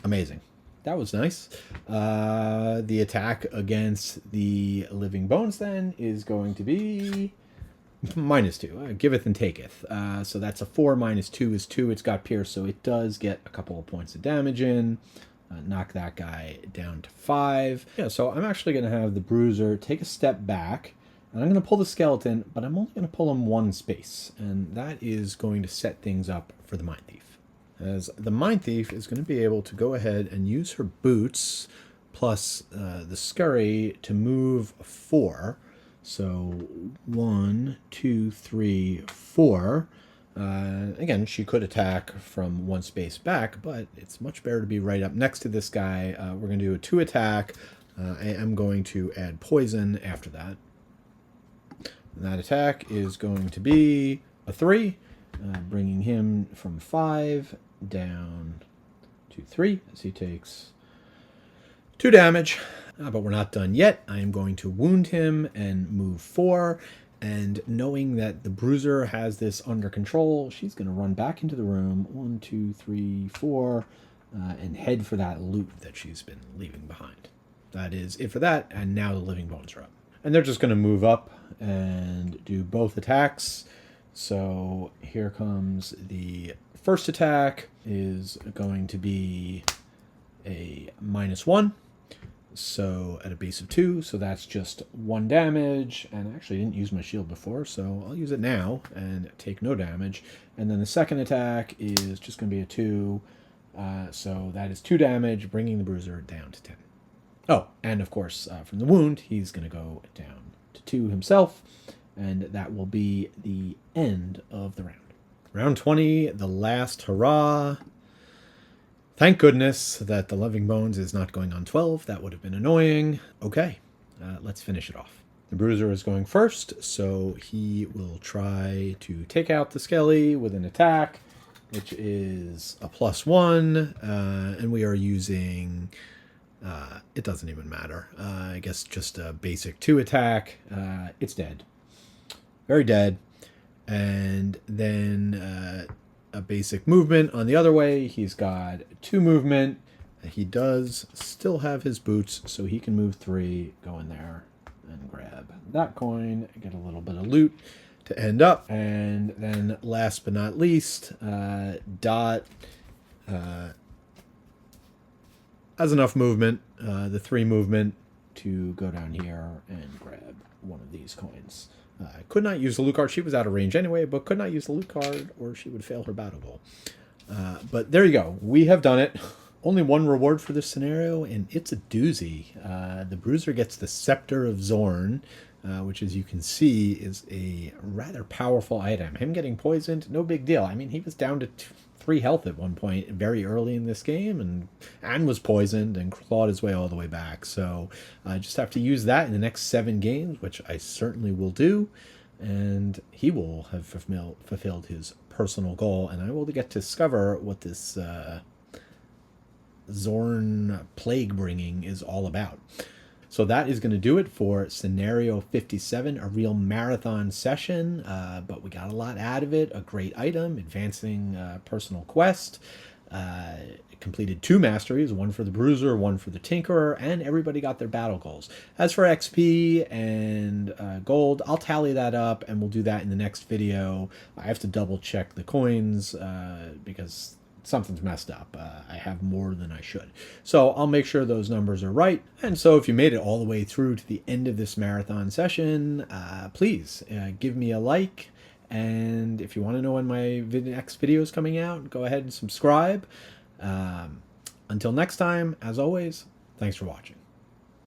Amazing. That was nice. The attack against the Living Bones then is going to be -2. Giveth and taketh. So that's a 4 minus 2 is 2. It's got Pierce, so it does get a couple of points of damage in. Knock that guy down to 5. Yeah, so I'm actually going to have the Bruiser take a step back, and I'm going to pull the skeleton, but I'm only going to pull him 1 space, and that is going to set things up for the Mind Thief. As the Mind Thief is going to be able to go ahead and use her boots plus the scurry to move 4. So 1, 2, 3, 4. Again, she could attack from 1 space back, but it's much better to be right up next to this guy. We're going to do a 2 attack. I am going to add poison after that. And that attack is going to be a 3. Bringing him from 5 down to 3 as he takes 2 damage. But we're not done yet. I am going to wound him and move 4. And knowing that the Bruiser has this under control, she's going to run back into the room, 1, 2, 3, 4, and head for that loot that she's been leaving behind. That is it for that, and now the Living Bones are up. And they're just going to move up and do both attacks. So here comes the first attack, is going to be a -1. So at a base of 2, so that's just 1 damage. And I actually didn't use my shield before, so I'll use it now and take no damage. And then the second attack is just going to be a 2. So that is 2 damage, bringing the Bruiser down to 10. Oh, and of course, from the wound, he's going to go down to 2 himself. And that will be the end of the round. Round 20, the last hurrah. Thank goodness that the Living Bones is not going on 12. That would have been annoying. Okay, let's finish it off. The Bruiser is going first, so he will try to take out the Skelly with an attack, which is a +1. And we are using... it doesn't even matter. I guess just a basic 2 attack. It's dead. Very dead. And then a basic movement on the other way. He's got 2 movement. He does still have his boots, so he can move 3, go in there and grab that coin, get a little bit of loot to end up. And then last but not least, Dot has enough movement, the 3 movement, to go down here and grab one of these coins. Could not use the loot card. She was out of range anyway, but could not use the loot card or she would fail her battle goal. But there you go. We have done it. Only 1 reward for this scenario, and it's a doozy. The Bruiser gets the Scepter of Zorn, which, as you can see, is a rather powerful item. Him getting poisoned, no big deal. I mean, he was down to 3 health at one point very early in this game and was poisoned and clawed his way all the way back. So I just have to use that in the next 7 games, which I certainly will do. And he will have fulfilled his personal goal, and I will get to discover what this Zorn plague bringing is all about. So that is going to do it for Scenario 57, a real marathon session, but we got a lot out of it. A great item, advancing personal quest. Completed 2 masteries, one for the Bruiser, one for the Tinkerer, and everybody got their battle goals. As for XP and gold, I'll tally that up, and we'll do that in the next video. I have to double check the coins because something's messed up. I have more than I should. So I'll make sure those numbers are right. And so if you made it all the way through to the end of this marathon session, please give me a like. And if you want to know when my next video is coming out, go ahead and subscribe. Until next time, as always, thanks for watching.